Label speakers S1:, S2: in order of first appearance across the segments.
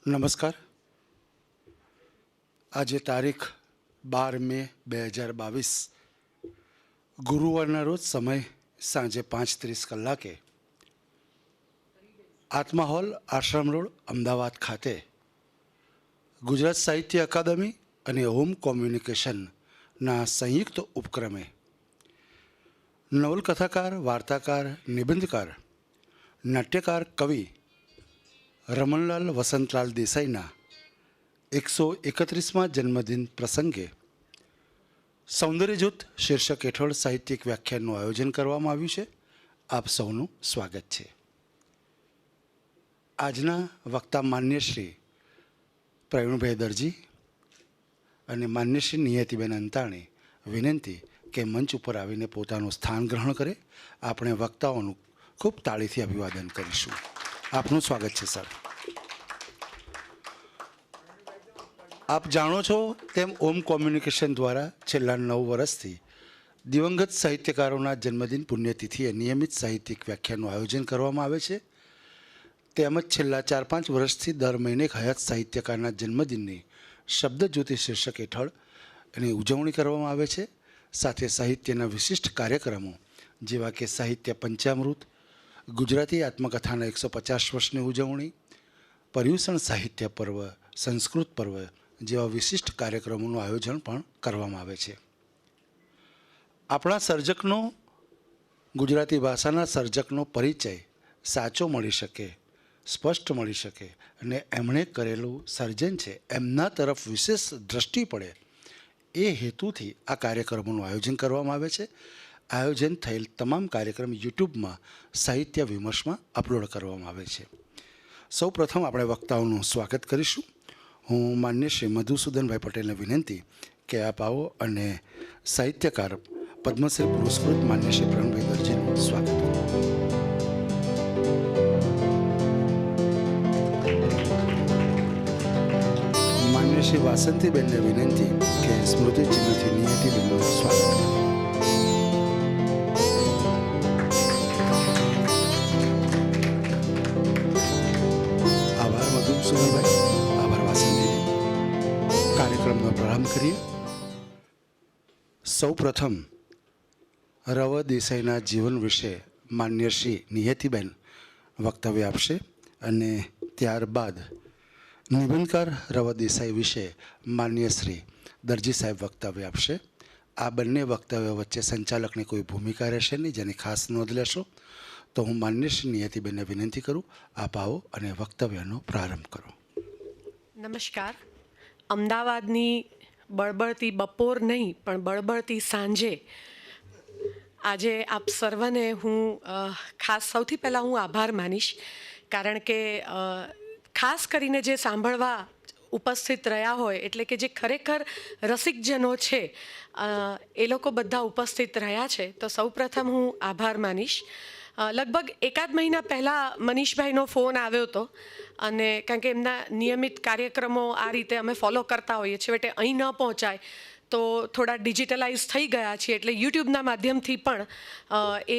S1: નમસ્કાર. આજે તારીખ 12 મે 2022 ગુરુવારના રોજ સમય સાંજે 5:30 કલાકે આત્મા હોલ, આશ્રમ રોડ, અમદાવાદ ખાતે ગુજરાત સાહિત્ય અકાદમી અને હોમ કોમ્યુનિકેશનના સંયુક્ત ઉપક્રમે નવલકથાકાર, વાર્તાકાર, નિબંધકાર, નાટ્યકાર, કવિ રમણલાલ વસંતલાલ દેસાઈના 131મા જન્મદિન પ્રસંગે સૌંદર્યજોત શીર્ષક હેઠળ સાહિત્યિક વ્યાખ્યાનનું આયોજન કરવામાં આવ્યું છે. આપ સૌનું સ્વાગત છે. આજના વક્તા માન્ય શ્રી પ્રવીણભાઈ દરજી અને માન્ય શ્રી નિયતિબેન અંતાણી વિનંતી કે મંચ ઉપર આવીને પોતાનું સ્થાન ગ્રહણ કરે. આપણે વક્તાઓનું ખૂબ તાળીથી અભિવાદન કરીશું. આપનું સ્વાગત છે સર. આપ જાણો છો તેમ ઓમ કોમ્યુનિકેશન દ્વારા છેલ્લા 9 વર્ષથી દિવંગત સાહિત્યકારોના જન્મદિન પુણ્યતિથિએ નિયમિત સાહિત્યિક વ્યાખ્યાનનું આયોજન કરવામાં આવે છે. તેમજ છેલ્લા 4-5 વર્ષથી દર મહિને હયાત સાહિત્યકારના જન્મદિનની શબ્દજ્યોતિ શીર્ષક હેઠળ એની ઉજવણી કરવામાં આવે છે. સાથે સાહિત્યના વિશિષ્ટ કાર્યક્રમો જેવા કે સાહિત્ય પંચામૃત, ગુજરાતી આત્મકથાના 150 વર્ષની ઉજવણી, પર્યુષણ સાહિત્ય પર્વ, સંસ્કૃત પર્વ જેવા વિશિષ્ટ કાર્યક્રમોનું આયોજન પણ કરવામાં આવે છે. આપણા સર્જકનો, ગુજરાતી ભાષાના સર્જકનો પરિચય સાચો મળી શકે, સ્પષ્ટ મળી શકે અને એમણે કરેલું સર્જન છે એમના તરફ વિશેષ દૃષ્ટિ પડે એ હેતુથી આ કાર્યક્રમોનું આયોજન કરવામાં આવે છે. આયોજન થયેલ તમામ કાર્યક્રમ યુટ્યુબમાં સાહિત્ય વિમર્શમાં અપલોડ કરવામાં આવે છે. સૌ પ્રથમ આપણે વક્તાઓનું સ્વાગત કરીશું. હું માન્ય શ્રી મધુસૂદનભાઈ પટેલને વિનંતી કે આપ આવો અને સાહિત્યકાર પદ્મશ્રી પુરસ્કૃત માન્ય શ્રી પ્રવીણભાઈ દરજીનું સ્વાગત કરો. માન્ય શ્રી વાસંતીબેનને વિનંતી કે સ્મૃતિ ચિહ્નથી નિયતિબેનનું સ્વાગત કરો. આભાર મધુસૂદનભાઈ. કાર્યક્રમનો પ્રારંભ કરીએ. સૌ પ્રથમ રવ દેસાઈના જીવન વિશે માન્ય શ્રી નિયતિબેન વક્તવ્ય આપશે અને ત્યારબાદ નિબંધકાર રવ દેસાઈ વિશે માન્ય શ્રી દરજી સાહેબ વક્તવ્ય આપશે. આ બંને વક્તવ્ય વચ્ચે સંચાલકની કોઈ ભૂમિકા રહેશે નહીં, જેની ખાસ નોંધ લેશો. તો હું માન્ય શ્રી નિયતિબેનને વિનંતી કરું, આપ આવો અને વક્તવ્યનો પ્રારંભ કરો.
S2: નમસ્કાર. અમદાવાદની બળબળતી બપોર નહીં પણ બળબળતી સાંજે આજે આપ સર્વને હું ખાસ સૌથી પહેલાં હું આભાર માનીશ, કારણ કે ખાસ કરીને જે સાંભળવા ઉપસ્થિત રહ્યા હોય, એટલે કે જે ખરેખર રસિકજનો છે એ લોકો બધા ઉપસ્થિત રહ્યા છે. તો સૌપ્રથમ હું આભાર માનીશ. લગભગ 1 મહિના પહેલાં મનીષભાઈનો ફોન આવ્યો હતો અને કારણ કે એમના નિયમિત કાર્યક્રમો આ રીતે અમે ફોલો કરતા હોઈએ છીએ, એટલે અહીં ન પહોંચાય તો થોડા ડિજિટલાઇઝ થઈ ગયા છીએ, એટલે યુટ્યુબના માધ્યમથી પણ એ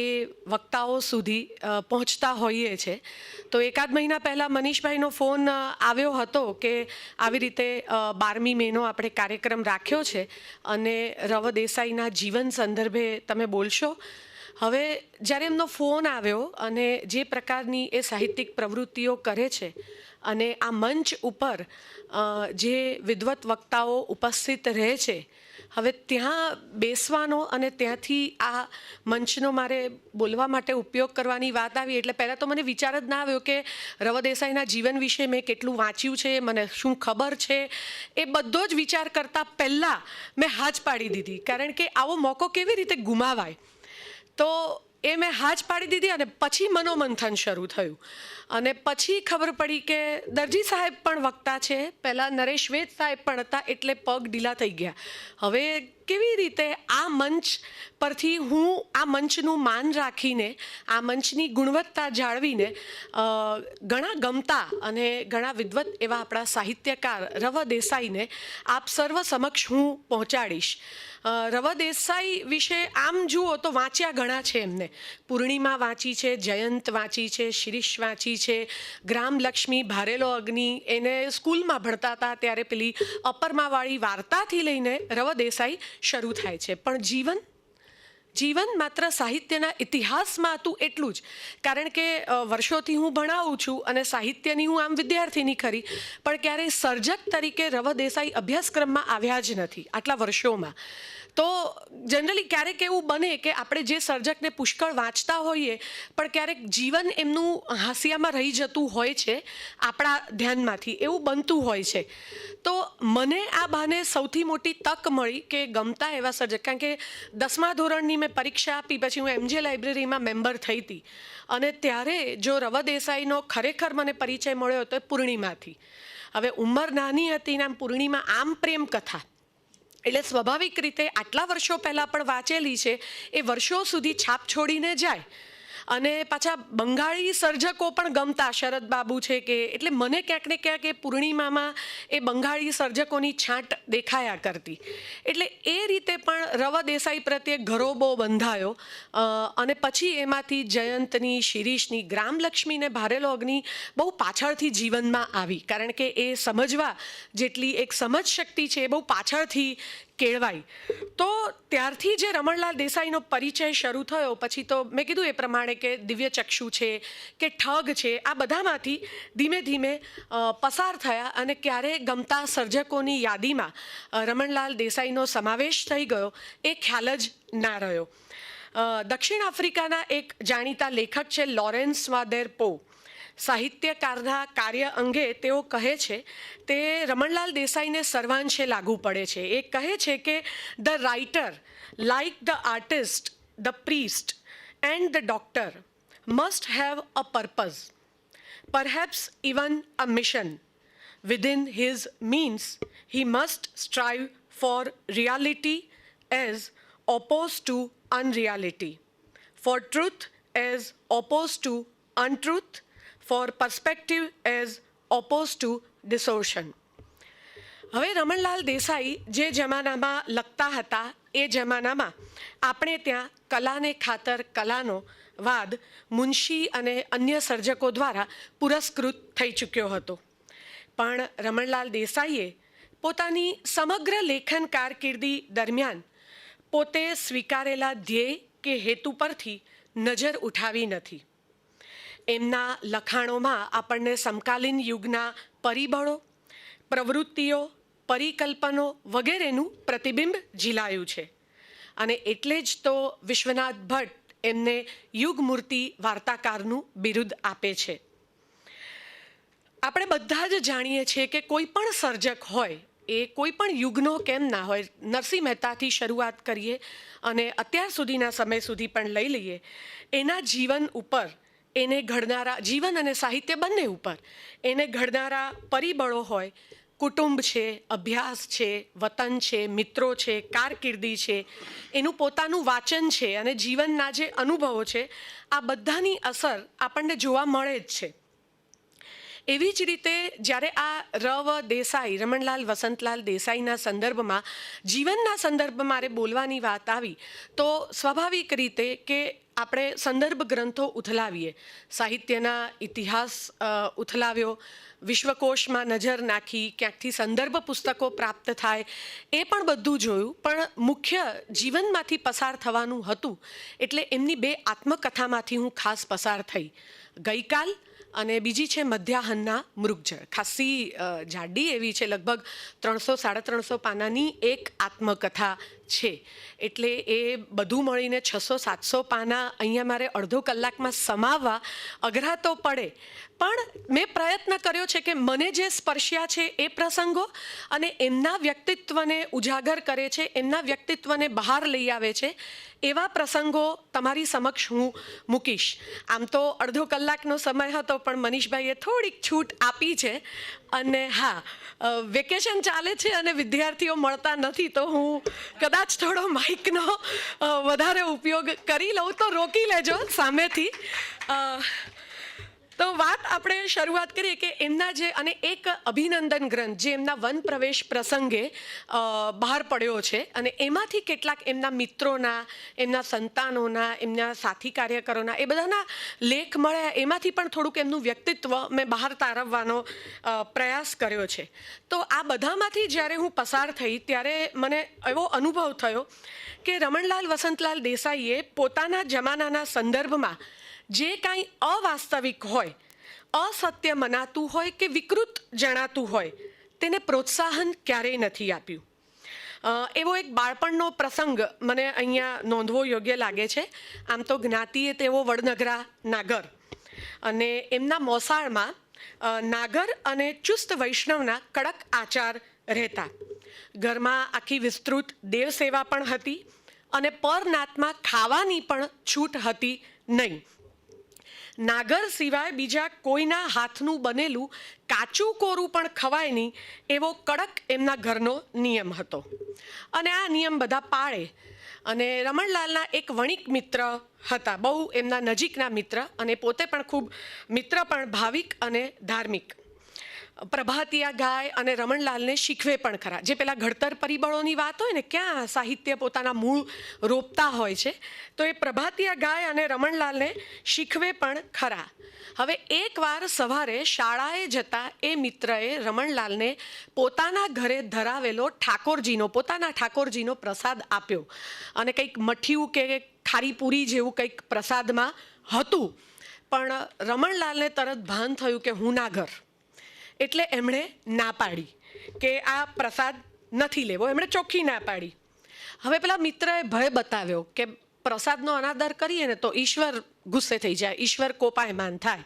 S2: વક્તાઓ સુધી પહોંચતા હોઈએ છીએ. તો 1 મહિના પહેલાં મનીષભાઈનો ફોન આવ્યો હતો કે આવી રીતે 12મી મેનો આપણે કાર્યક્રમ રાખ્યો છે અને રવ દેસાઈના જીવન સંદર્ભે તમે બોલશો. હવે જ્યારે એમનો ફોન આવ્યો અને જે પ્રકારની એ સાહિત્યિક પ્રવૃત્તિઓ કરે છે અને આ મંચ ઉપર જે વિદ્વત વક્તાઓ ઉપસ્થિત રહે છે, હવે ત્યાં બેસવાનો અને ત્યાંથી આ મંચનો મારે બોલવા માટે ઉપયોગ કરવાની વાત આવી એટલે પહેલાં તો મને વિચાર જ ના આવ્યો કે રવ દેસાઈના જીવન વિશે મેં કેટલું વાંચ્યું છે, મને શું ખબર છે. એ બધો જ વિચાર કરતાં પહેલાં મેં હા જ પાડી દીધી, કારણ કે આવો મોકો કેવી રીતે ગુમાવાય. તો એ મેં હા જ પાડી દીધી અને પછી મનોમંથન શરૂ થયું અને પછી ખબર પડી કે દરજી સાહેબ પણ વક્તા છે, પહેલાં નરેશ વેદ સાહેબ પણ હતા, એટલે પગ ઢીલા થઈ ગયા. હવે કેવી રીતે આ મંચ પરથી હું આ મંચનું માન રાખીને આ મંચની ગુણવત્તા જાળવીને ઘણા ગમતા અને ઘણા વિદ્વત એવા આપણા સાહિત્યકાર રવ દેસાઈને આપ સર્વ સમક્ષ હું પહોંચાડીશ. રવ દેસાઈ વિશે આમ જુઓ તો વાંચ્યા ઘણા છે એમને. પૂર્ણિમા વાંચી છે, જયંત વાંચી છે, શિરીષ વાંચી છે, ગ્રામલક્ષ્મી, ભારેલો અગ્નિ. એને સ્કૂલમાં ભણતા હતા ત્યારે પેલી અપરમાવાળી વાર્તાથી લઈને રવ દેસાઈ શરૂ થાય છે. પણ જીવન માત્ર સાહિત્યના ઇતિહાસમાં હતું એટલું જ. કારણ કે વર્ષોથી હું ભણાવું છું અને સાહિત્યની હું આમ વિદ્યાર્થીની ખરી, પણ ક્યારેય સર્જક તરીકે રવ દેસાઈ અભ્યાસક્રમમાં આવ્યા જ નથી આટલા વર્ષોમાં. તો જનરલી ક્યારેક એવું બને કે આપણે જે સર્જકને પુષ્કળ વાંચતા હોઈએ પણ ક્યારેક જીવન એમનું હાંસિયામાં રહી જતું હોય છે આપણા ધ્યાનમાંથી, એવું બનતું હોય છે. તો મને આ બહાને સૌથી મોટી તક મળી કે ગમતા એવા સર્જક, કારણ કે 10મા ધોરણની મેં પરીક્ષા આપી, પછી હું MJ લાઇબ્રેરીમાં મેમ્બર થઈ હતી અને ત્યારે જો રવ દેસાઈનો ખરેખર મને પરિચય મળ્યો હતો પૂર્ણિમાથી. હવે ઉંમર નાની હતી ને આમ પૂર્ણિમા આમ પ્રેમ કથા એટલે સ્વાભાવિક રીતે આટલા વર્ષો પહેલાં પણ વાંચેલી છે એ વર્ષો સુધી છાપ છોડીને જાય. અને પાછા બંગાળી સર્જકો પણ ગમતા, શરદ બાબુ છે કે, એટલે મને ક્યાંક ને ક્યાંક એ પૂર્ણિમામાં એ બંગાળી સર્જકોની છાંટ દેખાયા કરતી. એટલે એ રીતે પણ રવ દેસાઈ પ્રત્યે ઘરોબો બંધાયો. અને પછી એમાંથી જયંતની, શિરીષની, ગ્રામલક્ષ્મી ને ભારેલો અગ્નિ બહુ પાછળથી જીવનમાં આવી. કારણ કે એ સમજવા જેટલી એક સમજ શક્તિ છે એ બહુ પાછળથી કેળવાઈ. તો ત્યારથી જે રમણલાલ દેસાઈનો પરિચય શરૂ થયો, પછી તો મેં કીધું એ પ્રમાણે કે દિવ્યચક્ષુ છે કે ઠગ છે, આ બધામાંથી ધીમે ધીમે પસાર થયા અને ક્યારે ગમતા સર્જકોની યાદીમાં રમણલાલ દેસાઈનો સમાવેશ થઈ ગયો એ ખ્યાલ જ ના રહ્યો. દક્ષિણ આફ્રિકાના એક જાણીતા લેખક છે લોરેન્સ વાદેર પો. સાહિત્યકારના કાર્ય અંગે તેઓ કહે છે તે રમણલાલ દેસાઈને સર્વાંશે લાગુ પડે છે. એ કહે છે કે the writer, like the artist, the priest and the doctor, must have a purpose, perhaps even a mission. Within his means he must strive for reality as oppose to unreality, for truth as oppose to untruth, for perspective as opposed to distortion. હવે રમણલાલ દેસાઈ જે જમાનામાં લખતા હતા એ જમાનામાં આપણે ત્યાં કલાને ખાતર કલાનો વાદ મુનશી અને અન્ય સર્જકો દ્વારા પુરસ્કૃત થઈ ચૂક્યો હતો. પણ રમણલાલ દેસાઈએ પોતાની સમગ્ર લેખન કારકિર્દી દરમિયાન પોતે સ્વીકારેલા ધ્યેય કે હેતુ પરથી નજર ઉઠાવી નથી. એમના લખાણોમાં આપણને સમકાલીન યુગના પરિબળો, પ્રવૃત્તિઓ, પરિકલ્પનો વગેરેનું પ્રતિબિંબ ઝીલાયું છે. અને એટલે જ તો વિશ્વનાથ ભટ્ટ એમને યુગમૂર્તિ વાર્તાકારનું બિરુદ આપે છે. આપણે બધા જ જાણીએ છીએ કે કોઈ પણ સર્જક હોય એ કોઈ પણ યુગનો કેમ ના હોય, નરસિંહ મહેતાથી શરૂઆત કરીએ અને અત્યાર સુધીના સમય સુધી પણ લઈ લઈએ, એના જીવન ઉપર, એને ઘડનારા જીવન અને સાહિત્ય બંને ઉપર એને ઘડનારા પરિબળો હોય, કુટુંબ છે, અભ્યાસ છે, વતન છે, મિત્રો છે, કારકિર્દી છે, એનું પોતાનું વાંચન છે અને જીવનના જે અનુભવો છે, આ બધાની અસર આપણને જોવા મળે જ છે. એવી જ રીતે જ્યારે આ રવ દેસાઈ, રમણલાલ વસંતલાલ દેસાઈના સંદર્ભમાં, જીવનના સંદર્ભમાં મારે બોલવાની વાત આવી તો સ્વાભાવિક રીતે કે આપણે સંદર્ભ ગ્રંથો ઉથલાવીએ, સાહિત્યના ઇતિહાસ ઉથલાવ્યો, વિશ્વકોશમાં નજર નાખી, ક્યાંકથી સંદર્ભ પુસ્તકો પ્રાપ્ત થાય, એ પણ બધું જોયું. પણ મુખ્ય જીવનમાંથી પસાર થવાનું હતું એટલે એમની 2 આત્મકથામાંથી હું ખાસ પસાર થઈ. ગઈકાલ અને બીજી છે મધ્યાહનના મૃગજળ. ખાસી જાડી એવી છે, લગભગ 300-350 પાનાની એક આત્મકથા છે. એટલે એ બધું મળીને 600-700 પાના અહીંયા મારે અડધો કલાકમાં સમાવવા અઘરા તો પડે. પણ મેં પ્રયત્ન કર્યો છે કે મને જે સ્પર્શ્યા છે એ પ્રસંગો અને એમના વ્યક્તિત્વને ઉજાગર કરે છે, એમના વ્યક્તિત્વને બહાર લઈ આવે છે એવા પ્રસંગો તમારી સમક્ષ હું મૂકીશ. આમ તો અડધો કલાકનો સમય હતો પણ મનીષભાઈએ થોડીક છૂટ આપી છે. અને હા, વેકેશન ચાલે છે અને વિદ્યાર્થીઓ મળતા નથી તો હું કદાચ કદાચ થોડો માઇકનો વધારે ઉપયોગ કરી લઉં તો રોકી લેજો સામેથી. તો વાત આપણે શરૂઆત કરીએ કે એમના જે અને એક અભિનંદન ગ્રંથ જે એમના વન પ્રવેશ પ્રસંગે બહાર પડ્યો છે અને એમાંથી કેટલાક એમના મિત્રોના, એમના સંતાનોના, એમના સાથી કાર્યકરોના એ બધાના લેખ મળ્યા. એમાંથી પણ થોડુંક એમનું વ્યક્તિત્વ મેં બહાર તારવવાનો પ્રયાસ કર્યો છે. તો આ બધામાંથી જ્યારે હું પસાર થઈ ત્યારે મને એવો અનુભવ થયો કે રમણલાલ વસંતલાલ દેસાઈએ પોતાના જમાનાના સંદર્ભમાં જે કાંઈ અવાસ્તવિક હોય, અસત્ય મનાતું હોય કે વિકૃત જણાતું હોય તેને પ્રોત્સાહન ક્યારેય નથી આપ્યું. એવો એક બાળપણનો પ્રસંગ મને અહીંયા નોંધવો યોગ્ય લાગે છે. આમ તો જ્ઞાતિએ તેઓ વડનગરા નાગર અને એમના મોસાળમાં નાગર અને ચુસ્ત વૈષ્ણવના કડક આચાર રહેતા. ઘરમાં આખી વિસ્તૃત દેવ સેવા પણ હતી અને પરનાતમાં ખાવાની પણ છૂટ હતી નહીં. નાગર સિવાય બીજા કોઈના હાથનું બનેલું કાચું કોરું પણ ખવાય નહીં એવો કડક એમના ઘરનો નિયમ હતો અને આ નિયમ બધા પાળે. અને રમણલાલના એક વણિક મિત્ર હતા, બહુ એમના નજીકના મિત્ર, અને પોતે પણ ખૂબ મિત્ર પણ ભાવિક અને ધાર્મિક. પ્રભાતિયા ગાય અને રમણલાલને શીખવે પણ ખરા. જે પેલા ઘડતર પરિબળોની વાત હોય ને, ક્યાં સાહિત્ય પોતાના મૂળ રોપતા હોય છે, તો એ પ્રભાતિયા ગાય અને રમણલાલને શીખવે પણ ખરા. હવે એકવાર સવારે શાળાએ જતા એ મિત્રએ રમણલાલને પોતાના ઘરે ધરાવેલો પોતાના ઠાકોરજીનો પ્રસાદ આપ્યો અને કંઈક મઠિયું કે ખારી પૂરી જેવું કંઈક પ્રસાદમાં હતું. પણ રમણલાલને તરત ભાન થયું કે હું નાગર, એટલે એમણે ના પાડી કે આ પ્રસાદ નથી લેવો. એમણે ચોખ્ખી ના પાડી. હવે પેલા મિત્રએ ભય બતાવ્યો કે પ્રસાદનો અનાદર કરીએ ને તો ઈશ્વર ગુસ્સે થઈ જાય, ઈશ્વર કોપાયમાન થાય.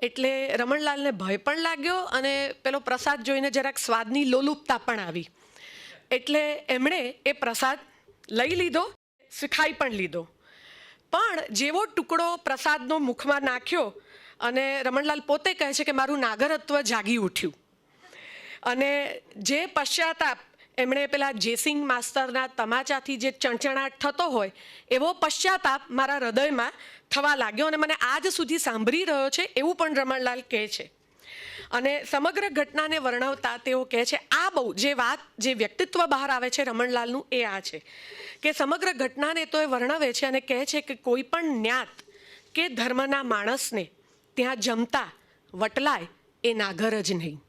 S2: એટલે રમણલાલને ભય પણ લાગ્યો અને પેલો પ્રસાદ જોઈને જરાક સ્વાદની લોલુપતા પણ આવી. એટલે એમણે એ પ્રસાદ લઈ લીધો, ખાઈ પણ લીધો. પણ જેવો ટુકડો પ્રસાદનો મુખમાં નાખ્યો અને રમણલાલ પોતે કહે છે કે મારું નાગરત્વ જાગી ઉઠ્યું. અને જે પશ્ચાતાપ એમણે પેલા જેસિંગ માસ્તરના તમાચાથી જે ચણચણાટ થતો હોય એવો પશ્ચાતાપ મારા હૃદયમાં થવા લાગ્યો અને મને આજ સુધી સાંભળી રહ્યો છે એવું પણ રમણલાલ કહે છે. અને સમગ્ર ઘટનાને વર્ણવતા તેઓ કહે છે, આ બહુ જે વ્યક્તિત્વ બહાર આવે છે રમણલાલનું એ આ છે કે સમગ્ર ઘટનાને તો એ વર્ણવે છે અને કહે છે કે કોઈ પણ જ્ઞાત કે ધર્મના માણસને ત્યાં જમતા વટલાય એ નાગર જ નહીં.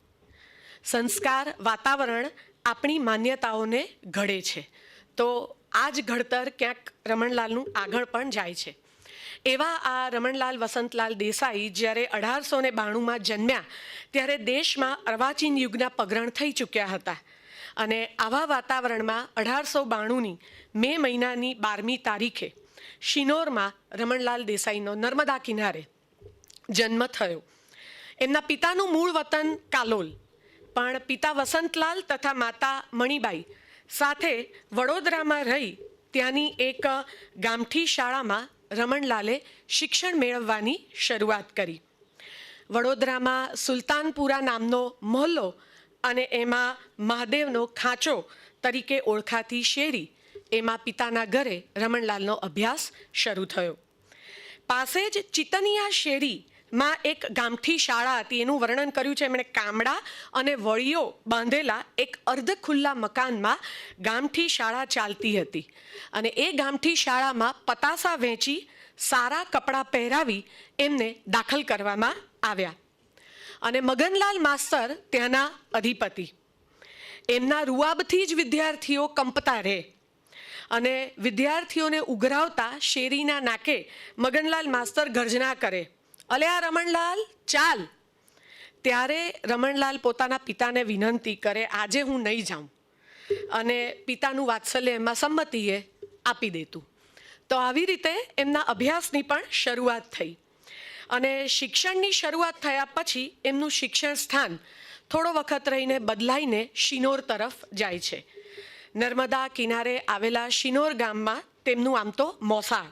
S2: સંસ્કાર, વાતાવરણ આપણી માન્યતાઓને ઘડે છે. તો આ જ ઘડતર ક્યાંક રમણલાલનું આગળ પણ જાય છે. એવા આ રમણલાલ વસંતલાલ દેસાઈ જ્યારે 1892માં જન્મ્યા ત્યારે દેશમાં અર્વાચીન યુગના પગરણ થઈ ચૂક્યા હતા. અને આવા વાતાવરણમાં 1892ની મે મહિનાની 12મી તારીખે શિનોરમાં રમણલાલ દેસાઈનો નર્મદા કિનારે જન્મ થયો. એમના પિતાનું મૂળ વતન કાલોલ, પણ પિતા વસંતલાલ તથા માતા મણિબાઈ સાથે વડોદરામાં રહી ત્યાંની એક ગામઠી શાળામાં રમણલાલે શિક્ષણ મેળવવાની શરૂઆત કરી. વડોદરામાં સુલતાનપુરા નામનો મહોલ્લો અને એમાં મહાદેવનો ખાંચો તરીકે ઓળખાતી શેરી, એમાં પિતાના ઘરે રમણલાલનો અભ્યાસ શરૂ થયો. પાસે જ ચિતનિયા શેરીમાં એક ગામઠી શાળા હતી. એનું વર્ણન કર્યું છે એમણે. કામડા અને વળીઓ બાંધેલા એક અર્ધ ખુલ્લા મકાનમાં ગામઠી શાળા ચાલતી હતી. અને એ ગામઠી શાળામાં પતાસા વેચી સારા કપડાં પહેરાવી એમને દાખલ કરવામાં આવ્યા. અને મગનલાલ માસ્તર ત્યાંના અધિપતિ. એમના રૂઆબથી જ વિદ્યાર્થીઓ કંપતા રહે અને વિદ્યાર્થીઓને ઉઘરાવતા શેરીના નાકે મગનલાલ માસ્તર ગર્જના કરે, અલ્યા રમણલાલ ચાલ. ત્યારે રમણલાલ પોતાના પિતાને વિનંતી કરે, આજે હું નહીં જાઉં. અને પિતાનું વાત્સલ્ય એમાં સંમતિએ આપી દેતું. તો આવી રીતે એમના અભ્યાસની પણ શરૂઆત થઈ. અને શિક્ષણની શરૂઆત થયા પછી એમનું શિક્ષણ સ્થાન થોડો વખત રહીને બદલાઈને શિનોર તરફ જાય છે. નર્મદા કિનારે આવેલા શિનોર ગામમાં તેમનું આમ તો મોસાળ.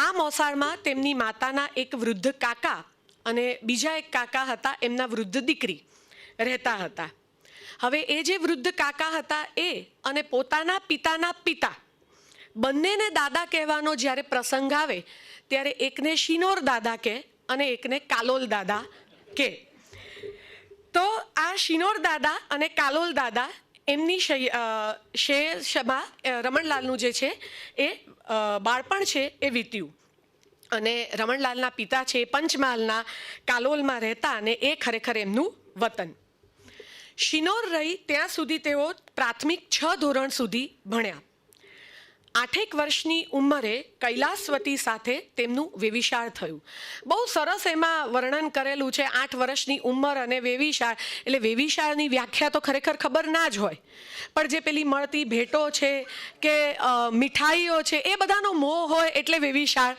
S2: આ મોસાળમાં તેમની માતાના એક વૃદ્ધ કાકા અને બીજા એક કાકા હતા, એમના વૃદ્ધ દીકરી રહેતા હતા. હવે એ જે વૃદ્ધ કાકા હતા એ અને પોતાના પિતાના પિતા બંનેને દાદા કહેવાનો જ્યારે પ્રસંગ આવે ત્યારે એકને શિનોર દાદા કહે અને એકને કાલોલ દાદા કહે. તો આ શિનોર દાદા અને કાલોલ દાદા એમની શેષમાં રમણલાલનું જે છે એ બાળપણ છે એ વીત્યું. અને રમણલાલના પિતા છે એ પંચમહાલના કાલોલમાં રહેતા અને એ ખરેખર એમનું વતન. શિનોર રહી ત્યાં સુધી તેઓ પ્રાથમિક 6 ધોરણ સુધી ભણ્યા. 8 વર્ષની ઉંમરે કૈલાસવતી સાથે તેમનું વેવિશાળ થયું. બહુ સરસ એમાં વર્ણન કરેલું છે 8 વર્ષની ઉંમર અને વેવિશાળ. એટલે વેવિશાળની વ્યાખ્યા તો ખરેખર ખબર ના જ હોય, પણ જે પેલી મળતી ભેટો છે કે મીઠાઈઓ છે એ બધાનો મોહ હોય એટલે વેવિશાળ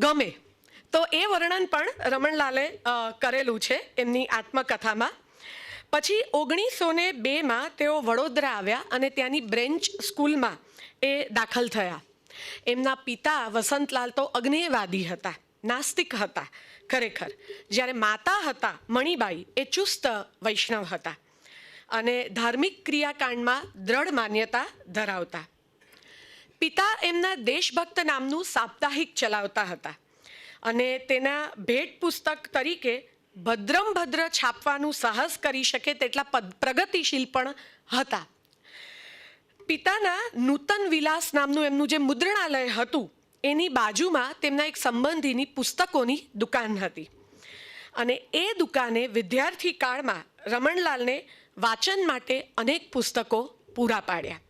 S2: ગમે. તો એ વર્ણન પણ રમણલાલે કરેલું છે એમની આત્મકથામાં. પછી 1902માં તેઓ વડોદરા આવ્યા અને ત્યાંની બ્રેન્ચ સ્કૂલમાં એ દાખલ થયા. એમના પિતા વસંતલાલ તો અગ્નેયવાદી હતા, નાસ્તિક હતા ખરેખર. જ્યારે માતા હતા મણિબાઈ એ ચુસ્ત વૈષ્ણવ હતા અને ધાર્મિક ક્રિયાકાંડમાં દ્રઢ માન્યતા ધરાવતા. પિતા એમના દેશભક્ત નામનું સાપ્તાહિક ચલાવતા હતા અને તેના ભેટ પુસ્તક તરીકે ભદ્રમ ભદ્ર છાપવાનું સાહસ કરી શકે તેટલા પ્રગતિશીલ પણ હતા. પિતાના નૂતન વિલાસ નામનું એમનું જે મુદ્રણાલય હતું એની બાજુમાં તેમના એક સંબંધીની પુસ્તકોની દુકાન હતી અને એ દુકાને વિદ્યાર્થી કાળમાં રમણલાલને વાંચન માટે અનેક પુસ્તકો પૂરા પાડ્યા.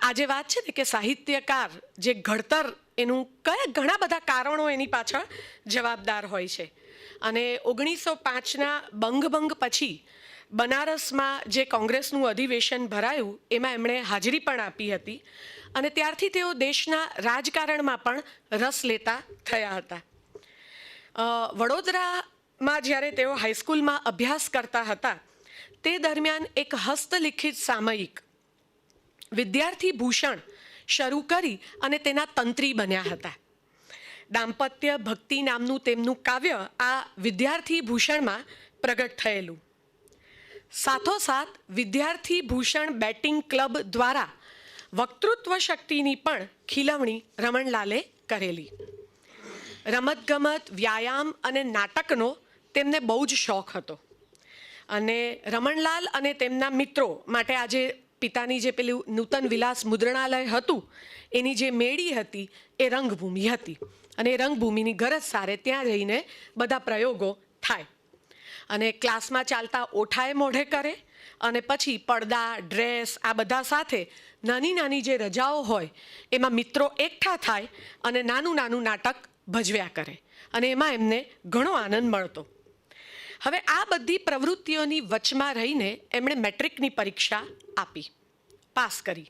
S2: આજે વાત છે ને કે સાહિત્યકાર જે ઘડતર એનું ઘણા બધા કારણો એની પાછળ જવાબદાર હોય છે. અને 1905ના બંગભંગ પછી બનારસમાં જે કોંગ્રેસનું અધિવેશન ભરાયું એમાં એમણે હાજરી પણ આપી હતી અને ત્યારથી તેઓ દેશના રાજકારણમાં પણ રસ લેતા થયા હતા. વડોદરામાં જ્યારે તેઓ હાઈસ્કૂલમાં અભ્યાસ કરતા હતા તે દરમિયાન એક હસ્તલિખિત સામયિક વિદ્યાર્થી ભૂષણ શરૂ કરી અને તેના તંત્રી બન્યા હતા. દાંપત્ય ભક્તિ નામનું તેમનું કાવ્ય આ વિદ્યાર્થી ભૂષણમાં પ્રગટ થયેલું. સાથોસાથ વિદ્યાર્થી ભૂષણ બેટિંગ ક્લબ દ્વારા વક્તૃત્વ શક્તિની પણ ખીલવણી રમણલાલે કરેલી. રમતગમત, વ્યાયામ અને નાટકનો તેમને બહુ જ શોખ હતો અને રમણલાલ અને તેમના મિત્રો માટે આજે પિતાની જે પેલું નૂતન વિલાસ મુદ્રણાલય હતું એની જે મેળી હતી એ રંગભૂમિ હતી અને એ રંગભૂમિની ગરજ સારે ત્યાં રહીને બધા પ્રયોગો થાય અને ક્લાસમાં ચાલતા ઓઠાએ મોઢે કરે અને પછી પડદા, ડ્રેસ આ બધા સાથે નાની નાની જે રજાઓ હોય એમાં મિત્રો એકઠા થાય અને નાનું નાનું નાટક ભજવ્યા કરે અને એમાં એમને ઘણો આનંદ મળતો. હવે આ બધી પ્રવૃત્તિઓની વચમાં રહીને એમણે મેટ્રિકની પરીક્ષા આપી, પાસ કરી.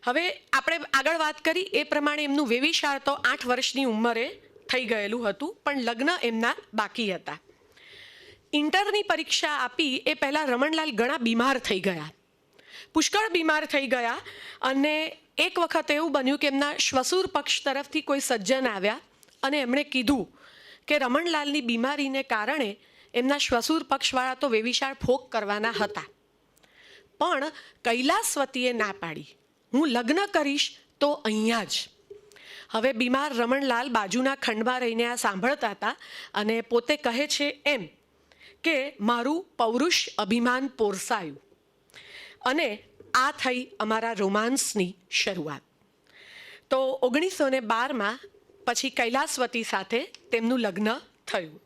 S2: હવે આપણે આગળ વાત કરી એ પ્રમાણે એમનું વેવિશાળ તો 8 વર્ષની ઉંમરે થઈ ગયેલું હતું પણ લગ્ન એમના બાકી હતા. ઇન્ટરની પરીક્ષા આપી એ પહેલાં રમણલાલ ઘણા બીમાર થઈ ગયા, પુષ્કળ બીમાર થઈ ગયા અને એક વખત એવું બન્યું કે એમના શ્વસુર પક્ષ તરફથી કોઈ સજ્જન આવ્યા અને એમણે કીધું કે રમણલાલની બીમારીને કારણે એમના શ્વસુર પક્ષવાળા તો વેવિશાળ ફોક કરવાના હતા પણ કૈલાસવતીએ ના પાડી, હું લગ્ન કરીશ તો અહીંયા જ. હવે બીમાર રમણલાલ બાજુના ખંડમાં રહીને આ સાંભળતા હતા અને પોતે કહે છે એમ કે મારું પૌરુષ અભિમાન પોરસાયું અને આ થઈ અમારા રોમાન્સની શરૂઆત. તો 1912માં પછી કૈલાસવતી સાથે તેમનું લગ્ન થયું.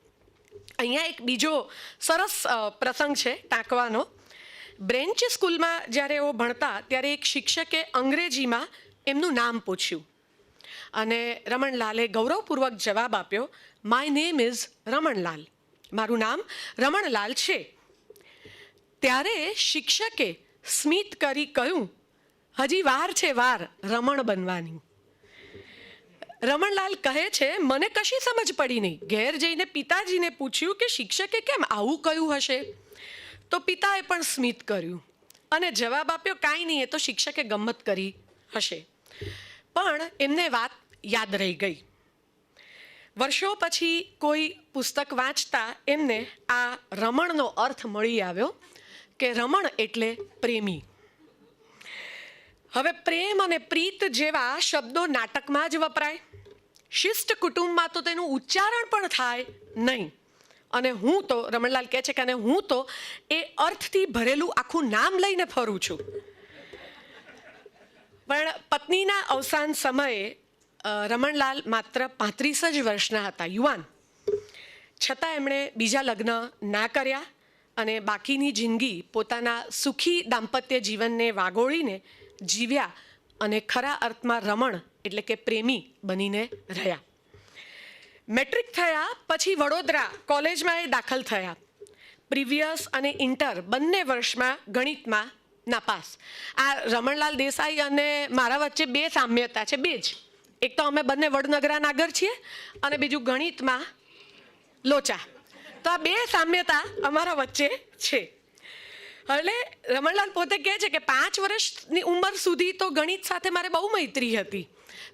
S2: અહીંયા એક બીજો સરસ પ્રસંગ છે ટાંકવાનો. બ્રેન્ચ સ્કૂલમાં જ્યારે એઓ ભણતા ત્યારે એક શિક્ષકે અંગ્રેજીમાં એમનું નામ પૂછ્યું અને રમણલાલે ગૌરવપૂર્વક જવાબ આપ્યો, માય નેમ ઇઝ રમણલાલ, મારું નામ રમણલાલ છે. ત્યારે શિક્ષકે સ્મિત કરી કહ્યું, હજી વાર છે વાર રમણ બનવાની. રમણલાલ કહે છે મને કશી સમજ પડી નહીં. ઘેર જઈને પિતાજીને પૂછ્યું કે શિક્ષકે કેમ આવું કહ્યું હશે, તો પિતાએ પણ સ્મિત કર્યું અને જવાબ આપ્યો કાંઈ નહીં, એ તો શિક્ષકે ગમ્મત કરી હશે. પણ એમને વાત યાદ રહી ગઈ. વર્ષો પછી કોઈ પુસ્તક વાંચતા એમને આ રમણનો અર્થ મળી આવ્યો કે રમણ એટલે પ્રેમી. હવે પ્રેમ અને પ્રીત જેવા શબ્દો નાટકમાં જ વપરાય, શિષ્ટ કુટુંબમાં તો તેનું ઉચ્ચારણ પણ થાય નહીં. અને હું તો રમણલાલ કહે છે કે અને હું તો એ અર્થથી ભરેલું આખું નામ લઈને ફરું છું. પણ પત્નીના અવસાન સમયે રમણલાલ માત્ર 35 જ વર્ષના હતા, યુવાન. છતાં એમણે બીજા લગ્ન ના કર્યા અને બાકીની જિંદગી પોતાના સુખી દાંપત્ય જીવનને વાગોળીને જીવ્યા અને ખરા અર્થમાં રમણ એટલે કે પ્રેમી બનીને રહ્યા. મેટ્રિક થયા પછી વડોદરા કોલેજમાં એ દાખલ થયા. પ્રીવિયસ અને ઇન્ટર બંને વર્ષમાં ગણિતમાં નાપાસ. આ રમણલાલ દેસાઈ અને મારા વચ્ચે બે સામ્યતા છે, બે જ. એક તો અમે બંને વડનગરા નાગર છીએ અને બીજું ગણિતમાં લોચા. તો આ બે સામ્યતા અમારા વચ્ચે છે. એટલે રમણલાલ પોતે કહે છે કે 5 વર્ષની ઉંમર સુધી તો ગણિત સાથે મારે બહુ મૈત્રી હતી,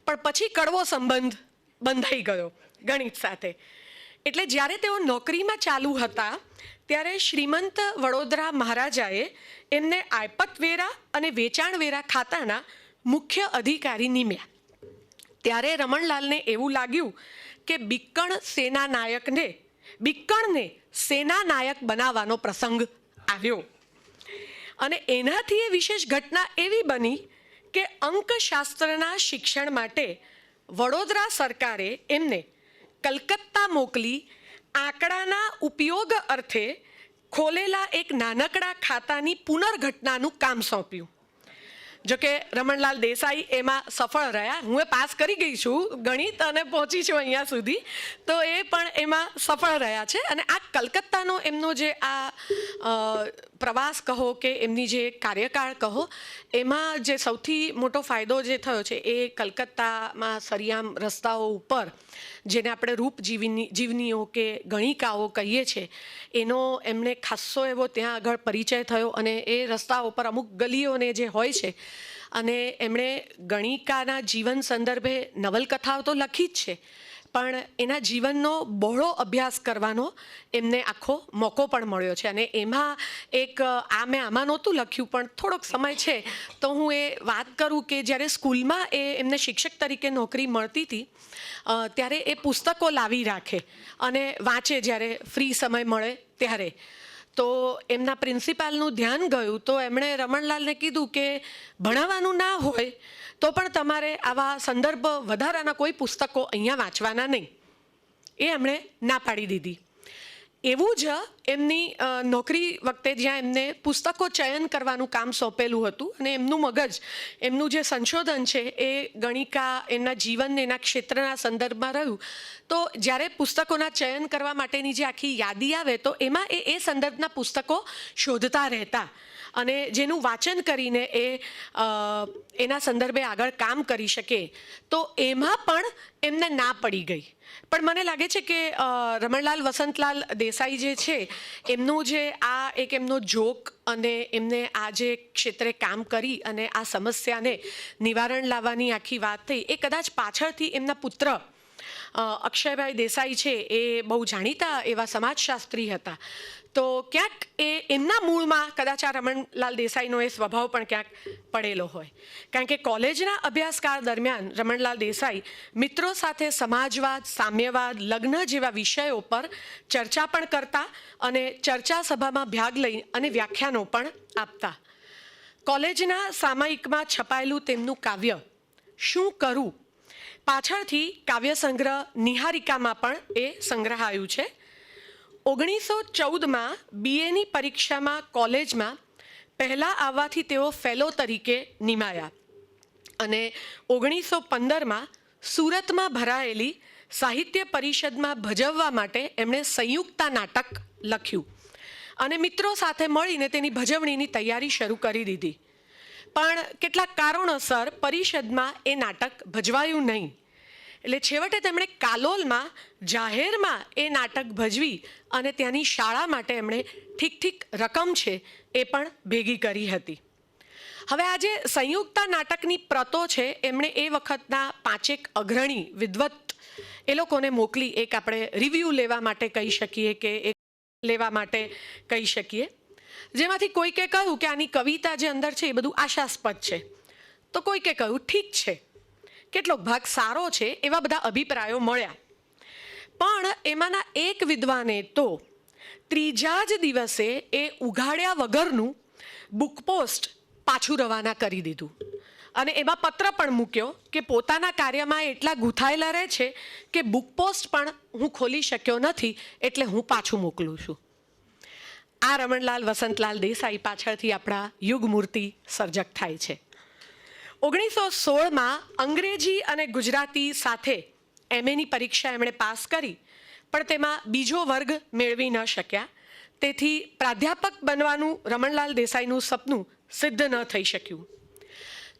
S2: પણ પછી કડવો સંબંધ બંધાઈ ગયો ગણિત સાથે. એટલે જ્યારે તેઓ નોકરીમાં ચાલુ હતા ત્યારે શ્રીમંત વડોદરા મહારાજાએ એમને આયપત વેરા અને વેચાણ વેરા ખાતાના મુખ્ય અધિકારી નિમ્યા. ત્યારે રમણલાલને એવું લાગ્યું કે બિક્કણને સેનાનાયક બનાવવાનો પ્રસંગ આવ્યો. અને એનાથી એ વિશેષ ઘટના એવી બની કે અંકશાસ્ત્રના શિક્ષણ માટે વડોદરા સરકારે એમને કલકત્તા મોકલી આંકડાના ઉપયોગ અર્થે ખોલેલા એક નાનકડા ખાતાની પુનર્ઘટનાનું કામ સોંપ્યું. જોકે રમણલાલ દેસાઈ એમાં સફળ રહ્યા. હું એ પાસ કરી ગઈ છું ગણિત અને પહોંચી છું અહીંયા સુધી, તો એ પણ એમાં સફળ રહ્યા છે. અને આ કલકત્તાનો એમનો જે આ પ્રવાસ કહો કે એમની જે કાર્યકાળ કહો, એમાં જે સૌથી મોટો ફાયદો જે થયો છે એ કલકત્તામાં સરિયામ રસ્તાઓ ઉપર જેને આપણે રૂપ જીવનીઓ કે ગણિકાઓ કહીએ છીએ, એનો એમને ખાસ્સો એવો ત્યાં આગળ પરિચય થયો. અને એ રસ્તાઓ પર અમુક ગલીઓને જે હોય છે, અને એમણે ગણિકાના જીવન સંદર્ભે નવલકથાઓ તો લખી જ છે, પણ એના જીવનનો બહોળો અભ્યાસ કરવાનો એમને આખો મોકો પણ મળ્યો છે. અને એમાં એક મેં આમાં નહોતું લખ્યું, પણ થોડોક સમય છે તો હું એ વાત કરું કે જ્યારે સ્કૂલમાં એમને શિક્ષક તરીકે નોકરી મળતી હતી ત્યારે એ પુસ્તકો લાવી રાખે અને વાંચે જ્યારે ફ્રી સમય મળે ત્યારે. તો એમના પ્રિન્સિપાલનું ધ્યાન ગયું, તો એમણે રમણલાલને કીધું કે ભણાવવાનું ના હોય તો પણ તમારે આવા સંદર્ભ વધારાના કોઈ પુસ્તકો અહીંયા વાંચવાના નહીં. એ એમણે ના પાડી દીધી. એવું જ એમની નોકરી વખતે જ્યાં એમને પુસ્તકો ચયન કરવાનું કામ સોંપેલું હતું અને એમનું મગજ, એમનું જે સંશોધન છે એ ગણિકા એમના જીવન એના ક્ષેત્રના સંદર્ભમાં રહ્યું. તો જ્યારે પુસ્તકોના ચયન કરવા માટેની જે આખી યાદી આવે તો એમાં એ સંદર્ભના પુસ્તકો શોધતા રહેતા અને જેનું વાંચન કરીને એના સંદર્ભે આગળ કામ કરી શકે. તો એમાં પણ એમને ના પડી ગઈ. પણ મને લાગે છે કે રમણલાલ વસંતલાલ દેસાઈ જે છે એમનું જે આ એક એમનો જોક અને એમને આ જે ક્ષેત્રે કામ કરી અને આ સમસ્યાને નિવારણ લાવવાની આખી વાત થઈ, એ કદાચ પાછળથી એમના પુત્ર અક્ષયભાઈ દેસાઈ છે એ બહુ જાણીતા એવા સમાજશાસ્ત્રી હતા. તો ક્યાંક એમના મૂળમાં કદાચ આ રમણલાલ દેસાઈનો એ સ્વભાવ પણ ક્યાંક પડેલો હોય. કારણ કે કોલેજના અભ્યાસકાળ દરમિયાન રમણલાલ દેસાઈ મિત્રો સાથે સમાજવાદ, સામ્યવાદ, લગ્ન જેવા વિષયો પર ચર્ચા પણ કરતા અને ચર્ચા સભામાં ભાગ લઈ અને વ્યાખ્યાનો પણ આપતા. કોલેજના સામયિકમાં છપાયેલું તેમનું કાવ્ય શું કરું પાછળથી કાવ્ય સંગ્રહ નિહારિકામાં પણ એ સંગ્રહાયું છે. 1914માં BAની પરીક્ષામાં કોલેજમાં પહેલા આવવાથી તેઓ ફેલો તરીકે નિમાયા અને 1915માં સુરતમાં ભરાયેલી સાહિત્ય પરિષદમાં ભજવવા માટે એમણે સંયુક્તા નાટક લખ્યું અને મિત્રો સાથે મળીને તેની ભજવણીની તૈયારી શરૂ કરી દીધી. પણ કેટલાક કારણોસર પરિષદમાં એ નાટક ભજવાયું નહીં. એટલે છેવટે તેમણે કાલોલમાં જાહેરમાં એ નાટક ભજવી અને ત્યાંની શાળા માટે એમણે ઠીક રકમ છે એ પણ ભેગી કરી હતી. હવે આ જે સંયુક્તા નાટકની પ્રતો છે એમણે એ વખતના 5 અગ્રણી વિદ્વત એ લોકોને મોકલી, એક આપણે રિવ્યૂ લેવા માટે કહી શકીએ કે એક લેવા માટે કહી શકીએ. જેમાંથી કોઈકે કહ્યું કે આની કવિતા જે અંદર છે એ બધું આશાસ્પદ છે, તો કોઈકે કહ્યું ઠીક છે, કેટલોક ભાગ સારો છે, એવા બધા અભિપ્રાયો મળ્યા. પણ એમાંના એક વિદ્વાને તો ત્રીજા જ દિવસે એ ઉઘાડ્યા વગરનું બુક પોસ્ટ પાછું રવાના કરી દીધું અને એમાં પત્ર પણ મૂક્યો કે પોતાના કાર્યમાં એટલા ગૂંથાયેલા રહે છે કે બુક પોસ્ટ પણ હું ખોલી શક્યો નથી, એટલે હું પાછું મોકલું છું. આ રમણલાલ વસંતલાલ દેસાઈ પાછળથી આપણા યુગમૂર્તિ સર્જક થાય છે. 1916માં અંગ્રેજી અને ગુજરાતી સાથે MAની પરીક્ષા એમણે પાસ કરી, પણ તેમાં બીજો વર્ગ મેળવી ન શક્યા. તેથી પ્રાધ્યાપક બનવાનું રમણલાલ દેસાઈનું સપનું સિદ્ધ ન થઈ શક્યું.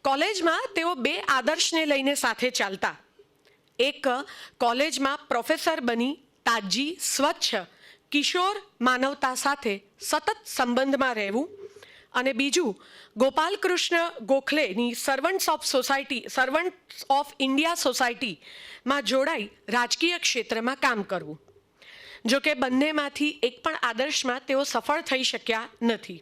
S2: કોલેજમાં તેઓ 2 આદર્શને લઈને સાથે ચાલતા. એક, કોલેજમાં પ્રોફેસર બની તાજી, સ્વચ્છ, કિશોર માનવતા સાથે સતત સંબંધમાં રહેવું, અને બીજું, ગોપાલકૃષ્ણ ગોખલેની સર્વન્ટ્સ ઓફ ઇન્ડિયા સોસાયટીમાં જોડાઈ રાજકીય ક્ષેત્રમાં કામ કરવું. જોકે બંનેમાંથી એક પણ આદર્શમાં તેઓ સફળ થઈ શક્યા નથી.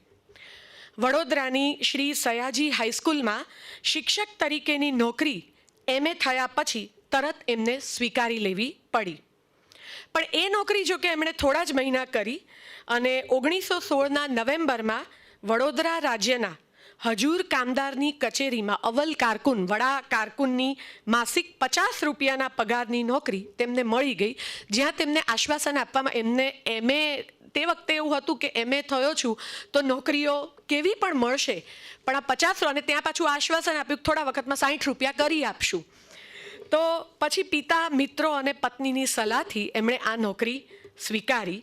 S2: વડોદરાની શ્રી સયાજી હાઈસ્કૂલમાં શિક્ષક તરીકેની નોકરી MA થયા પછી તરત એમને સ્વીકારી લેવી પડી. પણ એ નોકરી જોકે એમણે થોડા જ મહિના કરી અને 1916ના નવેમ્બરમાં વડોદરા રાજ્યના હજૂર કામદારની કચેરીમાં અવ્વલ કારકુન, વડા કારકુનની માસિક 50 રૂપિયાના પગારની નોકરી તેમને મળી ગઈ, જ્યાં તેમને આશ્વાસન આપવામાં એમને MA, તે વખતે એવું હતું કે MA થયો છું તો નોકરીઓ કેવી પણ મળશે, પણ આ 50, અને ત્યાં પાછું આશ્વાસન આપ્યું થોડા વખતમાં 60 રૂપિયા કરી આપશું. તો પછી પિતા, મિત્રો અને પત્નીની સલાહથી એમણે આ નોકરી સ્વીકારી,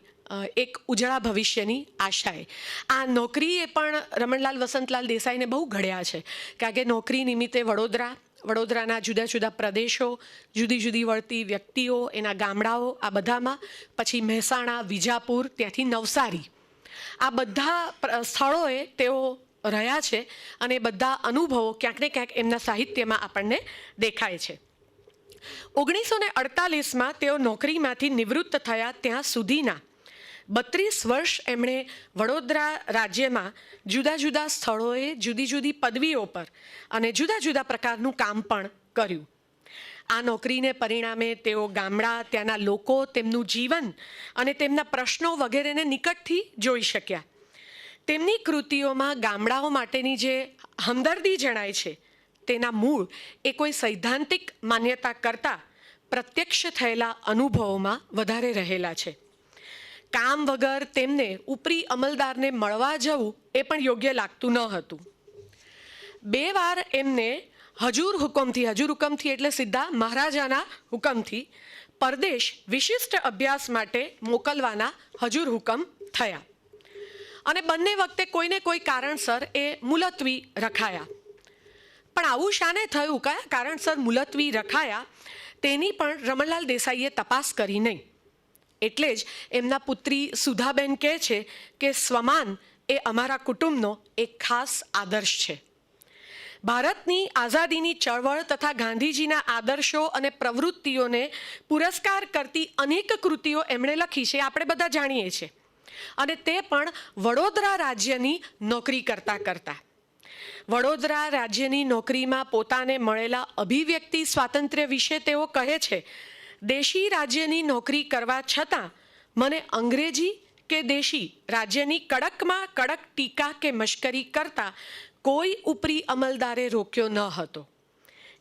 S2: એક ઉજળા ભવિષ્યની આશાએ. આ નોકરીએ પણ રમણલાલ વસંતલાલ દેસાઈને બહુ ઘડ્યા છે, કારણ કે નોકરી નિમિત્તે વડોદરાના જુદા જુદા પ્રદેશો, જુદી જુદી વળતી વ્યક્તિઓ, એના ગામડાઓ, આ બધામાં, પછી મહેસાણા, વિજાપુર, ત્યાંથી નવસારી, આ બધા સ્થળોએ તેઓ રહ્યા છે અને બધા અનુભવો ક્યાંક ને ક્યાંક એમના સાહિત્યમાં આપણને દેખાય છે. 1948માં તેઓ નોકરીમાંથી નિવૃત્ત થયા ત્યાં સુધીના 32 વર્ષ એમણે વડોદરા રાજ્યમાં જુદા જુદા સ્થળોએ જુદી જુદી પદવીઓ પર અને જુદા જુદા પ્રકારનું કામ પણ કર્યું. આ નોકરીને પરિણામે તેઓ ગામડા, ત્યાંના લોકો, તેમનું જીવન અને તેમના પ્રશ્નો વગેરેને નિકટથી જોઈ શક્યા. તેમની કૃતિઓમાં ગામડાઓ માટેની જે હમદર્દી જણાય છે તેના મૂળ એ કોઈ સૈદ્ધાંતિક માન્યતા કરતાં પ્રત્યક્ષ થયેલા અનુભવોમાં વધારે રહેલા છે. કામ વગર તેમને ઉપરી અમલદારને મળવા જવું એ પણ યોગ્ય લાગતું ન હતું. 2 વાર એમને હજૂર હુકમથી એટલે સીધા મહારાજાના હુકમથી પરદેશ વિશિષ્ટ અભ્યાસ માટે મોકલવાના હજૂર હુકમ થયા, અને બંને વખતે કોઈને કોઈ કારણસર એ મુલતવી રખાયા. પણ આવું શાને થયું, કયા કારણસર મુલતવી રખાયા, તેની પણ રમણલાલ દેસાઈએ તપાસ કરી નહીં. એટલે જ એમના પુત્રી સુધાબેન કહે છે કે સ્વમાન એ અમારા કુટુંબનો એક ખાસ આદર્શ છે. ભારતની આઝાદીની ચળવળ તથા ગાંધીજીના આદર્શો અને પ્રવૃત્તિઓને પુરસ્કાર કરતી અનેક કૃતિઓ એમણે લખી છે, આપણે બધા જાણીએ છીએ, અને તે પણ વડોદરા રાજ્યની નોકરી કરતા. વડોદરા રાજ્યની નોકરીમાં પોતાને મળેલા અભિવ્યક્તિ સ્વાતંત્ર્ય વિશે તેઓ કહે છે, દેશી રાજ્યની નોકરી કરવા છતાં મને અંગ્રેજી કે દેશી રાજ્યની કડકમાં કડક ટીકા કે મશ્કરી કરતા કોઈ ઉપરી અમલદારે રોક્યો ન હતો.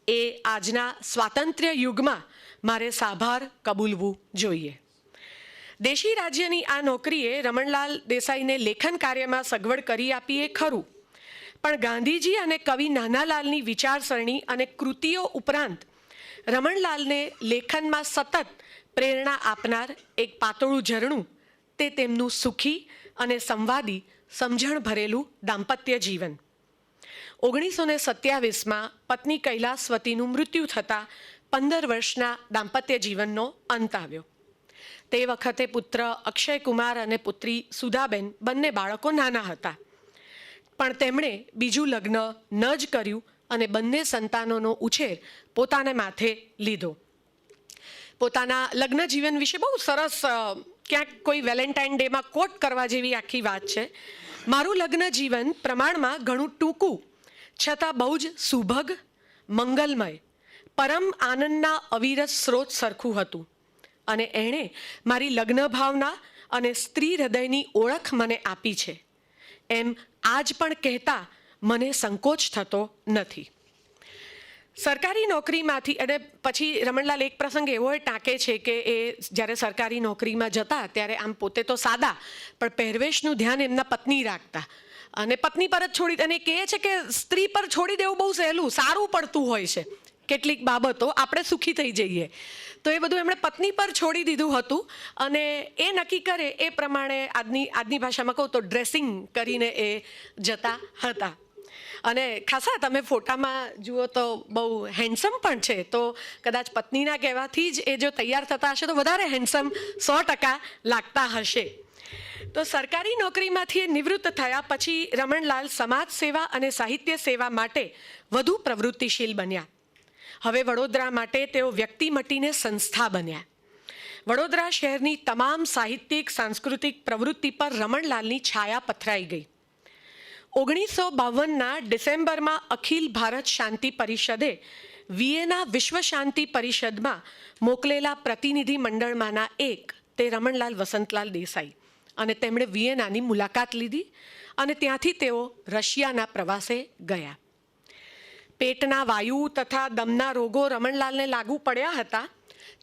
S2: એ આજના સ્વાતંત્ર્ય યુગમાં મારે સાભાર કબૂલવું જોઈએ. દેશી રાજ્યની આ નોકરીએ રમણલાલ દેસાઈને લેખન કાર્યમાં સગવડ કરી આપી એ ખરું, પણ ગાંધીજી અને કવિ નાનાલાલની વિચારસરણી અને કૃતિઓ ઉપરાંત રમણલાલને લેખનમાં સતત પ્રેરણા આપનાર એક પાતળું ઝરણું તે તેમનું સુખી અને સંવાદી, સમજણ ભરેલું દાંપત્ય જીવન. 1927માં પત્ની કૈલાસવતીનું મૃત્યુ થતાં 15 વર્ષના દાંપત્ય જીવનનો અંત આવ્યો. તે વખતે પુત્ર અક્ષયકુમાર અને પુત્રી સુધાબેન બંને બાળકો નાના હતા, પણ તેમણે બીજું લગ્ન ન જ કર્યું અને બંને સંતાનોનો ઉછેર પોતાને માથે લીધો. પોતાના લગ્ન જીવન વિશે બહુ સરસ, ક્યાંક કોઈ વેલેન્ટાઇન ડેમાં કોટ કરવા જેવી આખી વાત છે મારું લગ્ન જીવન પ્રમાણમાં ઘણું ટૂંકું છતાં બહુ જ સુભગ મંગલમય પરમ આનંદના અવિરત સ્ત્રોત સરખું હતું અને એણે મારી લગ્ન ભાવના અને સ્ત્રી હૃદયની ઓળખ મને આપી છે એમ આજ પણ કહેતા મને સંકોચ થતો નથી. સરકારી નોકરીમાંથી અને પછી રમણલાલ એક પ્રસંગ એવો ટાંકે છે કે એ જ્યારે સરકારી નોકરીમાં જતા ત્યારે આમ પોતે તો સાદા પણ પહેરવેશનું ધ્યાન એમના પત્ની રાખતા અને પત્ની પર જ છોડી અને કહે છે કે સ્ત્રી પર છોડી દેવું બહુ સહેલું સારું પડતું હોય છે કેટલીક બાબતો આપણે સુખી થઈ જઈએ તો એ બધું એમણે પત્ની પર છોડી દીધું હતું અને એ નક્કી કરે એ પ્રમાણે આજની ભાષામાં કહું તો ડ્રેસિંગ કરીને એ જતા હતા. અને ખાસા તમે ફોટામાં જુઓ તો બહુ હેન્ડસમ પણ છે તો કદાચ પત્નીના કહેવાથી જ એ જો તૈયાર થતા હશે તો વધારે હેન્ડસમ 100% લાગતા હશે. તો સરકારી નોકરીમાંથી નિવૃત્ત થયા પછી રમણલાલ સમાજ સેવા અને સાહિત્ય સેવા માટે વધુ પ્રવૃત્તિશીલ બન્યા. હવે વડોદરા માટે તેઓ વ્યક્તિ મટીને સંસ્થા બન્યા. વડોદરા શહેરની તમામ સાહિત્યિક સાંસ્કૃતિક પ્રવૃત્તિ પર રમણલાલની છાયા પથરાઈ ગઈ. 1952ના ડિસેમ્બરમાં અખિલ ભારત શાંતિ પરિષદે વિયેના વિશ્વ શાંતિ પરિષદમાં મોકલેલા પ્રતિનિધિ મંડળમાંના એક તે રમણલાલ વસંતલાલ દેસાઈ અને તેમણે વિયેનાની મુલાકાત લીધી અને ત્યાંથી તેઓ રશિયાના પ્રવાસે ગયા. પેટના વાયુ તથા દમના રોગો રમણલાલને લાગુ પડ્યા હતા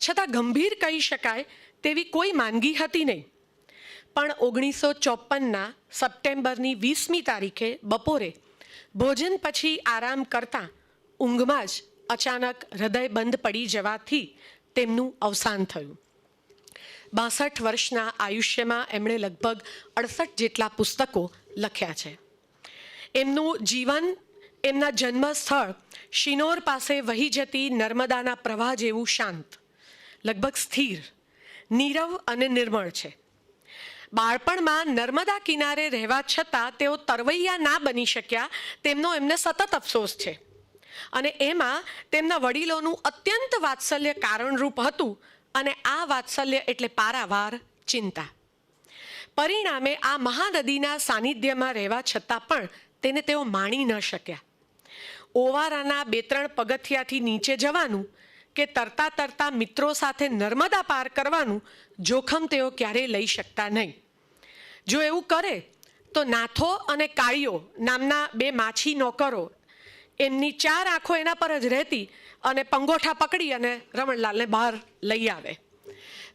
S2: છતાં ગંભીર કહી શકાય તેવી કોઈ માંદગી હતી નહીં. પણ 1954ના સપ્ટેમ્બરની 20મી તારીખે બપોરે ભોજન પછી આરામ કરતાં ઊંઘમાં જ અચાનક હૃદય બંધ પડી જવાથી તેમનું અવસાન થયું. 62 વર્ષના આયુષ્યમાં એમણે લગભગ 68 જેટલા પુસ્તકો લખ્યા છે. એમનું જીવન એમના જન્મ સ્થળ શિનોર પાસે વહી જતી નર્મદાના પ્રવાહ જેવું શાંત, લગભગ સ્થિર, નીરવ અને નિર્મળ છે. બાળપણમાં નર્મદા કિનારે રહેવા છતાં તેઓ તરવૈયા ના બની શક્યા તેમનો એમને સતત અફસોસ છે અને એમાં તેમના વડીલોનું અત્યંત વાત્સલ્ય કારણરૂપ હતું અને આ વાત્સલ્ય એટલે પારાવાર ચિંતા. પરિણામે આ મહાનદીના સાનિધ્યમાં રહેવા છતાં પણ તેને તેઓ માણી ન શક્યા. ઓવારાના 2-3 પગથિયાથી નીચે જવાનું કે તરતા તરતા મિત્રો સાથે નર્મદા પાર કરવાનું જોખમ તેઓ ક્યારેય લઈ શકતા નહીં. જો એવું કરે તો નાથો અને કાળીઓ નામના 2 માછી નોકરો એમની 4 આંખો એના પર જ રહેતી અને પંગોઠા પકડી અને રમણલાલને બહાર લઈ આવે.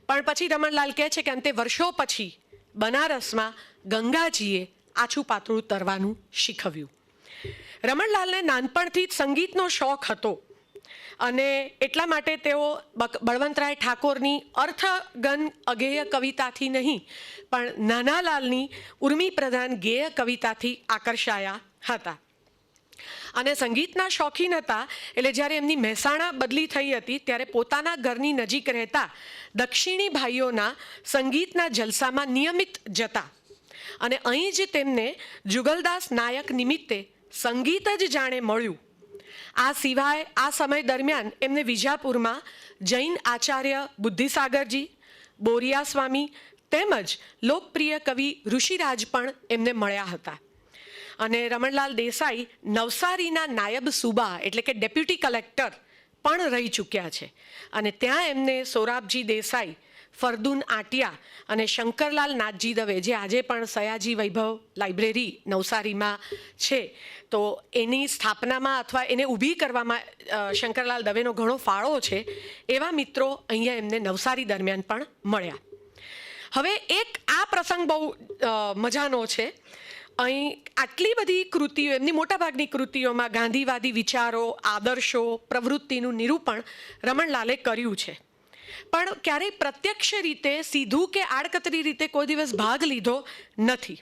S2: પણ પછી રમણલાલ કહે છે કે અંતે વર્ષો પછી બનારસમાં ગંગાજીએ આછું પાતળું તરવાનું શીખવ્યું. રમણલાલને નાનપણથી જ સંગીતનો શોખ હતો અને એટલા માટે તેઓ બળવંતરાય ઠાકોરની અર્થગન અગેય કવિતાથી નહીં પણ નાનાલાલની ઉર્મી પ્રધાન ગેય કવિતાથી આકર્ષાયા હતા. અને સંગીતના શોખીન હતા એટલે જ્યારે એમની મહેસાણા બદલી થઈ હતી ત્યારે પોતાના ઘરની નજીક રહેતા દક્ષિણી ભાઈઓના સંગીતના જલસામાં નિયમિત જતા અને અહીં જ તેમને જુગલદાસ નાયક નિમિત્તે સંગીત જ જાણે મળ્યું. આ સિવાય આ સમય દરમિયાન એમને વિજાપુરમાં જૈન આચાર્ય બુદ્ધિસાગરજી, બોરિયા સ્વામી તેમજ લોકપ્રિય કવિ ઋષિરાજ પણ એમને મળ્યા હતા. અને રમણલાલ દેસાઈ નવસારીના નાયબ સુબા એટલે કે ડેપ્યુટી કલેક્ટર પણ રહી ચૂક્યા છે અને ત્યાં એમને સોરાબજી દેસાઈ, ફરદુન આટિયા અને શંકરલાલ નાથજી દવે જે આજે પણ સયાજી વૈભવ લાઇબ્રેરી નવસારીમાં છે તો એની સ્થાપનામાં અથવા એને ઊભી કરવામાં શંકરલાલ દવેનો ઘણો ફાળો છે એવા મિત્રો અહીંયા એમને નવસારી દરમિયાન પણ મળ્યા. હવે એક આ પ્રસંગ બહુ મજાનો છે. અહીં આટલી બધી કૃતિઓ એમની મોટાભાગની કૃતિઓમાં ગાંધીવાદી વિચારો, આદર્શો, પ્રવૃત્તિનું નિરૂપણ રમણલાલે કર્યું છે પણ ક્યારેય પ્રત્યક્ષ રીતે સીધું કે આડકતરી રીતે કોઈ દિવસ ભાગ લીધો નથી.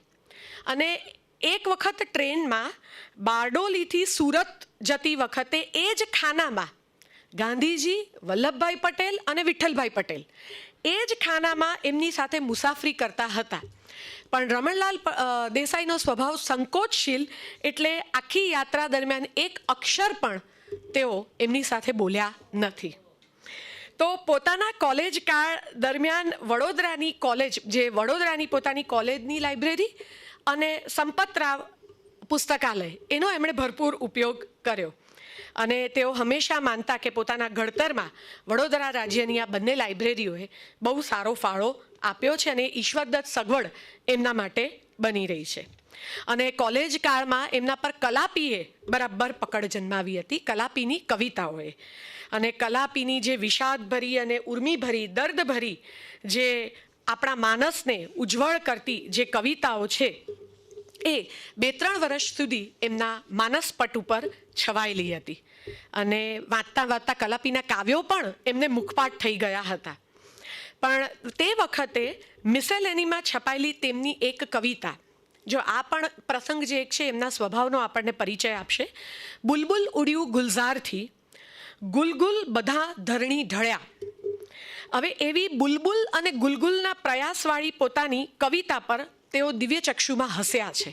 S2: અને એક વખત ટ્રેનમાં બારડોલીથી સુરત જતી વખતે એ જ ખાનામાં ગાંધીજી, વલ્લભભાઈ પટેલ અને વિઠ્ઠલભાઈ પટેલ એ જ ખાનામાં એમની સાથે મુસાફરી કરતા હતા. પણ રમણલાલ દેસાઈનો સ્વભાવ સંકોચશીલ એટલે આખી યાત્રા દરમિયાન એક અક્ષર પણ તેઓ એમની સાથે બોલ્યા નથી. તો પોતાના કોલેજ કાળ દરમિયાન વડોદરાની કોલેજ જે વડોદરાની પોતાની કોલેજની લાઇબ્રેરી અને સંપતરાવ પુસ્તકાલય એનો એમણે ભરપૂર ઉપયોગ કર્યો. અને તેઓ હંમેશા માનતા કે પોતાના ઘડતરમાં વડોદરા રાજ્યની આ બંને લાઇબ્રેરીઓએ બહુ સારો ફાળો આપ્યો છે અને ઈશ્વરદત્ત સગવડ એમના માટે બની રહી છે. અને કોલેજ કાળમાં એમના પર કલાપીએ બરાબર પકડ જન્માવી હતી, કલાપીની કવિતાઓએ. અને કલાપીની જે વિષાદભરી અને ઉર્મિભરી, દર્દભરી, જે આપણા માનસને ઉજ્જવળ કરતી જે કવિતાઓ છે એ 2-3 વર્ષ સુધી એમના માનસપટ ઉપર છવાયેલી હતી. અને વાંચતા વાંચતા કલાપીના કાવ્યો પણ એમને મુખપાઠ થઈ ગયા હતા. પણ તે વખતે મિસેલેનીમાં છપાયેલી તેમની એક કવિતા, જો આ પણ પ્રસંગ જે એક છે એમના સ્વભાવનો આપણને પરિચય આપશે. બુલબુલ ઉડ્યું ગુલઝારથી, ગુલગુલ બધા ધરણી ઢળ્યા. હવે એવી બુલબુલ અને ગુલગુલના પ્રયાસવાળી પોતાની કવિતા પર તેઓ દિવ્ય ચક્ષુમાં હસ્યા છે.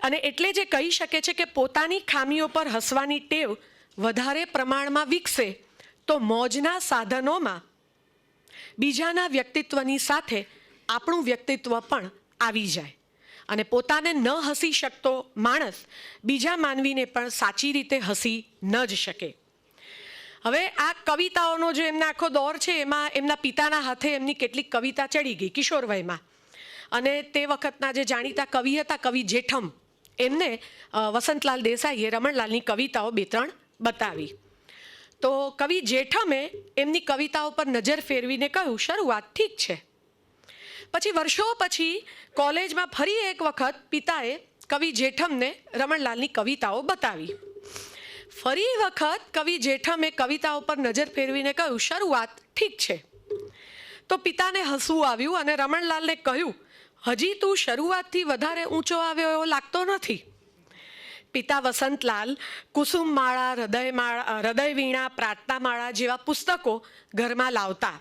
S2: અને એટલે જે કહી શકે છે કે પોતાની ખામીઓ પર હસવાની ટેવ વધારે પ્રમાણમાં વિકસે તો મોજના સાધનોમાં બીજાના વ્યક્તિત્વની સાથે આપણું વ્યક્તિત્વ પણ આવી જાય. અને પોતાને ન હસી શકતો માણસ બીજા માનવીને પણ સાચી રીતે હસી ન જ શકે. હવે આ કવિતાઓનો જે એમના આખો દોર છે એમાં એમના પિતાના હાથે એમની કેટલીક કવિતા ચડી ગઈ કિશોરવયમાં. અને તે વખતના જે જાણીતા કવિ હતા, કવિ જેઠમ, એમને વસંતલાલ દેસાઈએ રમણલાલની કવિતાઓ 2-3 બતાવી. તો કવિ જેઠમે એમની કવિતાઓ પર નજર ફેરવીને કહ્યું, શરૂઆત ઠીક છે. પછી વર્ષો પછી કોલેજમાં ફરી એક વખત પિતાએ કવિ જેઠમને રમણલાલની કવિતાઓ બતાવી. ફરી વખત કવિ જેઠમે કવિતાઓ પર નજર ફેરવીને કહ્યું, શરૂઆત ઠીક છે. તો પિતાને હસવું આવ્યું અને રમણલાલને કહ્યું, હજી તું શરૂઆતથી વધારે ઊંચો આવ્યો એવો લાગતો નથી. પિતા વસંતલાલ કુસુમમાળા, હૃદયવીણા, પ્રાર્થનામાળા જેવા પુસ્તકો ઘરમાં લાવતા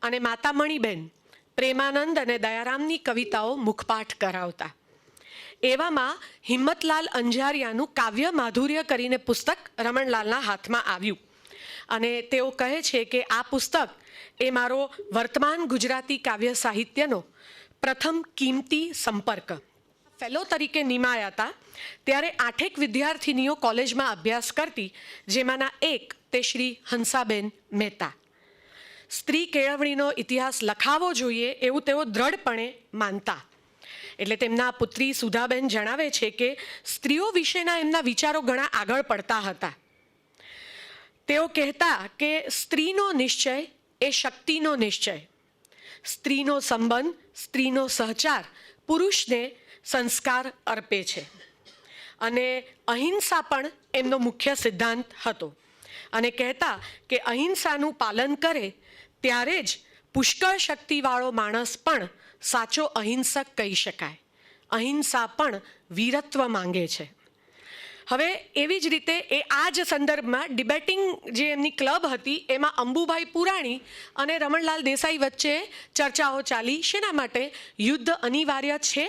S2: અને માતા મણીબેન પ્રેમાનંદ અને દયારામની કવિતાઓ મુખપાઠ કરાવતા. એવામાં હિંમતલાલ અંજારિયાનું કાવ્ય માધુર્ય કરીને પુસ્તક રમણલાલના હાથમાં આવ્યું. અને તેઓ કહે છે કે આ પુસ્તક એ મારો વર્તમાન ગુજરાતી કાવ્ય સાહિત્યનો પ્રથમ કિંમતી સંપર્ક. ફેલો તરીકે નિમાયા હતા ત્યારે 8 વિદ્યાર્થીનીઓ કોલેજમાં અભ્યાસ કરતી, જેમાંના એક તે શ્રી હંસાબેન મહેતા. સ્ત્રી કેળવણીનો ઇતિહાસ લખાવો જોઈએ એવું તેઓ દ્રઢપણે માનતા. એટલે તેમના પુત્રી સુધાબેન જણાવે છે કે સ્ત્રીઓ વિશેના એમના વિચારો ઘણા આગળ પડતા હતા. તેઓ કહેતા કે સ્ત્રીનો નિશ્ચય એ શક્તિનો નિશ્ચય, સ્ત્રીનો સંબંધ, સ્ત્રીનો સહચાર પુરુષને સંસ્કાર અર્પે છે. અને અહિંસા પણ એમનો મુખ્ય સિદ્ધાંત હતો. અને કહેતા કે અહિંસાનું પાલન કરે ત્યારે જ પુષ્કળ શક્તિવાળો માણસ પણ સાચો અહિંસક કહી શકાય. અહિંસા પણ વીરત્વ માંગે છે. હવે એવી જ રીતે એ આ જ સંદર્ભમાં ડિબેટિંગ જે એમની ક્લબ હતી એમાં અંબુભાઈ પુરાણી અને રમણલાલ દેસાઈ વચ્ચે ચર્ચાઓ ચાલી. શેના માટે યુદ્ધ અનિવાર્ય છે?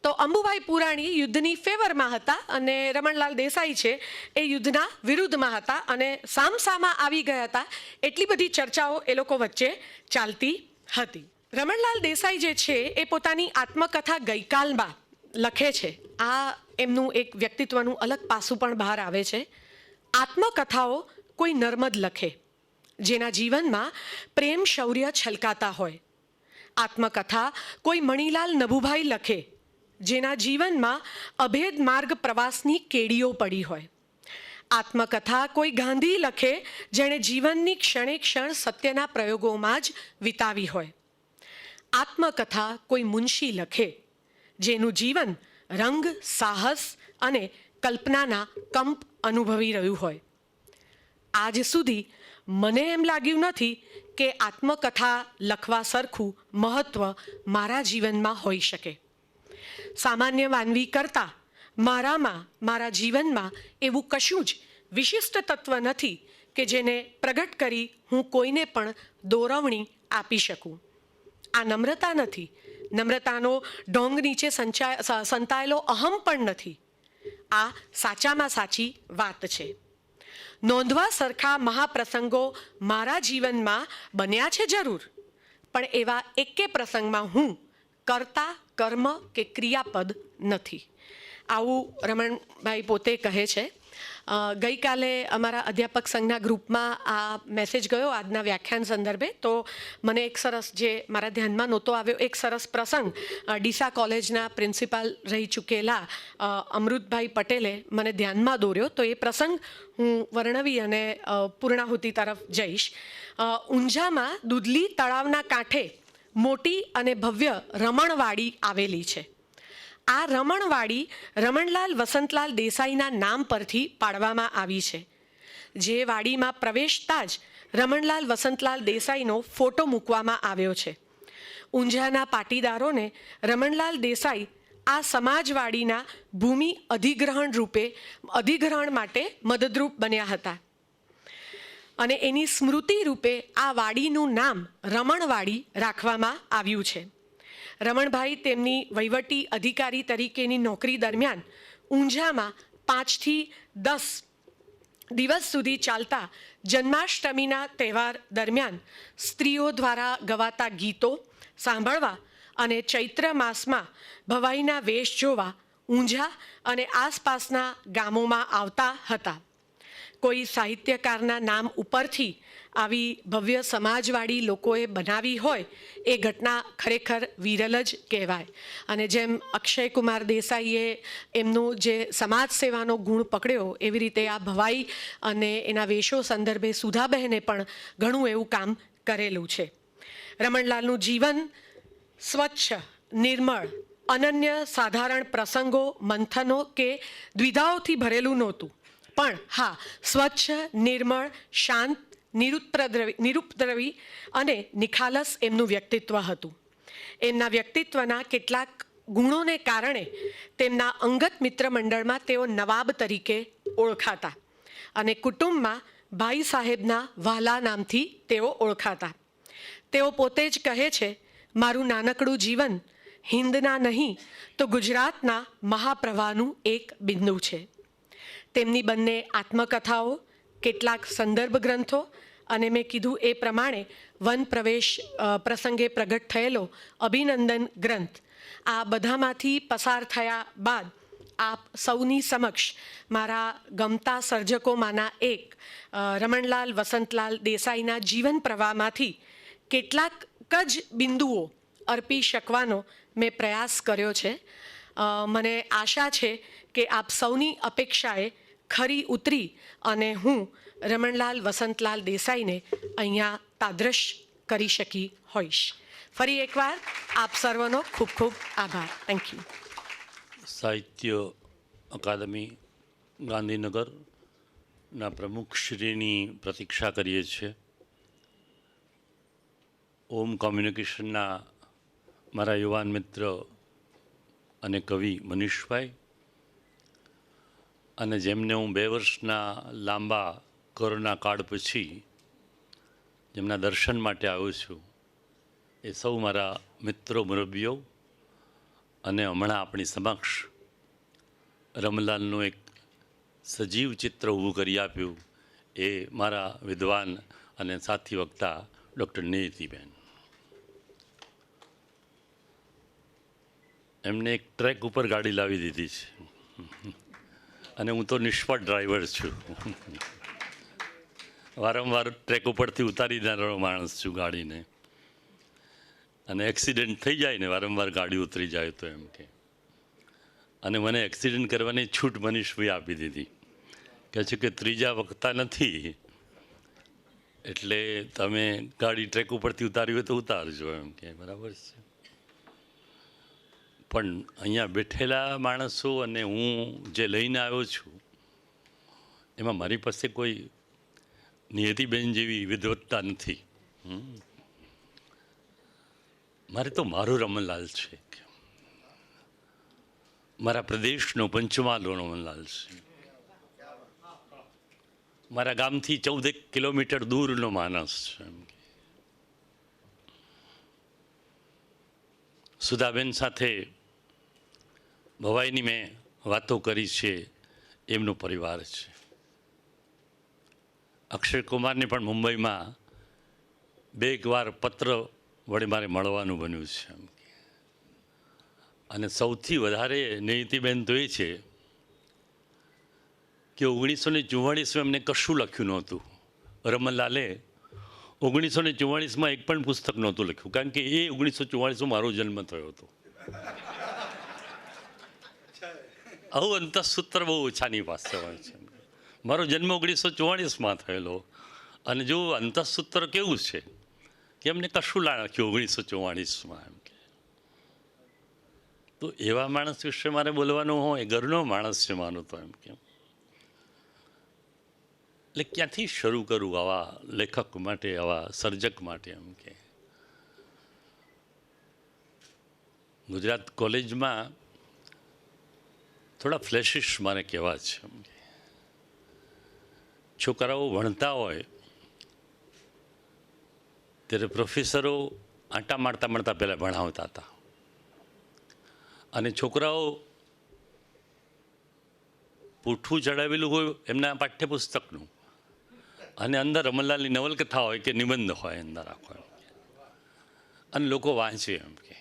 S2: તો અંબુભાઈ પુરાણી યુદ્ધની ફેવરમાં હતા અને રમણલાલ દેસાઈ છે એ યુદ્ધના વિરુદ્ધમાં હતા અને સામસામા આવી ગયા હતા. એટલી બધી ચર્ચાઓ એ લોકો વચ્ચે ચાલતી હતી. રમણલાલ દેસાઈ જે છે એ પોતાની આત્મકથા ગઈકાલમાં લખે છે. આ એમનું એક વ્યક્તિત્વનું અલગ પાસું પણ બહાર આવે છે. આત્મકથાઓ કોઈ નર્મદ લખે જેના જીવનમાં પ્રેમ શૌર્ય છલકાતા હોય. આત્મકથા કોઈ મણીલાલ નભુભાઈ લખે જેના જીવનમાં અભેદ માર્ગ પ્રવાસની કેડીઓ પડી હોય. આત્મકથા કોઈ ગાંધી લખે જેણે જીવનની ક્ષણે ક્ષણ સત્યના પ્રયોગોમાં જ વિતાવી હોય. આત્મકથા કોઈ મુનશી લખે જેનું જીવન રંગ, સાહસ અને કલ્પનાના કંપ અનુભવી રહ્યું હોય. આજ સુધી મને એમ લાગ્યું નથી કે આત્મકથા લખવા સરખું મહત્ત્વ મારા જીવનમાં હોઈ શકે. સામાન્ય માનવી કરતાં મારા જીવનમાં એવું કશું જ વિશિષ્ટ તત્વ નથી કે જેને પ્રગટ કરી હું કોઈને પણ દોરવણી આપી શકું. આ નમ્રતા નથી. નમ્રતાનો ઢોંગ નીચે સંતાયેલો અહમ પણ નથી. આ સાચામાં સાચી વાત છે. નોંધવા સરખા મહાપ્રસંગો મારા જીવનમાં બન્યા છે જરૂર, પણ એવા એકે પ્રસંગમાં હું કર્તા, કર્મ કે ક્રિયાપદ નથી. આવું રમણભાઈ પોતે કહે છે. ગઈકાલે અમારા અધ્યાપક સંઘના ગ્રુપમાં આ મેસેજ ગયો આજના વ્યાખ્યાન સંદર્ભે, તો મને એક સરસ, જે મારા ધ્યાનમાં નહોતો આવ્યો, એક સરસ પ્રસંગ ડીસા કોલેજના પ્રિન્સિપાલ રહી ચૂકેલા અમૃતભાઈ પટેલે મને ધ્યાનમાં દોર્યો. તો એ પ્રસંગ હું વર્ણવી અને પૂર્ણાહુતિ તરફ જઈશ. ઊંઝામાં દૂધલી તળાવના કાંઠે મોટી અને ભવ્ય રમણવાડી આવેલી છે. આ રમણવાડી રમણલાલ વસંતલાલ દેસાઈના નામ પરથી પાડવામાં આવી છે. જે વાડીમાં પ્રવેશતા જ રમણલાલ વસંતલાલ દેસાઈનો ફોટો મૂકવામાં આવ્યો છે. ઊંઝાના પાટીદારોને રમણલાલ દેસાઈ આ સમાજવાડીના ભૂમિ અધિગ્રહણ માટે મદદરૂપ બન્યા હતા અને એની સ્મૃતિ રૂપે આ વાડીનું નામ રમણવાડી રાખવામાં આવ્યું છે. રમણભાઈ તેમની વહીવટી અધિકારી તરીકેની નોકરી દરમિયાન ઊંઝામાં 5 થી 10 દિવસ સુધી ચાલતા જન્માષ્ટમીના તહેવાર દરમિયાન સ્ત્રીઓ દ્વારા ગવાતા ગીતો સાંભળવા અને ચૈત્ર માસમાં ભવાઈના વેશ જોવા ઊંઝા અને આસપાસના ગામોમાં આવતા હતા. કોઈ સાહિત્યકારના નામ ઉપરથી આવી ભવ્ય સમાજવાડી લોકોએ બનાવી હોય એ ઘટના ખરેખર વિરલ જ કહેવાય. અને જેમ અક્ષયકુમાર દેસાઈએ એમનો જે સમાજ સેવાનો ગુણ પકડ્યો, એવી રીતે આ ભવાઈ અને એના વેશો સંદર્ભે સુધાબહેને પણ ઘણું એવું કામ કરેલું છે. રમણલાલનું જીવન સ્વચ્છ, નિર્મળ, અનન્ય સાધારણ પ્રસંગો, મંથનો કે દ્વિધાઓથી ભરેલું નહોતું, પણ હા, સ્વચ્છ, નિર્મળ, શાંત, નિરુપદ્રવી અને નિખાલસ એમનું વ્યક્તિત્વ હતું. એમના વ્યક્તિત્વના કેટલાક ગુણોને કારણે તેમના અંગત મિત્ર મંડળમાં તેઓ નવાબ તરીકે ઓળખાતા અને કુટુંબમાં ભાઈ સાહેબના વહાલા નામથી તેઓ ઓળખાતા. તેઓ પોતે જ કહે છે, મારું નાનકડું જીવન હિન્દના નહીં તો ગુજરાતના મહાપ્રવાહનું એક બિંદુ છે. તેમની બંને આત્મકથાઓ, કેટલાક સંદર્ભ ગ્રંથો અને મેં કીધું એ પ્રમાણે વન પ્રવેશ પ્રસંગે પ્રગટ થયેલો અભિનંદન ગ્રંથ, આ બધામાંથી પસાર થયા બાદ આપ સૌની સમક્ષ મારા ગમતા સર્જકોમાંના એક રમણલાલ વસંતલાલ દેસાઈના જીવન પ્રવાહમાંથી કેટલાક જ બિંદુઓ અર્પી શકવાનો મેં પ્રયાસ કર્યો છે. મને આશા છે કે આપ સૌની અપેક્ષાએ ખરી ઉતરી અને હું રમણલાલ વસંતલાલ દેસાઈને અહીંયા તાદ્રશ કરી શકી હોઈશ. ફરી એકવાર આપ સર્વનો ખૂબ ખૂબ આભાર. Thank you.
S3: સાહિત્ય અકાદમી ગાંધીનગરના પ્રમુખશ્રીની પ્રતીક્ષા કરીએ છીએ. ઓમ કોમ્યુનિકેશનના મારા યુવાન મિત્ર અને કવિ મનીષભાઈ, અને જેમને હું 2 વર્ષના લાંબા કોરોના કાળ પછી જેમના દર્શન માટે આવ્યો છું, એ સૌ મારા મિત્રો, મુરબ્બીઓ, અને હમણાં આપણી સમક્ષ રમણલાલનું એક સજીવ ચિત્ર ઊભું કરી આપ્યું એ મારા વિદ્વાન અને સાથી વક્તા ડૉક્ટર નિયતિબેન. એમને એક ટ્રેક ઉપર ગાડી લાવી દીધી છે અને હું તો નિષ્ફળ ડ્રાઈવર છું. વારંવાર ટ્રેક ઉપરથી ઉતારી દેનારો માણસ છું ગાડીને, અને એક્સિડન્ટ થઈ જાય ને વારંવાર ગાડી ઉતરી જાય તો એમ કે, અને મને એક્સિડન્ટ કરવાની છૂટ મનીષભાઈ આપી દીધી. કહે છે કે 3જા વખતા નથી, એટલે તમે ગાડી ટ્રેક ઉપરથી ઉતારી હોય તો ઉતારજો એમ કે. બરાબર છે. પણ અહીંયા બેઠેલા માણસો અને હું જે લઈને આવ્યો છું એમાં મારી પાસે કોઈ નિયતિબેન જેવી વિદવત્તા નથી. મારે તો મારો રમણલાલ છે, મારા પ્રદેશનો પંચમહાલનો રમણલાલ છે, મારા ગામથી 14 કિલોમીટર દૂરનો માણસ છે. સુધાબેન સાથે ભવાઈની મેં વાતો કરી છે, એમનો પરિવાર છે. અક્ષયકુમારને પણ મુંબઈમાં 2 વાર પત્ર વડે મારે મળવાનું બન્યું છે. અને સૌથી વધારે નીતિબેન તો એ છે કે 1944માં એમને કશું લખ્યું નહોતું. રમણલાલે 1944માં એક પણ પુસ્તક નહોતું લખ્યું, કારણ કે એ 1944માં મારો જન્મ થયો હતો. આવું અંતઃસૂત્ર બહુ ઓછાની પાસે હોય છે. મારો જન્મ 1944માં થયેલો, અને જો અંતઃસૂત્ર કેવું છે કે એમને કશું લખ્યું 1944માં એમ કે. તો એવા માણસ વિશે મારે બોલવાનું હોય, ઘરનો માણસ છે માનો તો એમ કે. એટલે ક્યાંથી શરૂ કરું આવા લેખક માટે, આવા સર્જક માટે એમ કે. ગુજરાત કોલેજમાં થોડા ફ્લેશિશ મારે કહેવા છે એમ કે. છોકરાઓ ભણતા હોય ત્યારે પ્રોફેસરો આંટા મારતા મારતા પહેલાં ભણાવતા હતા, અને છોકરાઓ પૂઠું ચડાવેલું હોય એમના પાઠ્યપુસ્તકનું, અને અંદર રમણલાલની નવલકથા હોય કે નિબંધ હોય અંદર આખો, અને લોકો વાંચે એમ કે.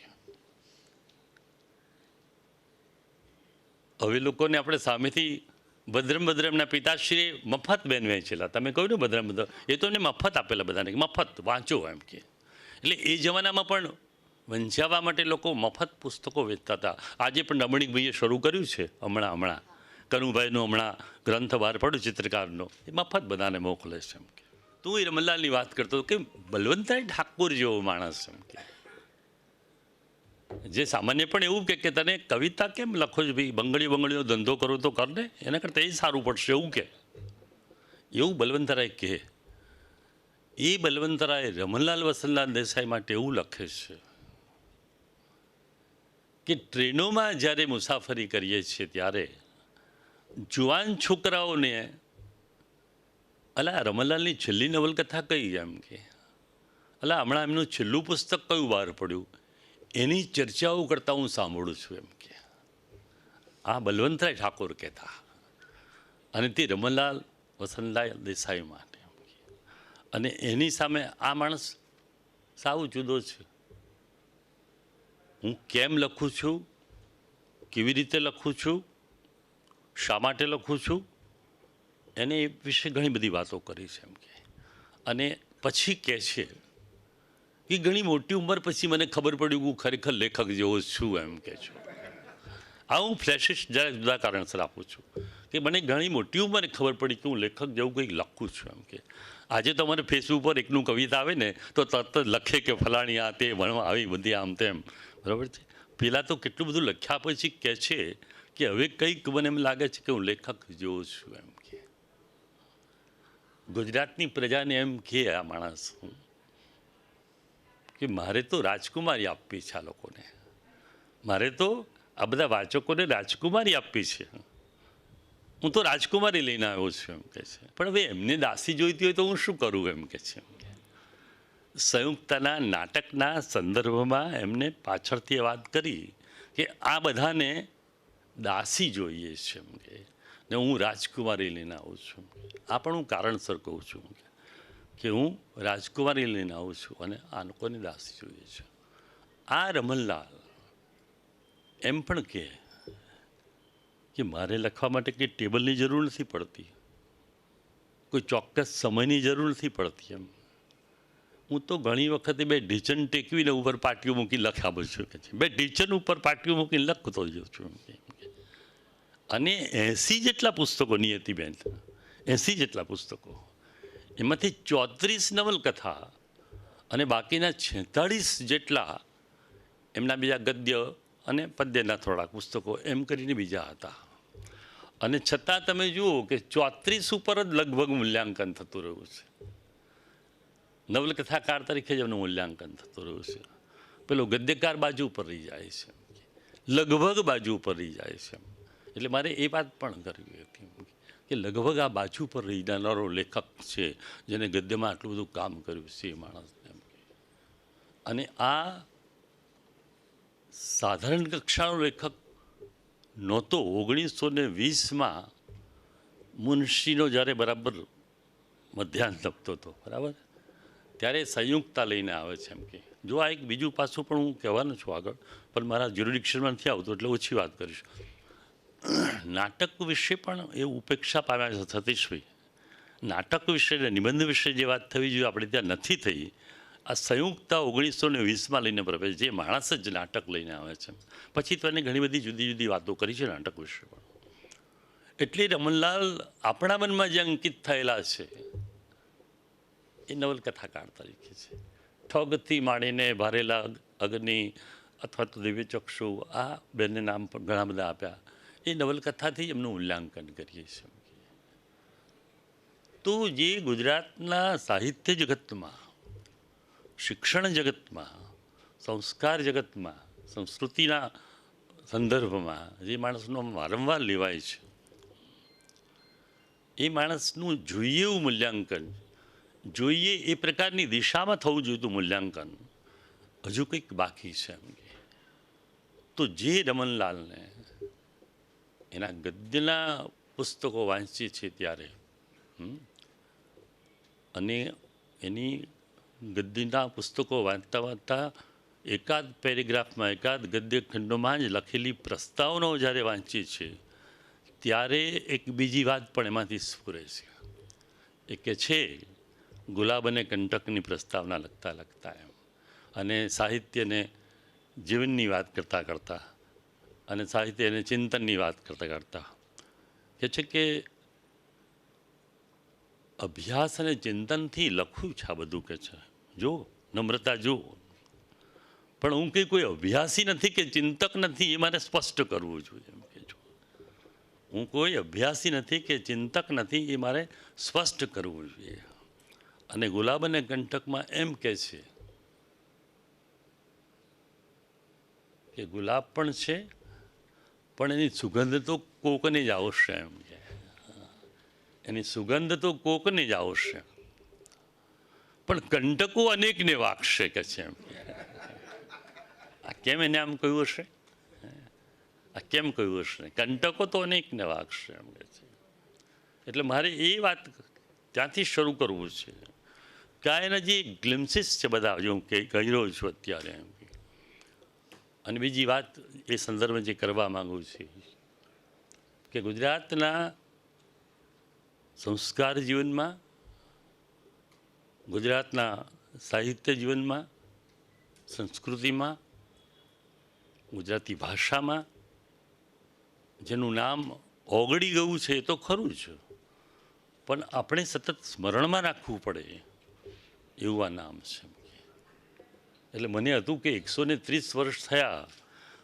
S3: હવે લોકોને આપણે સામેથી ભદ્રમ એમના પિતાશ્રીએ મફત બેન વેચેલા. તમે કહ્યું ને ભદ્રમ, એ તો એમને મફત આપેલા બધાને, મફત વાંચો એમ કે. એટલે એ જમાનામાં પણ વંચાવવા માટે લોકો મફત પુસ્તકો વેચતા હતા. આજે પણ રમણીકભાઈએ શરૂ કર્યું છે હમણાં કનુભાઈનો હમણાં ગ્રંથ બહાર પડ્યો ચિત્રકારનો, એ મફત બધાને મોકલે છે એમ કે. તો હું એ રમણલાલની વાત કરતો કે બલવંતરાય ઠાકોર જેવો માણસ એમ કે, જે સામાન્ય પણ એવું કે તને કવિતા કેમ લખો છો ભાઈ, બંગડીનો ધંધો કરો તો કર ને, એના કરતાં એ સારું પડશે એવું કે. એવું બલવંતરાય કહે. એ બલવંતરાય રમણલાલ વસંતલાલ દેસાઈ માટે એવું લખે છે કે ટ્રેનોમાં જ્યારે મુસાફરી કરીએ છીએ ત્યારે જુવાન છોકરાઓને અલા રમણલાલની છેલ્લી નવલકથા કઈ એમ કે, અલા હમણાં એમનું છેલ્લું પુસ્તક કયું બહાર પડ્યું, એની ચર્ચાઓ કરતાં હું સાંભળું છું એમ કે. આ બલવંતરાય ઠાકોર કહેતા, અને તે રમણલાલ વસંતલાલ દેસાઈ માટે એમ કે. અને એની સામે આ માણસ સાવ જુદો છે. હું કેમ લખું છું, કેવી રીતે લખું છું, શા માટે લખું છું, એને એ વિશે ઘણી બધી વાતો કરી છે એમ કે. અને પછી કહે છે કે ઘણી મોટી ઉંમર પછી મને ખબર પડી કે હું ખરેખર લેખક જેવો છું એમ કે છું. આ હું ફ્લેશિશ જરા જુદા કારણસર આપું છું કે મને ઘણી મોટી ઉંમરે ખબર પડી કે હું લેખક જેવું કંઈક લખું છું એમ કે. આજે તો મને ફેસબુક પર એકનું કવિતા આવે ને તો તરત જ લખે કે ફલાણી આ તે ભણવા આવી બધી આમ તેમ, બરાબર છે. પહેલાં તો કેટલું બધું લખ્યા પછી કહે છે કે હવે કંઈક મને એમ લાગે છે કે હું લેખક જેવો છું એમ કે. ગુજરાતની પ્રજાને એમ કે આ માણસ કે મારે તો રાજકુમારી આપવી છે આ લોકોને, મારે તો આ બધા વાચકોને રાજકુમારી આપવી છે, હું તો રાજકુમારી લઈને આવ્યો છું એમ કે છે. પણ હવે એમને દાસી જોઈતી હોય તો હું શું કરું એમ કે છે. સંયુક્તના નાટકના સંદર્ભમાં એમને પાછળથી વાત કરી કે આ બધાને દાસી જોઈએ છે એમ કે, ને હું રાજકુમારી લઈને આવું છું. આ પણ હું કારણસર કહું છું કે હું રાજકુમારી લઈને આવું છું અને આ લોકોને દાસી જોઈએ છે. આ રમણલાલ એમ પણ કહે કે મારે લખવા માટે કંઈ ટેબલની જરૂર નથી પડતી, કોઈ ચોક્કસ સમયની જરૂર નથી પડતી એમ. હું તો ઘણી વખતે બે ઢીચન ટેકવીને ઉપર પાટીઓ મૂકી લખાવું છું કે છે, બે ઢીચન ઉપર પાટીઓ મૂકીને લખતો જ છું એમ કે. અને 80 જેટલા પુસ્તકો નિયતિબેન, 80 જેટલા પુસ્તકો, એમાંથી 34 નવલકથા અને બાકીના 46 જેટલા એમના બીજા ગદ્ય અને પદ્યના થોડાક પુસ્તકો એમ કરીને બીજા હતા. અને છતાં તમે જુઓ કે 34 ઉપર જ લગભગ મૂલ્યાંકન થતું રહ્યું છે. નવલકથાકાર તરીકે જ એમનું મૂલ્યાંકન થતું રહ્યું છે. પેલો ગદ્યકાર બાજુ ઉપર રહી જાય છે, લગભગ બાજુ ઉપર રહી જાય છે. એટલે મારે એ વાત પણ કરવી હતી કે લગભગ આ બાજુ પર રહી જનારો લેખક છે જેને ગદ્યમાં આટલું બધું કામ કર્યું છે એ માણસને. અને આ સાધારણ કક્ષાનો લેખક નહોતો. 1920માં મુનશીનો જ્યારે બરાબર મધ્યાહન લખતો હતો, બરાબર, ત્યારે સંયુક્તા લઈને આવે છે એમ કે જો આ એક બીજું પાસું પણ હું કહેવાનો છું આગળ, પણ મારા જ્યુરિડિક્શનમાં નથી આવતું એટલે ઓછી વાત કરીશ. નાટક વિશે પણ એ ઉપેક્ષા પામ્યા છે સતીશભાઈ. નાટક વિશે ને નિબંધ વિશે જે વાત થવી જોઈએ આપણે ત્યાં નથી થઈ. આ સંયુક્તા 1920માં લઈને પ્રવેશ, જે માણસ જ નાટક લઈને આવે છે. પછી તો એને ઘણી બધી જુદી જુદી વાતો કરી છે નાટક વિશે પણ. એટલે રમણલાલ આપણા મનમાં જે અંકિત થયેલા છે એ નવલકથાકાર તરીકે છે. ઠગથી માંડીને ભારેલા અગ્નિ અથવા તો દિવ્યચક્ષુ, આ બંને નામ પણ ઘણા બધા આપ્યા. એ નવલકથાથી જ એમનું મૂલ્યાંકન કરીએ છીએ. તો જે ગુજરાતના સાહિત્ય જગતમાં, શિક્ષણ જગતમાં, સંસ્કાર જગતમાં, સંસ્કૃતિના સંદર્ભમાં જે માણસનો વારંવાર લેવાય છે, એ માણસનું જોઈએ એવું મૂલ્યાંકન, જોઈએ એ પ્રકારની દિશામાં થવું જોઈતું મૂલ્યાંકન હજુ કંઈક બાકી છે. તો જે રમણલાલને એના ગદ્યના પુસ્તકો વાંચીએ છીએ ત્યારે અને એની ગદ્યના પુસ્તકો વાંચતા વાંચતા એકાદ પેરેગ્રાફમાં, એકાદ ગદ્ય ખંડોમાં જ લખેલી પ્રસ્તાવનાઓ જ્યારે વાંચીએ છીએ ત્યારે એક બીજી વાત પણ એમાંથી સ્ફુરે છે. એ કે છે ગુલાબ અને કંટકની પ્રસ્તાવના લખતા લખતા એમ, અને સાહિત્યને જીવનની વાત કરતાં કરતાં અને સાહિત્ય અને ચિંતનની વાત કરતાં કરતાં કહે છે કે અભ્યાસ અને ચિંતનથી લખ્યું છે આ બધું. કે છે જો નમ્રતા જો, પણ હું કંઈ કોઈ અભ્યાસી નથી કે ચિંતક નથી, એ મારે સ્પષ્ટ કરવું જોઈએ. એમ કે જો હું કોઈ અભ્યાસી નથી કે ચિંતક નથી, એ મારે સ્પષ્ટ કરવું જોઈએ. અને ગુલાબ અને કંટકમાં એમ કે છે કે ગુલાબ પણ છે પણ એની સુગંધ તો કોકને જ આવશે. એમ કે એની સુગંધ તો કોકને જ આવશે, પણ કંટકો અનેકને વાગશે. કે છે એમ આ કેમ એને આમ કહ્યું હશે, આ કેમ કહ્યું હશે, કંટકો તો અનેકને વાગશે. એમ કે છે એટલે મારે એ વાત ત્યાંથી શરૂ કરવું છે કે આ એના જે ગ્લિમ્સિસ છે બધા જે હું કહી રહ્યો છું અત્યારે. એમ અને બીજી વાત એ સંદર્ભે જે કરવા માગું છું કે ગુજરાતના સંસ્કાર જીવનમાં, ગુજરાતના સાહિત્ય જીવનમાં, સંસ્કૃતિમાં, ગુજરાતી ભાષામાં જેનું નામ ઓગળી ગયું છે એ તો ખરું જ, પણ આપણે સતત સ્મરણમાં રાખવું પડે એવું આ નામ છે. એટલે મને હતું કે 130 વર્ષ થયા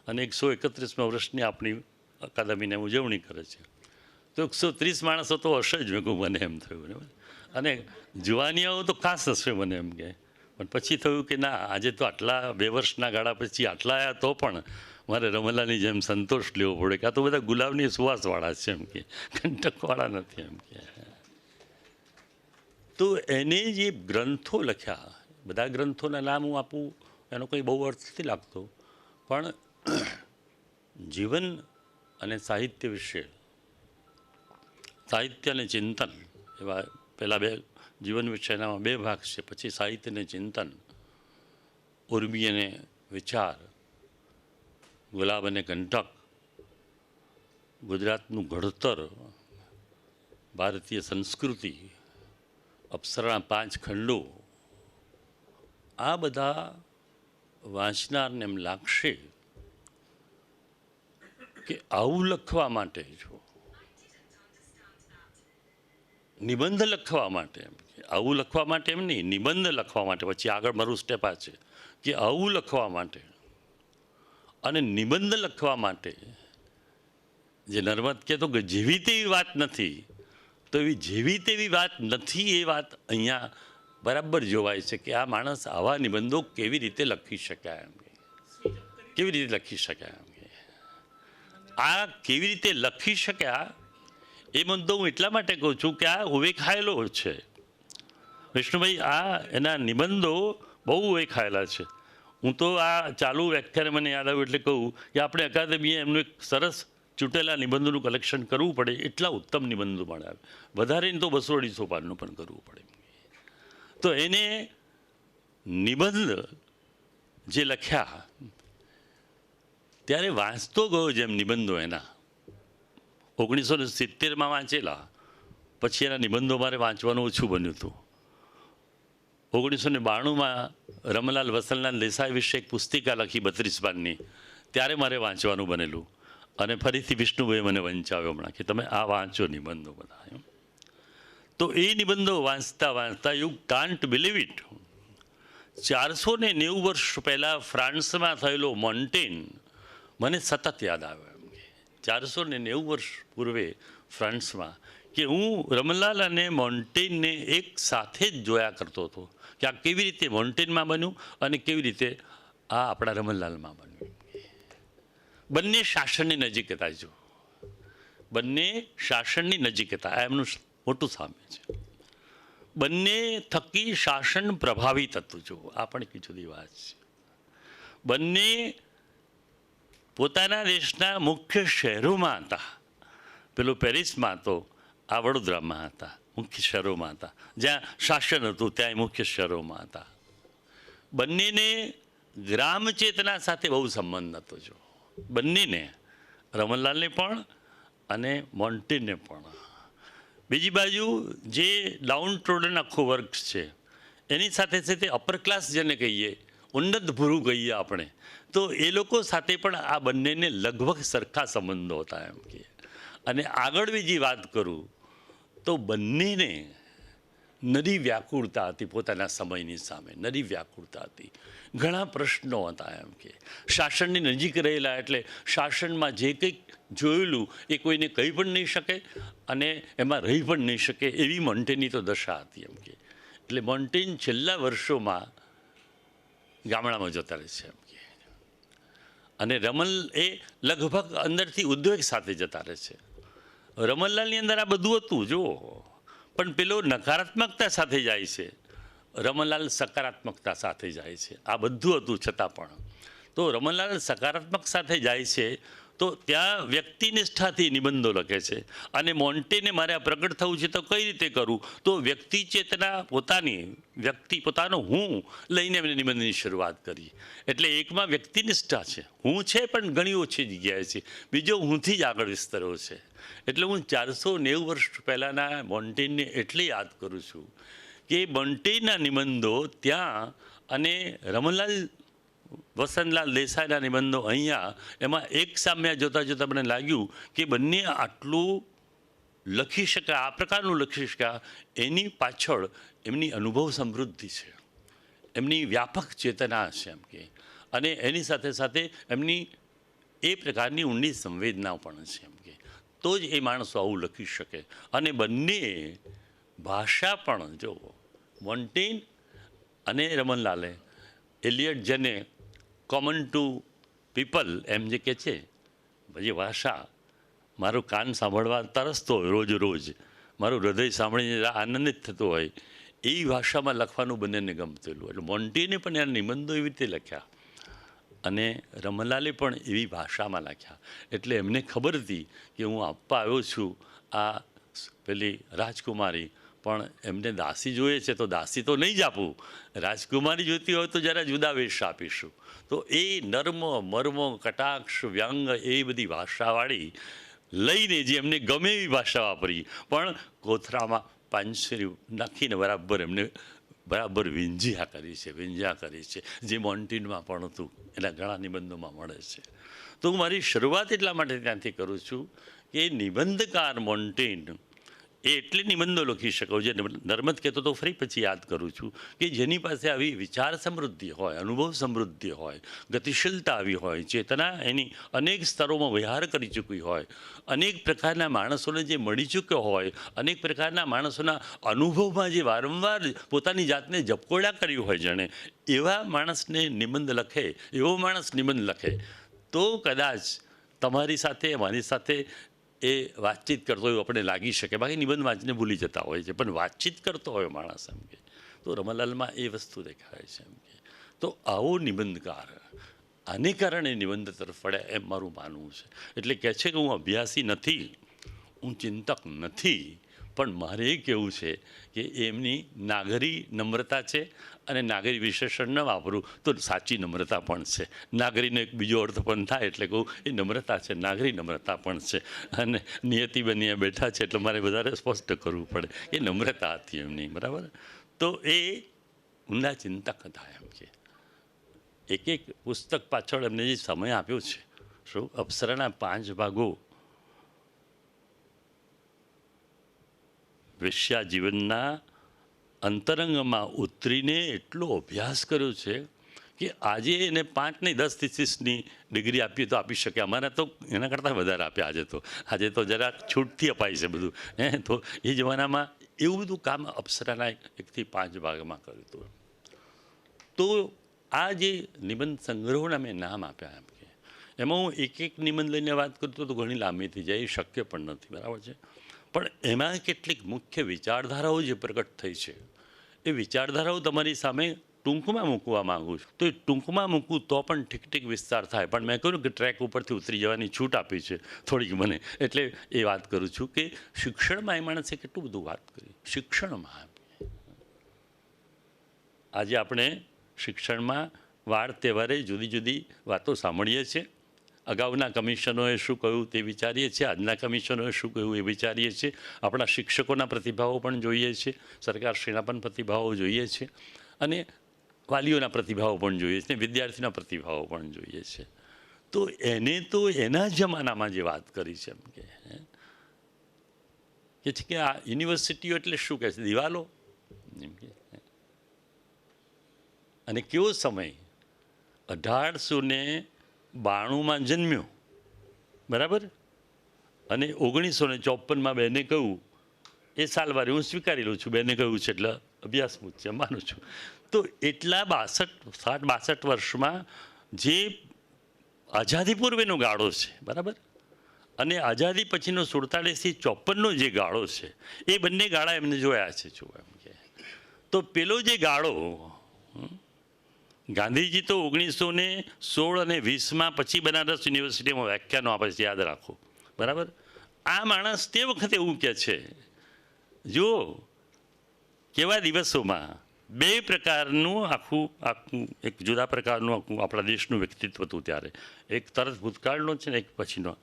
S3: અને 131મા વર્ષની આપણી અકાદમીને ઉજવણી કરે છે, તો 130 માણસો તો હશે જ. મને એમ થયું, અને જુવાનિયાઓ તો ખાસ હશે મને એમ કે. પણ પછી થયું કે ના, આજે તો આટલા 2 વર્ષના ગાળા પછી આટલા આવ્યા તો પણ મારે રમલાની જેમ સંતોષ લેવો પડે કે આ તો બધા ગુલાબની સુવાસવાળા છે. એમ કે કંટકવાળા નથી. એમ કે તો એને જે ગ્રંથો લખ્યા, બધા ગ્રંથોના નામ હું આપું એનો કંઈ બહુ અર્થ નથી લાગતો, પણ જીવન અને સાહિત્ય વિશે, સાહિત્ય અને ચિંતન એવા પહેલાં 2 જીવન વિશેના 2 ભાગ છે, પછી સાહિત્ય અને ચિંતન, ઉર્મી અને વિચાર, ગુલાબ અને કંટક, ગુજરાતનું ઘડતર, ભારતીય સંસ્કૃતિ, અપ્સરાના 5 ખંડો, આ બધા વાંચનારને એમ લાગશે કે આવું લખવા માટે, જો નિબંધ લખવા માટે, એમ આવું લખવા માટે એમ નહીં, નિબંધ લખવા માટે. પછી આગળ મારું સ્ટેપ આ છે કે આવું લખવા માટે અને નિબંધ લખવા માટે જે નર્મદ કહેતો કે જેવી તેવી વાત નથી, તો એવી જેવી તેવી વાત નથી એ વાત અહીંયા બરાબર જોવાય છે કે આ માણસ આવા નિબંધો કેવી રીતે લખી શક્યા. એમ કેવી રીતે લખી શક્યા, એમ આ કેવી રીતે લખી શક્યા એ મુદ્દો હું એટલા માટે કહું છું કે આ ઉવેખાયેલો છે. વિષ્ણુભાઈ, આ એના નિબંધો બહુ ઉવેખાયેલા છે. હું તો આ ચાલુ વ્યાખ્યાને મને યાદ આવ્યું એટલે કહું કે આપણે અકાદમીએ એમનું એક સરસ ચૂંટેલા નિબંધોનું કલેક્શન કરવું પડે. એટલા ઉત્તમ નિબંધો મળે, વધારે તો 200-250 પાનનું પણ કરવું પડે. તો એને નિબંધ જે લખ્યા ત્યારે વાંચતો ગયો જેમ નિબંધો એના 1970માં વાંચેલા, પછી એના નિબંધો મારે વાંચવાનું ઓછું બન્યું હતું. 1992માં રમલાલ વસંતલાલ દેસાઈ વિશે એક પુસ્તિકા લખી 32 પાનની, ત્યારે મારે વાંચવાનું બનેલું. અને ફરીથી વિષ્ણુભાઈ મને વંચાવ્યો હમણાં કે તમે આ વાંચો નિબંધો બધા એમ. તો એ નિબંધો વાંચતા વાંચતા યુ કાન્ટ બિલીવ ઇટ, 490 વર્ષ પહેલાં ફ્રાન્સમાં થયેલો મોન્ટેન મને સતત યાદ આવ્યો. એમ કે 490 વર્ષ પૂર્વે ફ્રાન્સમાં કે હું રમલાલ અને મોન્ટેનને એક સાથે જ જોયા કરતો હતો કે આ કેવી રીતે મોન્ટેનમાં બન્યું અને કેવી રીતે આ આપણા રમણલાલમાં બન્યું. બંને શાસનની નજીક હતા. જો બંને શાસનની નજીક હતા, આ એમનું મોટું સામે છે. બંને થકી શાસન પ્રભાવિત હતું. જો આ પણ એક જુદી વાત છે. બંને પોતાના દેશના મુખ્ય શહેરોમાં હતા. પેલું પેરિસમાં તો આ વડોદરામાં હતા, મુખ્ય શહેરોમાં હતા. જ્યાં શાસન હતું ત્યાં મુખ્ય શહેરોમાં હતા. બંનેને ગ્રામ ચેતના સાથે બહુ સંબંધ હતો. જો બંનેને, રમણલાલને પણ અને મોન્ટેનને પણ. બીજી બાજુ જે ડાઉન ટ્રોડન આખો વર્ગ છે એની સાથે સાથે અપર ક્લાસ જેને કહીએ, ઉન્નત ભૂરું કહીએ આપણે, તો એ લોકો સાથે પણ આ બંનેને લગભગ સરખા સંબંધો હતા એમ કે. અને આગળ બીજી વાત કરું તો બંનેને નરી વ્યાકુળતા હતી પોતાના સમયની સામે, નરી વ્યાકુળતા હતી. ઘણા પ્રશ્નો હતા એમ કે. શાસનની નજીક રહેલા એટલે શાસનમાં જે કંઈક જોયેલું એ કોઈને કહી પણ નહીં શકે અને એમાં રહી પણ નહીં શકે, એવી મોન્ટેનની તો દશા હતી એમ કે. એટલે મોન્ટેન છેલ્લા વર્ષોમાં ગામડામાં જતા રહે છે એમ કે. અને રમલ એ લગભગ અંદરથી ઉદ્વેગ સાથે જતા રહે છે. રમણલાલની અંદર આ બધું હતું જુઓ, પણ પેલો નકારાત્મકતા સાથે જાય છે, રમણલાલ સકારાત્મકતા સાથે જાય છે. આ બધું હતું છતાં પણ તો રમણલાલ સકારાત્મક સાથે જાય છે તો ત્યાં વ્યક્તિનિષ્ઠાથી નિબંધો લખે છે. અને મોન્ટેને મારે આ પ્રગટ થવું છે તો કઈ રીતે કરું, તો વ્યક્તિ ચેતના પોતાની, પોતાનો હું લઈને એમને નિબંધની શરૂઆત કરી. એટલે એકમાં વ્યક્તિનિષ્ઠા છે, હું છે પણ ઘણી ઓછી જગ્યાએ છે, બીજો હુંથી જ આગળ વિસ્તર્યો છે. એટલે હું 490 વર્ષ પહેલાંના મોન્ટેનને એટલે યાદ કરું છું કે મોન્ટેનના નિબંધો ત્યાં અને રમણલાલ વસંતલાલ દેસાઈના નિબંધો અહીંયા, એમાં એક સામે જોતાં જોતાં મને લાગ્યું કે બંને આટલું લખી શક્યા, આ પ્રકારનું લખી શક્યા, એની પાછળ એમની અનુભવ સમૃદ્ધિ છે, એમની વ્યાપક ચેતના છે એમ કે. અને એની સાથે સાથે એમની એ પ્રકારની ઊંડી સંવેદના પણ છે એમ કે. તો જ એ માણસો આવું લખી શકે. અને બંને ભાષા પણ, જો મોન્ટેન અને રમણલાલે એલિયટ જેને કોમન ટુ પીપલ એમ જે કહે છે, પછી ભાષા મારું કાન સાંભળવા તરસતો હોય રોજ રોજ, મારું હૃદય સાંભળીને આનંદિત થતો હોય, એવી ભાષામાં લખવાનું બંનેને ગમતેલું. એટલે મોન્ટેને પણ એના નિબંધો એવી રીતે લખ્યા અને રમણલાલે પણ એવી ભાષામાં લખ્યા. એટલે એમને ખબર હતી કે હું આપવા આવ્યો છું આ પેલી રાજકુમારી, પણ એમને દાસી જોઈએ છે તો દાસી તો નહીં જ આપું, રાજકુમારી જોઈતી હોય તો જરા જુદા વેશ આપીશું. તો એ નર્મ મર્મ કટાક્ષ વ્યંગ એ બધી ભાષાવાળી લઈને જે એમને ગમે એવી ભાષા વાપરી, પણ કોથરામાં પાંચરી નાખીને બરાબર વિંજ્યા કરી છે, જે મોન્ટેનમાં પણ હતું, એના ઘણા નિબંધોમાં મળે છે. તો હું મારી શરૂઆત એટલા માટે ત્યાંથી કરું છું કે નિબંધકાર મોન્ટેન એ એટલે નિબંધો લખી શકો, જે નર્મદ કહેતો તો ફરી પછી યાદ કરું છું કે જેની પાસે આવી વિચાર સમૃદ્ધિ હોય, અનુભવ સમૃદ્ધિ હોય, ગતિશીલતા આવી હોય, ચેતના એની અનેક સ્તરોમાં વિહાર કરી ચૂકી હોય, અનેક પ્રકારના માણસોને જે મળી ચૂક્યો હોય, અનેક પ્રકારના માણસોના અનુભવમાં જે વારંવાર પોતાની જાતને ઝપકોડા કર્યું હોય, જાણે એવા માણસને નિબંધ લખે, એવો માણસ નિબંધ લખે તો કદાચ તમારી સાથે, મારી સાથે એ વાતચીત કરતો હોય આપણે લાગી શકે. બાકી નિબંધ વાંચીને ભૂલી જતા હોય છે, પણ વાતચીત કરતો હોય માણસ એમ કે. તો રમણલાલમાં એ વસ્તુ દેખાય છે એમ કે. તો આવો નિબંધકાર આને કારણે નિબંધ તરફ વળ્યા એમ મારું માનવું છે. એટલે કહે છે કે હું અભ્યાસી નથી, હું ચિંતક નથી, પણ મારે એ કહેવું છે કે એમની નાગરી નમ્રતા છે, અને નાગરી વિશેષણ ન વાપરું તો સાચી નમ્રતા પણ છે. નાગરીનો એક બીજો અર્થ પણ થાય એટલે કહું એ નમ્રતા છે, નાગરી નમ્રતા પણ છે. અને નિયતિ બનીને બેઠા છે એટલે મારે વધારે સ્પષ્ટ કરવું પડે એ નમ્રતા હતી એમની, બરાબર. તો એ ઊંડા ચિંતક હતા એમ કે એક એક પુસ્તક પાછળ એમને જે સમય આપ્યો છે, શું અપ્સરાના 5 ભાગો વેશ્યા જીવનના અંતરંગમાં ઉતરીને એટલો અભ્યાસ કર્યો છે કે આજે એને 5 નહીં 10 થીસીસની ડિગ્રી આપીએ તો આપી શકે. અમારા તો એના કરતાં વધારે આપ્યા આજે તો જરાક છૂટથી અપાય છે બધું. તો એ જમાનામાં એવું બધું કામ અપ્સરાના 1 થી 5 ભાગમાં કર્યું હતું. તો આ જે નિબંધ સંગ્રહોના મેં નામ આપ્યા એમ કે એમાં હું એક નિબંધ લઈને વાત કરતો તો ઘણી લાંબી થઈ જાય, એ શક્ય પણ નથી, બરાબર છે. પણ એમાં કેટલીક મુખ્ય વિચારધારાઓ જે પ્રગટ થઈ છે એ વિચારધારાઓ તમારી સામે ટૂંકમાં મૂકવા માગું છું. તો એ ટૂંકમાં મૂકું તો પણ ઠીક વિસ્તાર થાય, પણ મેં કહ્યું કે ટ્રેક ઉપરથી ઉતરી જવાની છૂટ આપી છે થોડીક મને, એટલે એ વાત કરું છું કે શિક્ષણમાં એ માણસે કેટલું બધું વાત કરી. શિક્ષણમાં આજે આપણે શિક્ષણમાં વાર તહેવારે જુદી જુદી વાતો સાંભળીએ છીએ. અગાઉના કમિશનોએ શું કહ્યું તે વિચારીએ છીએ, આજના કમિશનોએ શું કહ્યું એ વિચારીએ છીએ. આપણા શિક્ષકોના પ્રતિભાવો પણ જોઈએ છીએ, સરકારશ્રીના પણ પ્રતિભાવો જોઈએ છીએ, અને વાલીઓના પ્રતિભાવો પણ જોઈએ છે, વિદ્યાર્થીના પ્રતિભાવો પણ જોઈએ છે. તો એને તો એના જમાનામાં જે વાત કરી છે એમ કે છે કે આ યુનિવર્સિટીઓ એટલે શું કહે છે, દિવાલો એમ કે. અને કેવો સમય 1892માં જન્મ્યો, બરાબર, અને 1954માં બેને કહ્યું એ સાલ વારે હું સ્વીકારી લઉં છું, બેને કહ્યું છે એટલે અભ્યાસમાં છે માનું છું. તો એટલા 60-62 વર્ષમાં જે આઝાદી પૂર્વેનો ગાળો છે, બરાબર, અને આઝાદી પછીનો 47થી 54નો જે ગાળો છે એ બંને ગાળા એમને જોયા છે. જો એમ કે તો પેલો જે ગાળો ગાંધીજી તો 1916 અને 20માં પછી બનારસ યુનિવર્સિટીમાં વ્યાખ્યાનો આપે છે, યાદ રાખો, બરાબર. આ માણસ તે વખતે એવું કહે છે, જો કેવા દિવસોમાં 2 પ્રકારનું આખું એક જુદા પ્રકારનું આખું આપણા દેશનું વ્યક્તિત્વ હતું ત્યારે, એક તરત ભૂતકાળનો છે ને એક પછીનો.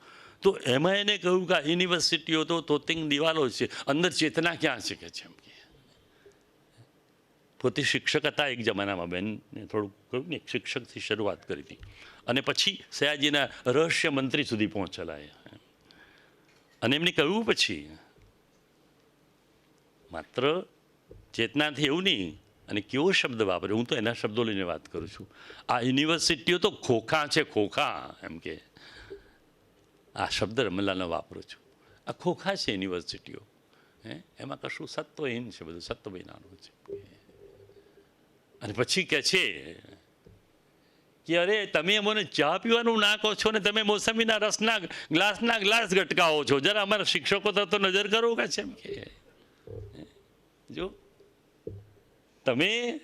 S3: તો એમાં એને કહ્યું કે યુનિવર્સિટીઓ તો તોતિંગ દિવાલો છે, અંદર ચેતના ક્યાં છે કે છે એમ કે. પોતે શિક્ષક હતા એક જમાનામાં, બેનને થોડુંક કહ્યું ને, એક શિક્ષકથી શરૂઆત કરી હતી અને પછી સયાજીના રહસ્ય મંત્રી સુધી પહોંચેલા. અને એમને કહ્યું પછી માત્ર ચેતનાથી એવું નહીં, અને કેવો શબ્દ વાપરે, હું તો એના શબ્દો લઈને વાત કરું છું. આ યુનિવર્સિટીઓ તો ખોખા છે, ખોખા એમ કે. આ શબ્દ રમલાનો વાપરું છું. આ ખોખા છે યુનિવર્સિટીઓ, એમાં કશું સત્વહીન છે, બધું સત્વહીનાનું છે. અને પછી કહે છે કે અરે તમે અમને ચા પીવાનું ના કહો છો ને તમે મોસંબીના રસના ગ્લાસ ગટકાવો છો, જરા અમારા શિક્ષકો તો નજર કરો કે છે એમ કે. જો તમે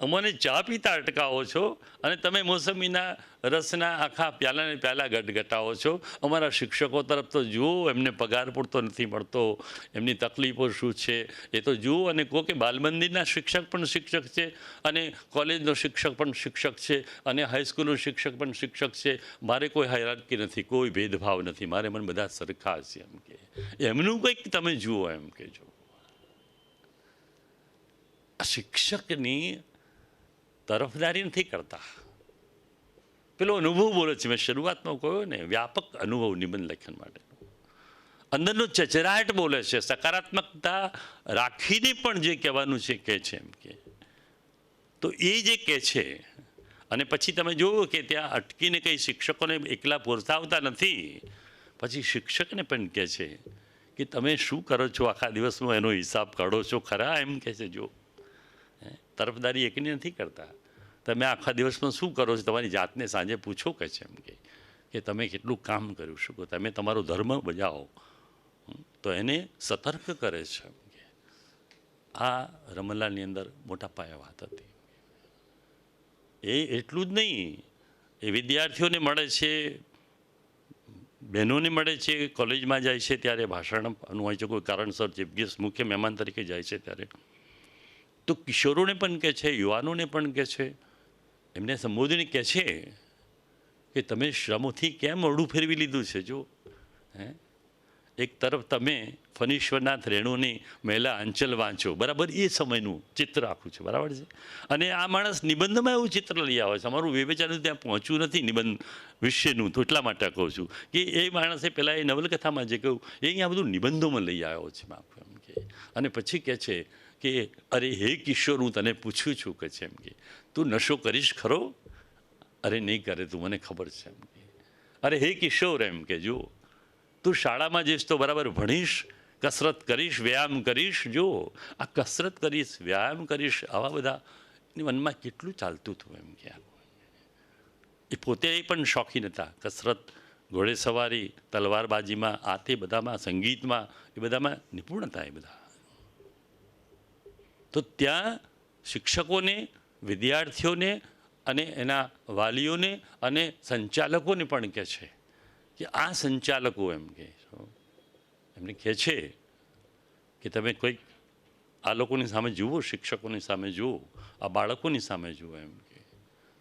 S3: અમને ચા પીતા અટકાવો છો અને તમે મોસંબીના રસના આખા પ્યાલા ગટગટાવો છો. અમારા શિક્ષકો તરફ તો જુઓ, એમને પગાર પૂરતો નથી મળતો, એમની તકલીફો શું છે એ તો જુઓ. અને કહો કે બાલમંદિરના શિક્ષક પણ શિક્ષક છે, અને કોલેજનો શિક્ષક પણ શિક્ષક છે, અને હાઈસ્કૂલનો શિક્ષક પણ શિક્ષક છે. મારે કોઈ હાયરાર્કી નથી, કોઈ ભેદભાવ નથી, મારે મને બધા સરખા છે એમ કે. એમનું કંઈક તમે જુઓ એમ કે. જો શિક્ષકની તરફદારી નથી કરતા, પેલો અનુભવ બોલે છે. મેં શરૂઆતમાં કહ્યું ને, વ્યાપક અનુભવ નિબંધ લેખન માટે અંદરનો ચચરાટ બોલે છે, સકારાત્મકતા રાખીને પણ જે કહેવાનું છે કહે છે એમ કે. તો એ જે કહે છે, અને પછી તમે જુઓ કે ત્યાં અટકીને કંઈ શિક્ષકોને એકલા પોરસાવતા નથી, પછી શિક્ષકને પણ કહે છે કે તમે શું કરો છો આખા દિવસમાં, એનો હિસાબ કાઢો છો ખરા એમ કહે છે. જો તરફદારી એકની નથી કરતા, તમે આખા દિવસમાં શું કરો છો તમારી જાતને સાંજે પૂછો કે છે એમ કે તમે કેટલું કામ કર્યું શકો, તમે તમારો ધર્મ બજાવો. તો એને સતર્ક કરે છે એમ કે. આ રમલાની અંદર મોટા પાયે વાત હતી. એ એટલું જ નહીં, એ વિદ્યાર્થીઓને મળે છે બહેનોને મળે છે, કોલેજમાં જાય છે ત્યારે ભાષણનું હોય છે, કોઈ કારણસર ચીફ ગેસ્ટ મુખ્ય મહેમાન તરીકે જાય છે ત્યારે, તો કિશોરોને પણ કહે છે, યુવાનોને પણ કહે છે, એમને સંબોધીને કહે છે કે તમે શ્રમોથી કેમ મોઢું ફેરવી લીધું છે? જો એક તરફ તમે ફનીશ્વરનાથ રેણુની મહિલા અંચલ વાંચો, બરાબર, એ સમયનું ચિત્ર આખું છે, બરાબર છે. અને આ માણસ નિબંધમાં એવું ચિત્ર લઈ આવે છે. અમારું વિવેચન ત્યાં પહોંચ્યું નથી નિબંધ વિશેનું, તો એટલા માટે કહું છું કે એ માણસે પહેલાં એ નવલકથામાં જે કહ્યું એ અહીંયા બધું નિબંધોમાં લઈ આવ્યો છે આખું, એમ કે. અને પછી કહે છે કે અરે હે કિશોર, હું તને પૂછું છું કે છે એમ કે તું નશો કરીશ ખરો? અરે નહીં કરે, તું મને ખબર છે એમ કે. અરે હે કિશોર, એમ કે જો તું શાળામાં જઈશ તો બરાબર ભણીશ, કસરત કરીશ, વ્યાયામ કરીશ. જો આ કસરત કરીશ, વ્યાયામ કરીશ, આવા બધા એની મનમાં કેટલું ચાલતું હતું એમ કે. એ પોતે પણ શોખીન હતા, કસરત, ઘોડેસવારી, તલવારબાજીમાં, આ તે બધામાં, સંગીતમાં, એ બધામાં નિપુણ હતા એ બધા. તો ત્યાં શિક્ષકોને, વિદ્યાર્થીઓને અને એના વાલીઓને અને સંચાલકોને પણ કહે છે કે આ સંચાલકો એમ કે એમને કહે છે કે તમે કોઈક આ લોકોની સામે જુઓ, શિક્ષકોની સામે જુઓ, આ બાળકોની સામે જુઓ એમ કે.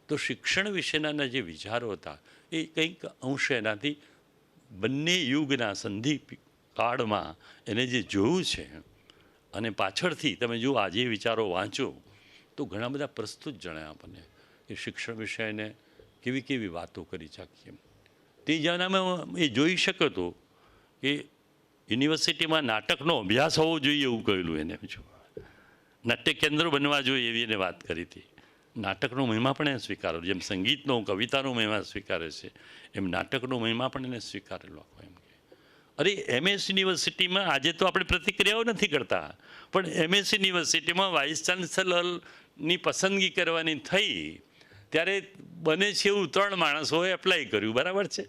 S3: તો શિક્ષણ વિશેના જે વિચારો હતા એ કંઈક અંશે એનાથી બંને યુગના સંધિ કાળમાં એને જે જોયું છે અને પાછળથી તમે જુઓ આજે વિચારો વાંચો તો ઘણા બધા પ્રસ્તુત જણાય આપણને કે શિક્ષણ વિષયને કેવી કેવી વાતો કરી શકીએ. તે જમાનામાં એ જોઈ શક્યો હતો કે યુનિવર્સિટીમાં નાટકનો અભ્યાસ હોવો જોઈએ એવું કહેલું એને. જો નાટ્ય કેન્દ્ર બનવા જોઈએ એવી એને વાત કરી હતી. નાટકનો મહિમા પણ એને સ્વીકારેલો, જેમ સંગીતનો, કવિતાનો મહિમા સ્વીકારે છે એમ નાટકનો મહિમા પણ એને સ્વીકારેલો આખો એમ. અરે MS યુનિવર્સિટીમાં આજે તો આપણે પ્રતિક્રિયાઓ નથી કરતા, પણ MS યુનિવર્સિટીમાં વાઇસ ચાન્સલરની પસંદગી કરવાની થઈ ત્યારે બને છે એવું 3 માણસોએ એપ્લાય કર્યું, બરાબર છે.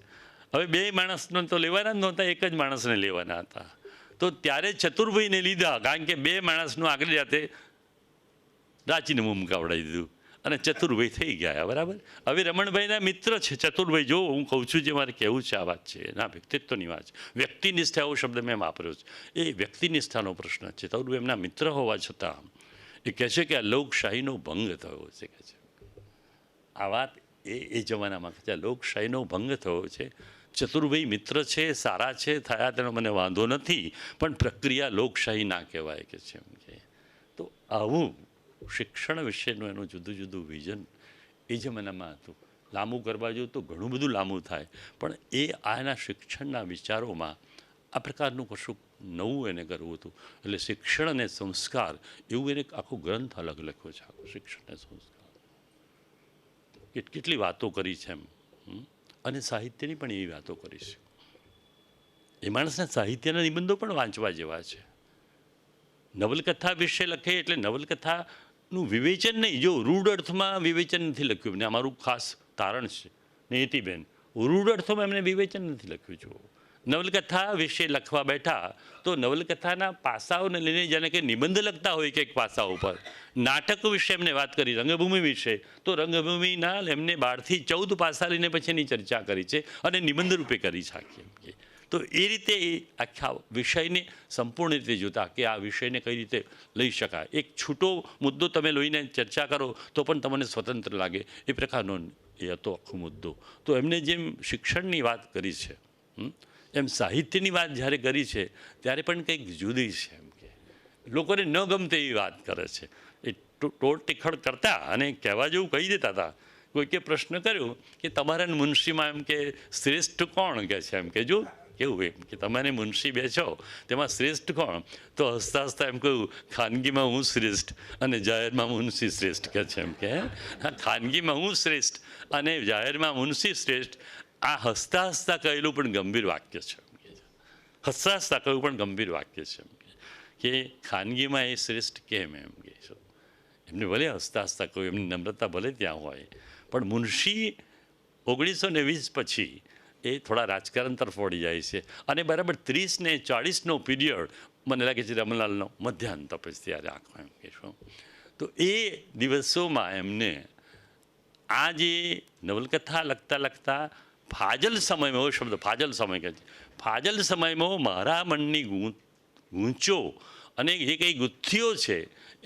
S3: હવે 2 માણસનો તો લેવાના જ નહોતા, એક જ માણસને લેવાના હતા. તો ત્યારે ચતુરભાઈને લીધા, કારણ કે 2 માણસનું આગળ જાતે રાચીને મું મુકાવડાવી દીધું અને ચતુરભાઈ થઈ ગયા, બરાબર. હવે રમણભાઈના મિત્ર છે ચતુરભાઈ. જો હું કહું છું જે મારે કહેવું છે આ વાત છે, એના વ્યક્તિત્વની વાત છે. વ્યક્તિનિષ્ઠા એવો શબ્દ મેં વાપર્યો છે, એ વ્યક્તિનિષ્ઠાનો પ્રશ્ન છે. ચતુરભાઈ એમના મિત્ર હોવા છતાં એ કહે છે કે આ લોકશાહીનો ભંગ થયો છે, કહે છે. આ વાત એ જમાનામાં કહે છે લોકશાહીનો ભંગ થયો છે. ચતુરભાઈ મિત્ર છે, સારા છે, થયા તેનો મને વાંધો નથી, પણ પ્રક્રિયા લોકશાહી ના કહેવાય કે છે એમ કે. તો આવું શિક્ષણ વિશેનું એનું જુદું જુદું વિઝન એ જમાનામાં હતું. લાંબુ કરવા જોઈએ તો ઘણું બધું લાંબુ થાય, પણ એ આના શિક્ષણના વિચારોમાં આ પ્રકારનું કશું નવું એને કરવું હતું. એટલે શિક્ષણ અને સંસ્કાર એવું એને આખો ગ્રંથ અલગ લખ્યો છે, આખો શિક્ષણ અને સંસ્કાર. કેટલી વાતો કરી છે એમ. અને સાહિત્યની પણ એવી વાતો કરી છે. એ માણસના સાહિત્યના નિબંધો પણ વાંચવા જેવા છે. નવલકથા વિશે લખે એટલે નવલકથાનું વિવેચન નહીં, જો રૂઢ અર્થમાં વિવેચન નથી લખ્યું. ને અમારું ખાસ તારણ છે નીતિબેન, રૂઢ અર્થમાં એમને વિવેચન નથી લખ્યું. જો નવલકથા વિશે લખવા બેઠા તો નવલકથાના પાસાઓને લઈને જાણે કે નિબંધ લખતા હોય કંઈક પાસાઓ પર. નાટક વિશે એમને વાત કરી, રંગભૂમિ વિશે, તો રંગભૂમિના એમને 12થી 14 પાસા લઈને પછી એની ચર્ચા કરી છે અને નિબંધ રૂપે કરી શકીએ. તો એ રીતે એ આખા વિષયને સંપૂર્ણ રીતે જોતા કે આ વિષયને કઈ રીતે લઈ શકાય. એક છૂટો મુદ્દો તમે લઈને ચર્ચા કરો તો પણ તમને સ્વતંત્ર લાગે, એ પ્રકારનો એ હતો આખો મુદ્દો. તો એમને જેમ શિક્ષણની વાત કરી છે એમ સાહિત્યની વાત જ્યારે કરી છે ત્યારે પણ કંઈક જુદી છે એમ કે. લોકોને ન ગમતે એવી વાત કરે છે. એ ટોળ ટીખળ કરતા અને કહેવા જેવું કહી દેતા હતા. કોઈકે પ્રશ્ન કર્યો કે તમારા મુનશીમાં એમ કે શ્રેષ્ઠ કોણ કહે છે એમ કે. જો કેવું એમ કે તમારે મુનશી બેસો તેમાં શ્રેષ્ઠ કોણ? તો હસતા હસતા એમ કહ્યું ખાનગીમાં હું શ્રેષ્ઠ અને જાહેરમાં મુનશી શ્રેષ્ઠ કહે છે એમ કે. ખાનગીમાં હું શ્રેષ્ઠ અને જાહેરમાં મુનશી શ્રેષ્ઠ. આ હસતા હસતા કહેલું પણ ગંભીર વાક્ય છે. હસતા હસતા કહ્યું પણ ગંભીર વાક્ય છે એમ કે ખાનગીમાં એ શ્રેષ્ઠ કેમ એમ કે. એમને ભલે હસતા હસતા કહ્યું, એમની નમ્રતા ભલે ત્યાં હોય, પણ મુનશી 1920 પછી એ થોડા રાજકારણ તરફ વળી જાય છે અને બરાબર 30 ને 40નો પીરિયડ મને લાગે છે રમણલાલનો મધ્યાંત પછી ત્યારે આખો એમ કહેશો. તો એ દિવસોમાં એમને આ જે નવલકથા લખતા લખતા ફાજલ સમયમાં, એવો શબ્દ ફાજલ સમય કહે છે, ફાજલ સમયમાં મારા મનની ગૂંચો અને એ કંઈ ગુથ્થીઓ છે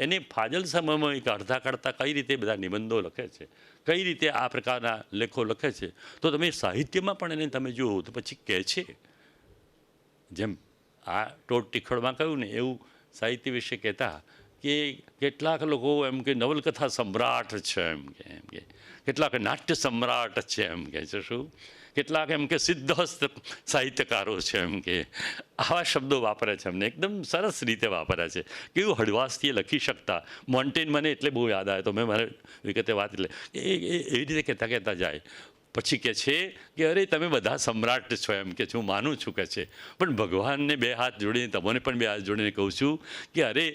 S3: એને ફાજલ સમયમાં એક અડધા કાઢતા કઈ રીતે બધા નિબંધો લખે છે, કઈ રીતે આ પ્રકારના લેખો લખે છે, તો તમે સાહિત્યમાં પણ એને તમે જુઓ તો પછી કહે છે, જેમ આ ટોટ ટીખળમાં કહ્યું ને એવું સાહિત્ય વિશે કહેતા કે કેટલાક લોકો એમ કે નવલકથા સમ્રાટ છે, એમ કે કેટલાક નાટ્ય સમ્રાટ છે, એમ કે છે શું, કેટલાક એમ કે સિદ્ધહસ્ત સાહિત્યકારો છે, એમ કે આવા શબ્દો વાપરે છે, એમને એકદમ સરસ રીતે વાપર્યા છે, કેવું હળવાશથી લખી શકતા. મોન્ટેન મને એટલે બહુ યાદ આવે, તો મેં મારે વિગતે વાત એટલે એવી રીતે કહેતા જાય. પછી કહે છે કે અરે તમે બધા સમ્રાટ છો, એમ કે હું માનું છું કે છે, પણ ભગવાનને બે હાથ જોડીને, તમને પણ બે હાથ જોડીને કહું છું કે અરે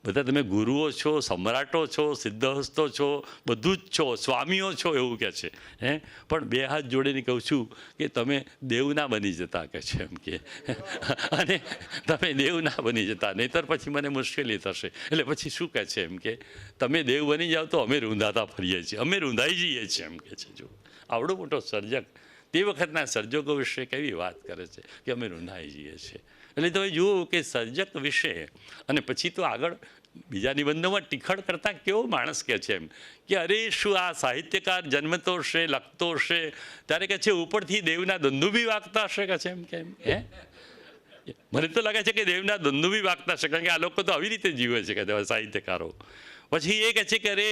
S3: બધા તમે ગુરુઓ છો, સમ્રાટો છો, સિદ્ધહસ્તો છો, બધું જ છો, સ્વામીઓ છો, એવું કહે છે. પણ બે હાથ જોડીને કહું છું કે તમે દેવ ના બની જતા, કહે છે એમ કે, અને તમે દેવ ના બની જતા, નહીંતર પછી મને મુશ્કેલી થશે. એટલે પછી શું કહે છે એમ કે તમે દેવ બની જાઓ તો અમે રૂંધાતા ફરીએ છીએ, અમે રૂંધાઈ જઈએ છીએ, એમ કે છે. જો આવડો મોટો સર્જક તે વખતના સર્જકો વિશે કેવી વાત કરે છે કે અમે રૂંધાઈ જઈએ છીએ. એટલે તમે જુઓ કે સર્જક વિશે, અને પછી તો આગળ બીજા નિબંધોમાં ટીખળ કરતાં કેવો માણસ કહે છે એમ કે અરે શું આ સાહિત્યકાર જન્મતો હશે, લખતો હશે, ત્યારે કહે છે ઉપરથી દેવના દંદુભી વાગતા હશે, કહે છે એમ કે મને તો લાગે છે કે દેવના દંદુભી વાગતા હશે, કારણ કે આ લોકો તો આવી રીતે જીવે છે કે સાહિત્યકારો. પછી એ કહે છે કે અરે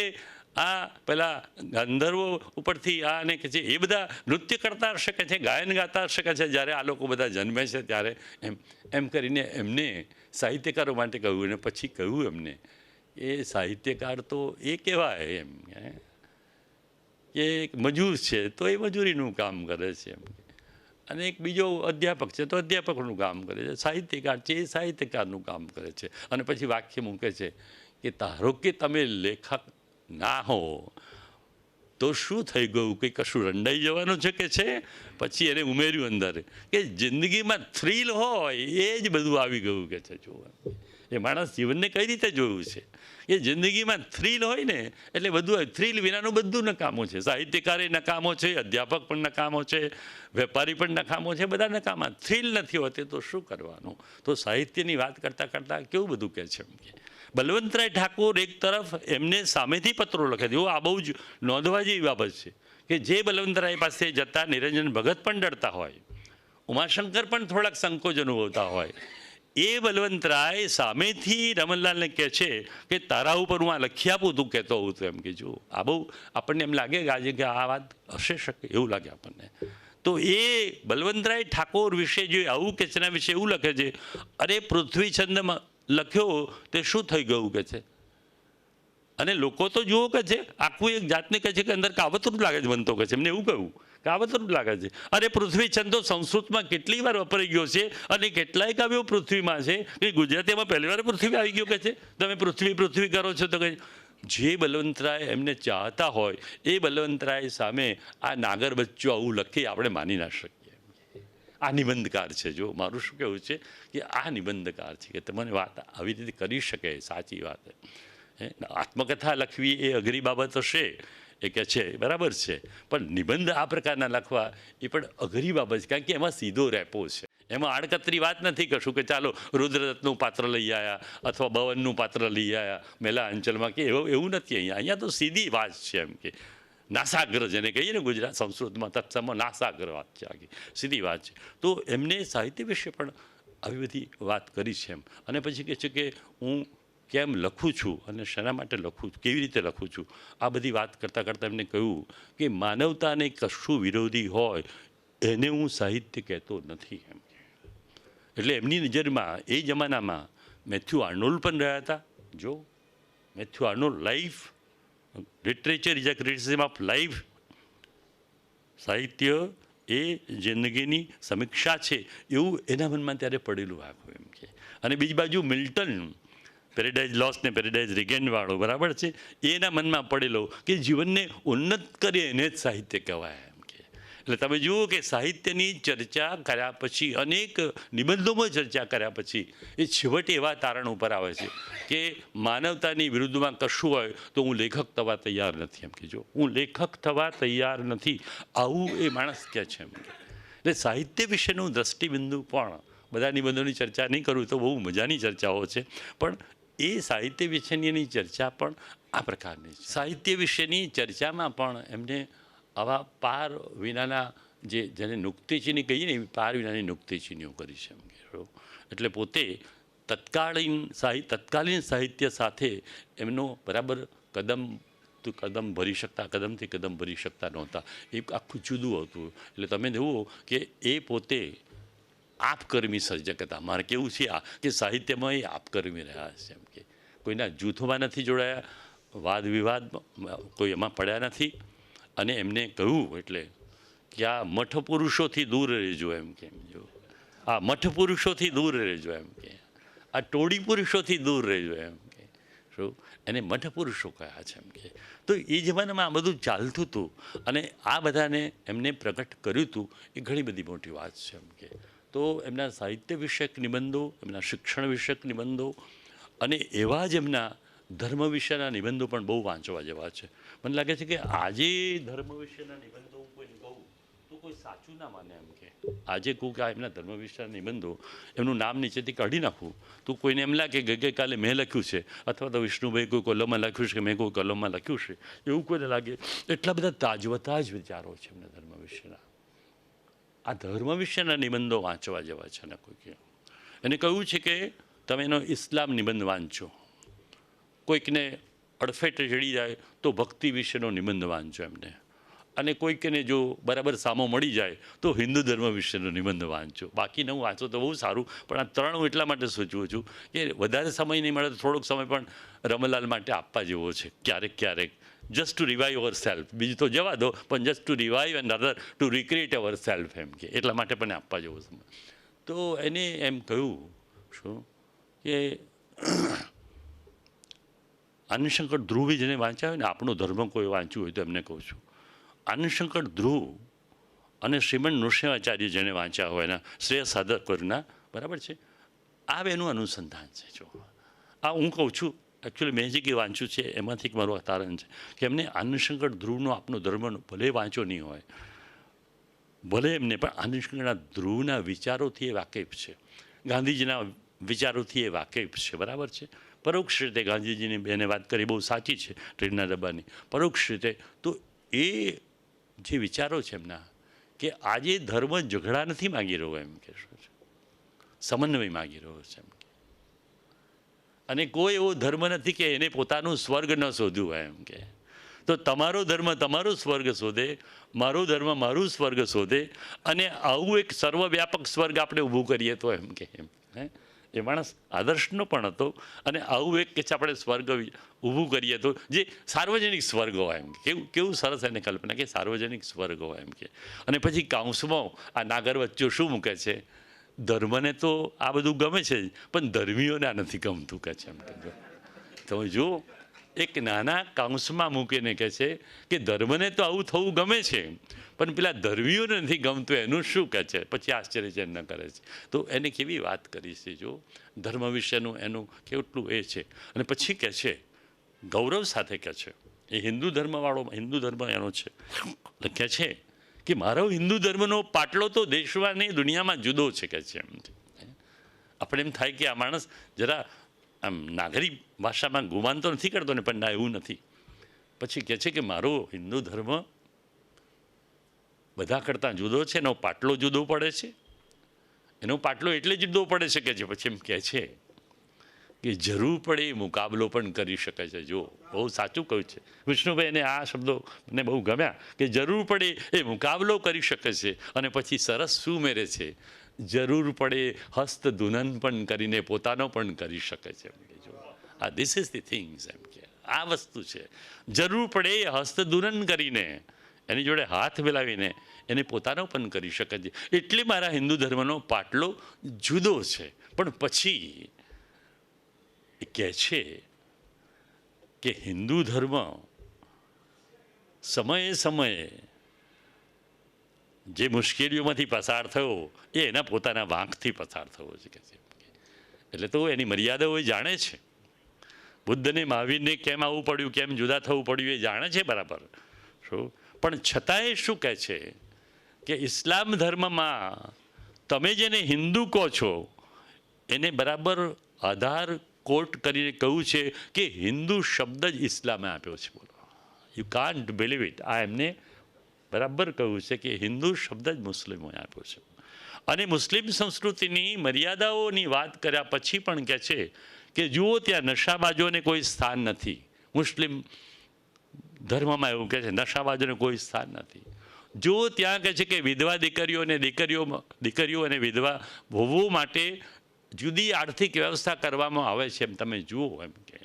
S3: આ પેલા ગંધર્વો ઉપરથી આ અને કે છે એ બધા નૃત્ય કરતા હશે, કે છે ગાયન ગાતા હશે, કે છે જ્યારે આ લોકો બધા જન્મે છે ત્યારે, એમ કરીને એમને સાહિત્યકારો માટે કહ્યું. અને પછી કહ્યું એમને એ સાહિત્યકાર તો એ કહેવાય એમ કે એક મજૂર છે તો એ મજૂરીનું કામ કરે છે, એમ અને એક બીજો અધ્યાપક છે તો અધ્યાપકનું કામ કરે છે, સાહિત્યકાર છે એ સાહિત્યકારનું કામ કરે છે. અને પછી વાક્ય મૂકે છે કે ધારો કે તમે લેખક ના હો તો શું થઈ ગયું, કંઈ કશું રંડાઈ જવાનું છે, કે છે. પછી એને ઉમેર્યું અંદર કે જિંદગીમાં થ્રિલ હોય એ જ બધું આવી ગયું, કે છે. જોવા એ માણસ જીવનને કઈ રીતે જોયું છે કે જિંદગીમાં થ્રિલ હોય ને એટલે બધું હોય, થ્રિલ વિનાનું બધું નકામું છે. સાહિત્યકાર નકામો છે, અધ્યાપક પણ નકામો છે, વેપારી પણ નકામો છે, બધા નકામા. થ્રિલ નથી હોતી તો શું કરવાનું. તો સાહિત્યની વાત કરતાં કરતાં કેવું બધું કહે છે એમ કે બલવંતરાય ઠાકોર એક તરફ એમને સામેથી પત્રો લખે છે. આ બહુ જ નોંધવા જેવી બાબત છે કે જે બલવંતરાય પાસે જતા નિરંજન ભગત પણ ડરતા હોય, ઉમાશંકર પણ થોડાક સંકોચ અનુભવતા હોય, એ બલવંતરાય સામેથી રમણલાલને કહે છે કે તારા ઉપર હું આ લખી આપું, તું કહેતો હોઉં તો, એમ કે જો આ બહુ આપણને એમ લાગે કે આજે કે આ વાત હશે શકે એવું લાગે આપણને. તો એ બલવંતરાય ઠાકોર વિશે જે આવું કે છે એના વિશે એવું લખે છે, અરે પૃથ્વીચંદ્રમાં લખ્યો તે શું થઈ ગયું, કે છે. અને લોકો તો જુઓ કે છે આખું એક જાતને કહે છે કે અંદર કાવતરું લાગે છે બનતો, કે છે એમને એવું કહ્યું કાવતરું લાગે છે. અરે પૃથ્વીચંદ તો સંસ્કૃતમાં કેટલી વાર વપરાઈ ગયો છે અને કેટલાય કાવ્યો પૃથ્વીમાં છે, કે ગુજરાતીમાં પહેલી વાર પૃથ્વી આવી ગયો, કે છે તમે પૃથ્વી પૃથ્વી કરો છો. તો કે જે બલવંતરાય એમને ચાહતા હોય એ બલવંતરાય સામે આ નાગર બચ્ચો આવું લખી આપણે માની ના શકીએ. આ નિબંધકાર છે. જો મારું શું કહેવું છે કે આ નિબંધકાર છે કે તમને વાત આવી રીતે કરી શકે, સાચી વાત. આત્મકથા લખવી એ અઘરી બાબત હશે એ કે છે, બરાબર છે, પણ નિબંધ આ પ્રકારના લખવા એ પણ અઘરી બાબત છે, કારણ કે એમાં સીધો રેપો છે. એમાં આડકતરી વાત નથી કશું કે ચાલો રુદ્રદત્તનું પાત્ર લઈ આવ્યા અથવા બવનનું પાત્ર લઈ આવ્યા મેલા અંચલમાં, કે એવું નથી. અહીંયા તો સીધી વાત છે, એમ કે નાસાગ્ર જેને કહીએ ને ગુજરાત સંસ્કૃતમાં તત્સમમાં નાસાગ્ર વાત છે, આખી સીધી વાત છે. તો એમને સાહિત્ય વિશે પણ આવી બધી વાત કરી છે એમ. અને પછી કહે છે કે હું કેમ લખું છું અને શેના માટે લખું છું, કેવી રીતે લખું છું, આ બધી વાત કરતાં કરતાં એમને કહ્યું કે માનવતાને કશું વિરોધી હોય એને હું સાહિત્ય કહેતો નથી એમ. એટલે એમની નજરમાં એ જમાનામાં મેથ્યુ આર્નોલ્ડ પણ રહ્યા હતા. જો Matthew Arnold life literature is a criticism of life, સાહિત્ય એ જિંદગીની સમીક્ષા છે એવું એના મનમાં ત્યારે પડેલું આખું એમ કે. અને બીજી બાજુ મિલ્ટન પેરેડાઇઝ લોસ્ટ ને પેરેડાઇઝ રિગેન્ડ વાળો, બરાબર છે, એના મનમાં પડેલો કે જીવનને ઉન્નત કરીએ એને જ સાહિત્ય કહેવાય એમ કે. એટલે તમે જુઓ કે સાહિત્યની ચર્ચા કર્યા પછી, અનેક નિબંધોમાં ચર્ચા કર્યા પછી એ છેવટે એવા તારણ ઉપર આવે છે કે માનવતાની વિરુદ્ધમાં કશું હોય તો હું લેખક થવા તૈયાર નથી. એમ કે જો હું લેખક થવા તૈયાર નથી, આવું એ માણસ કહે છે. એમ કે એટલે સાહિત્ય વિશેનું દ્રષ્ટિબિંદુ પણ, બધા નિબંધોની ચર્ચા નહીં કરું તો બહુ મજાની ચર્ચાઓ છે, પણ એ સાહિત્ય વિશેની ચર્ચા પણ આ પ્રકારની છે. સાહિત્ય વિશેની ચર્ચામાં પણ એમને આવા પાર વિનાના જેને નુક્તેચીની કહીએ ને, એવી પાર વિનાની નુક્તેચીનીઓ કરી છે. એમ કે એટલે પોતે તત્કાલીન સાહિત્ય સાથે એમનો બરાબર કદમથી કદમ ભરી શકતા નહોતા. એ આખું જુદું હતું. એટલે તમે જુઓ કે એ પોતે આપકર્મી સર્જક હતા. મારે કેવું છે આ કે સાહિત્યમાં એ આપકર્મી રહ્યા છે. એમ કે કોઈના જૂથમાં નથી જોડાયા, વાદ વિવાદ કોઈ એમાં પડ્યા નથી. અને એમને કહ્યું એટલે કે આ મઠ પુરુષોથી દૂર રહેજો. એમ કે જો આ મઠ પુરુષોથી દૂર રહેજો. એમ કે આ ટોળી પુરુષોથી દૂર રહેજો. એમ કે શું એને મઠ પુરુષો કહ્યા છે. એમ કે તો એ જમાનામાં આ બધું ચાલતું હતું અને આ બધાને એમને પ્રગટ કર્યું હતું. એ ઘણી બધી મોટી વાત છે. એમ કે તો એમના સાહિત્ય વિષયક નિબંધો, એમના શિક્ષણ વિષયક નિબંધો અને એવા જ એમના ધર્મ વિશેના નિબંધો પણ બહુ વાંચવા જેવા છે. મને લાગે છે કે આજે ધર્મ વિશેના નિબંધો હું કોઈને કહું તો કોઈ સાચું ના માને. એમ કે આજે કહું કે આ એમના ધર્મ વિશેના નિબંધો, એમનું નામ નીચેથી કાઢી નાખું તો કોઈને એમ લાગે કે ગઈકાલે મેં લખ્યું છે, અથવા તો વિષ્ણુભાઈ કોઈ કોલમમાં લખ્યું છે કે મેં કોઈ કોલમમાં લખ્યું છે, એવું કોઈને લાગે. એટલા બધા તાજવતાજ વિચારો છે એમના ધર્મ વિશેના. આ ધર્મ વિશેના નિબંધો વાંચવા જેવા છે. ને કોઈ એને કહ્યું છે કે તમે એનો ઇસ્લામ નિબંધ વાંચો, કોઈકને અડફેટે ચડી જાય તો ભક્તિ વિશેનો નિબંધ વાંચો એમને, અને કોઈકને જો બરાબર સામો મળી જાય તો હિન્દુ ધર્મ વિશેનો નિબંધ વાંચો. બાકી નવું વાંચો તો બહુ સારું, પણ આ ત્રણ હું એટલા માટે સૂચવું છું કે વધારે સમય નહીં મળે તો થોડોક સમય પણ રમલાલ માટે આપવા જેવો છે ક્યારેક just to revive our self. બીજું તો જવા દો, પણ just to revive and other to recreate our self. એમ કે એટલા માટે પણ આપવા જેવો સમય. તો એને એમ કહ્યું શું કે આનંદશંકર ધ્રુવે જેને વાંચ્યા હોય ને, આપણો ધર્મ કોઈ વાંચ્યું હોય તો એમને કહું છું, આનંદશંકર ધ્રુવ અને શ્રીમદ નૃસિંહાચાર્ય જેને વાંચ્યા હોય એના શ્રેય સાધક વર્ગના, બરાબર છે, આ બેનું અનુસંધાન છે. જો આ હું કહું છું, એકચ્યુઅલી મેં જે કંઈ વાંચ્યું છે એમાંથી એક મારું તારણ છે કે એમને આનંદશંકર ધ્રુવનો આપણો ધર્મનો ભલે વાંચો નહીં હોય, ભલે એમને, પણ આનંદશંકરના ધ્રુવના વિચારોથી એ વાકેફ છે, ગાંધીજીના વિચારોથી એ વાકેફ છે. બરાબર છે. પરોક્ષ રીતે ગાંધીજીની બેને વાત કરી બહુ સાચી છે ટ્રેનના ડબ્બાની. પરોક્ષ રીતે તો એ જે વિચારો છે એમના કે આજે ધર્મ ઝઘડા નથી માગી રહ્યો, એમ કે શું છે, સમન્વય માગી રહ્યો છે. એમ અને કોઈ એવો ધર્મ નથી કે એને પોતાનું સ્વર્ગ ન શોધ્યું હોય. એમ કે તો તમારો ધર્મ તમારો સ્વર્ગ શોધે, મારો ધર્મ મારું સ્વર્ગ શોધે, અને આવું એક સર્વવ્યાપક સ્વર્ગ આપણે ઊભું કરીએ તો એમ કે એ માણસ આદર્શનો પણ હતો. અને આવું એક કે આપણે સ્વર્ગ ઊભું કરીએ તો જે સાર્વજનિક સ્વર્ગ હોય. એમ કેવું સરસ એને કલ્પના કે સાર્વજનિક સ્વર્ગ હોય. એમ કે અને પછી કાઉન્સમાં આ નાગર વચ્ચે શું મૂકે છે, ધર્મને તો આ બધું ગમે છે પણ ધર્મીઓને આ નથી ગમતું કહે છે. એમ કે તમે જો એક નાના કાઉન્સમાં મૂકીને કહે છે કે ધર્મને તો આવું થવું ગમે છે પણ પેલા ધર્મીઓને નથી ગમતું, એનું શું કહે છે. પછી આશ્ચર્યચન ન કરે છે. તો એને કેવી વાત કરી છે જો ધર્મ વિશેનું એનું કેટલું એ છે. અને પછી કહે છે, ગૌરવ સાથે કહે છે, એ હિન્દુ ધર્મ એનો છે, કહે છે કે મારો હિન્દુ ધર્મનો પાટલો તો દેશમાં નહીં દુનિયામાં જુદો છે કહે છે. આપણે એમ થાય કે આ માણસ જરા આમ નાગરિક ભાષામાં ગુમાન તો નથી કરતો ને, પણ ના એવું નથી. પછી કહે છે કે મારો હિન્દુ ધર્મ બધા કરતાં જુદો છે, એનો પાટલો જુદો પડે છે. એનો પાટલો એટલે જુદો પડે છે કે પછી એમ કહે છે કે જરૂર પડે એ મુકાબલો પણ કરી શકે છે. જો બહુ સાચું કહ્યું છે વિષ્ણુભાઈ, એને આ શબ્દો મને બહુ ગમ્યા કે જરૂર પડે એ મુકાબલો કરી શકે છે. અને પછી સરસ શું મેરે છે, જરૂર પડે હસ્ત ધુનન પણ કરીને પોતાનો પણ કરી શકે છે. જો આ ધીસ ઇઝ ધી થિંગ્સ. એમ કે આ વસ્તુ છે, જરૂર પડે એ હસ્ત ધુનન કરીને, એની જોડે હાથ મિલાવીને એને પોતાનો પણ કરી શકે છે. એટલે મારા હિન્દુ ધર્મનો પાટલો જુદો છે. પણ પછી એ કહે છે કે હિન્દુ ધર્મ સમયે સમયે જે મુશ્કેલીઓમાંથી પસાર થયો એ એના પોતાના વાંકથી પસાર થયો છે કે છે. એટલે તો એની મર્યાદાઓ એ જાણે છે. બુદ્ધને મહાવીરને કેમ આવવું પડ્યું, કેમ જુદા થવું પડ્યું એ જાણે છે બરાબર. શું પણ છતાંય શું કહે છે કે ઇસ્લામ ધર્મમાં તમે જેને હિન્દુ કહો છો એને બરાબર આધાર કોટ કરીને કહ્યું છે કે હિન્દુ શબ્દ જ ઇસ્લામે આપ્યો છે. બોલો, યુ કાન્ટ બિલીવ ઇટ. આ એમને બરાબર કહ્યું છે કે હિન્દુ શબ્દ જ મુસ્લિમોએ આપ્યો છે. અને મુસ્લિમ સંસ્કૃતિની મર્યાદાઓની વાત કર્યા પછી પણ કહે છે કે જુઓ ત્યાં નશાબાજોને કોઈ સ્થાન નથી. મુસ્લિમ ધર્મમાં એવું કહે છે નશાબાજોને કોઈ સ્થાન નથી. જો ત્યાં કહે છે કે વિધવા દીકરીઓ અને વિધવા વહુઓ માટે જુદી આર્થિક વ્યવસ્થા કરવામાં આવે છે. એમ તમે જુઓ એમ કે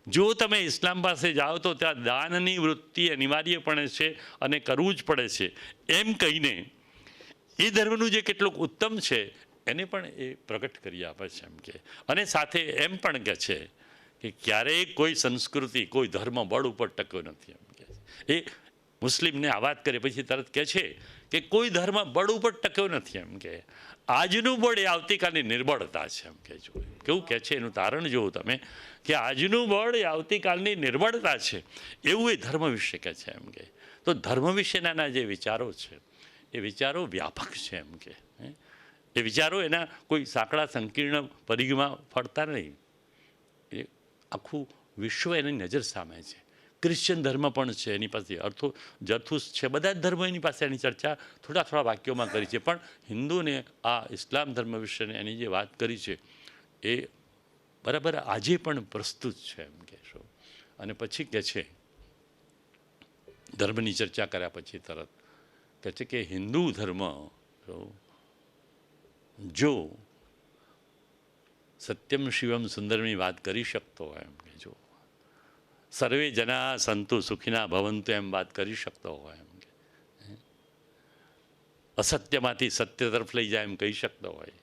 S3: જો તમે ઇસ્લામ પાસે જાઓ તો ત્યાં દાનની વૃત્તિ અનિવાર્યપણે છે અને કરવું જ પડે છે. એમ કહીને એ ધર્મનું જે કેટલુંક ઉત્તમ છે એને પણ એ પ્રગટ કરી આપે છે એમ કે. અને સાથે એમ પણ કહે છે કે ક્યારેય કોઈ સંસ્કૃતિ કોઈ ધર્મ બળ ઉપર ટક્યો નથી એમ કે. એ મુસ્લિમને આ વાત કરે પછી તરત કહે છે કે કોઈ ધર્મ બળ ઉપર ટક્યો નથી એમ કે. આજનું બળ એ આવતીકાલની નિર્બળતા છે એમ કે. જો કેવું કહે છે એનું તારણ જોવું તમે કે આજનું બળ એ આવતીકાલની નિર્બળતા છે એવું એ ધર્મ વિશે કહે છે એમ કે. તો ધર્મ વિશેના જે વિચારો છે એ વિચારો વ્યાપક છે એમ કે. એ વિચારો એના કોઈ સાંકડા સંકીર્ણ પરિઘમાં ફરતા નહીં. એ આખું વિશ્વ એની નજર સામે છે. ક્રિશ્ચિયન ધર્મ પણ છે એની પાસે જરથુસ છે. બધા જ ધર્મો એની પાસે એની ચર્ચા થોડા વાક્યોમાં કરી છે. પણ હિન્દુને આ ઇસ્લામ ધર્મ વિશે એની જે વાત કરી છે એ બરાબર આજે પણ પ્રસ્તુત છે એમ કહેશો. અને પછી કહે છે ધર્મની ચર્ચા કર્યા પછી તરત કહે છે કે હિન્દુ ધર્મ જો સત્યમ શિવમ સુંદરની વાત કરી શકતો હોય એમ કે જો સર્વે જના સંતુ સુખીના ભવંતુ એમ વાત કરી શકતો હોય એમ કે અસત્યમાંથી સત્ય તરફ લઈ જાય એમ કહી શકતો હોય,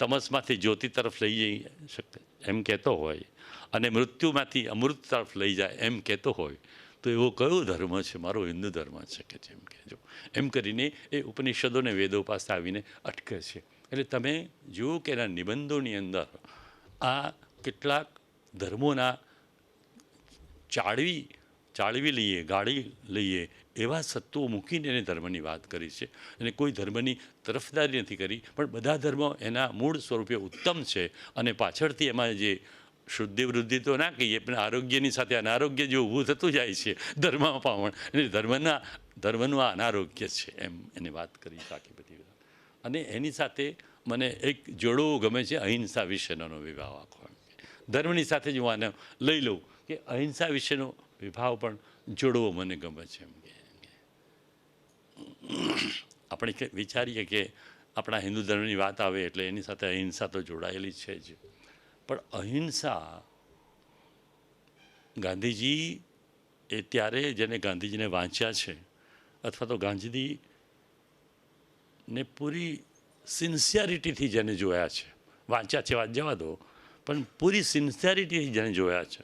S3: તમસમાંથી જ્યોતિ તરફ લઈ જઈ શકે એમ કહેતો હોય અને મૃત્યુમાંથી અમૃત તરફ લઈ જાય એમ કહેતો હોય તો એવો કયો ધર્મ છે? મારો હિન્દુ ધર્મ છે કે જેમ કહેજો. એમ કરીને એ ઉપનિષદોને વેદો પાસે આવીને અટકે છે. એટલે તમે જુઓ કે એના નિબંધોની અંદર આ કેટલાક ધર્મોના ચાળવી લઈએ, ગાળી લઈએ એવા સત્વો મૂકીને એને ધર્મની વાત કરી છે. અને કોઈ ધર્મની તરફદારી નથી કરી, પણ બધા ધર્મો એના મૂળ સ્વરૂપે ઉત્તમ છે. અને પાછળથી એમાં જે શુદ્ધિ વૃદ્ધિ તો ના કહીએ પણ આરોગ્યની સાથે અનારોગ્ય જે ઊભું થતું જાય છે ધર્મમાં પણ એટલે ધર્મનું આ અનારોગ્ય છે એમ એની વાત કરી બાકી બધી. અને એની સાથે મને એક જોડો ગમે છે અહિંસા વિશેનો વિભાવ આખો. ધર્મની સાથે જ હું આને લઈ લઉં કે અહિંસા વિશેનો વિભાવ પણ જોડવો મને ગમે છે એમ કે. આપણે વિચારીએ કે આપણા હિન્દુ ધર્મની વાત આવે એટલે એની સાથે અહિંસા તો જોડાયેલી છે જ. પણ અહિંસા ગાંધીજી એ ત્યારે જેને ગાંધીજીને વાંચ્યા છે અથવા તો ગાંધીજીને પૂરી સિન્સિયરિટીથી જેને જોયા છે, વાંચ્યા છે વાત જવા દો, પણ પૂરી સિન્સિયરિટીથી જેને જોયા છે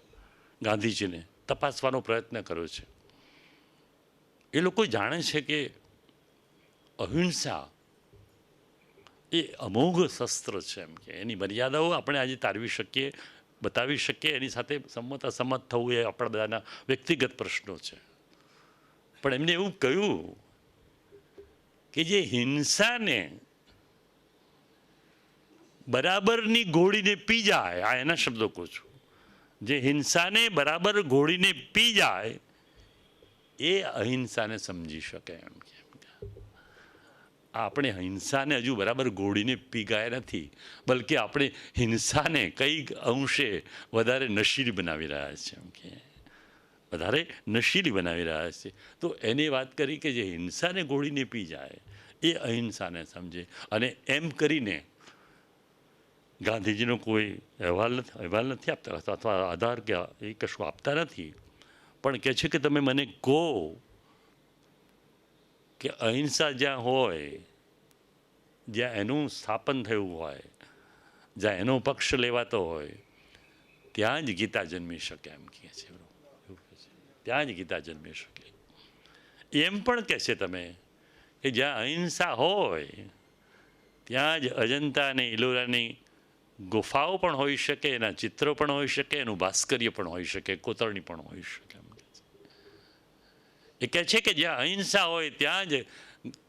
S3: ગાંધીજીને તપાસવાનો પ્રયત્ન કર્યો છે એ લોકો જાણે છે કે અહિંસા એ અમોઘ શસ્ત્ર છે એમ કે એની મર્યાદાઓ આપણે આજે તારવી શકીએ, બતાવી શકીએ. એની સાથે સંમત અસંમત થવું એ આપણા બધાના વ્યક્તિગત પ્રશ્નો છે. પણ એમને એવું કહ્યું કે જે હિંસાને બરાબરની ઘોડીને પી જાય, આ એના શબ્દો કહું છું, જે હિંસાને બરાબર ઘોડીને પી જાય એ અહિંસાને સમજી શકે એમ કે. આપણે હિંસાને હજુ બરાબર ઘોડીને પી ગયા નથી, બલકે આપણે હિંસાને કંઈક અંશે વધારે નશીલી બનાવી રહ્યા છે એમ કે વધારે નશીલી બનાવી રહ્યા છે. તો એની વાત કરી કે જે હિંસાને ઘોડીને પી જાય એ અહિંસાને સમજે. અને એમ કરીને ગાંધીજીનો કોઈ અહેવાલ નથી આપતા અથવા આધાર કે એ કશું આપતા નથી, પણ કહે છે કે તમે મને કહો કે અહિંસા જ્યાં હોય, જ્યાં એનું સ્થાપન થયું હોય, જ્યાં એનો પક્ષ લેવાતો હોય ત્યાં જ ગીતા જન્મી શકે એમ કહે છે. ત્યાં જ ગીતા જન્મી શકે. એમ પણ કહે છે તમે કે જ્યાં અહિંસા હોય ત્યાં જ અજંતા અને ઇલોરાની ગુફાઓ પણ હોઈ શકે, એના ચિત્રો પણ હોઈ શકે, એનું ભાસ્કર્ય પણ હોઈ શકે, કોતરણી પણ હોઈ શકે. એ કહે છે કે જ્યાં અહિંસા હોય ત્યાં જ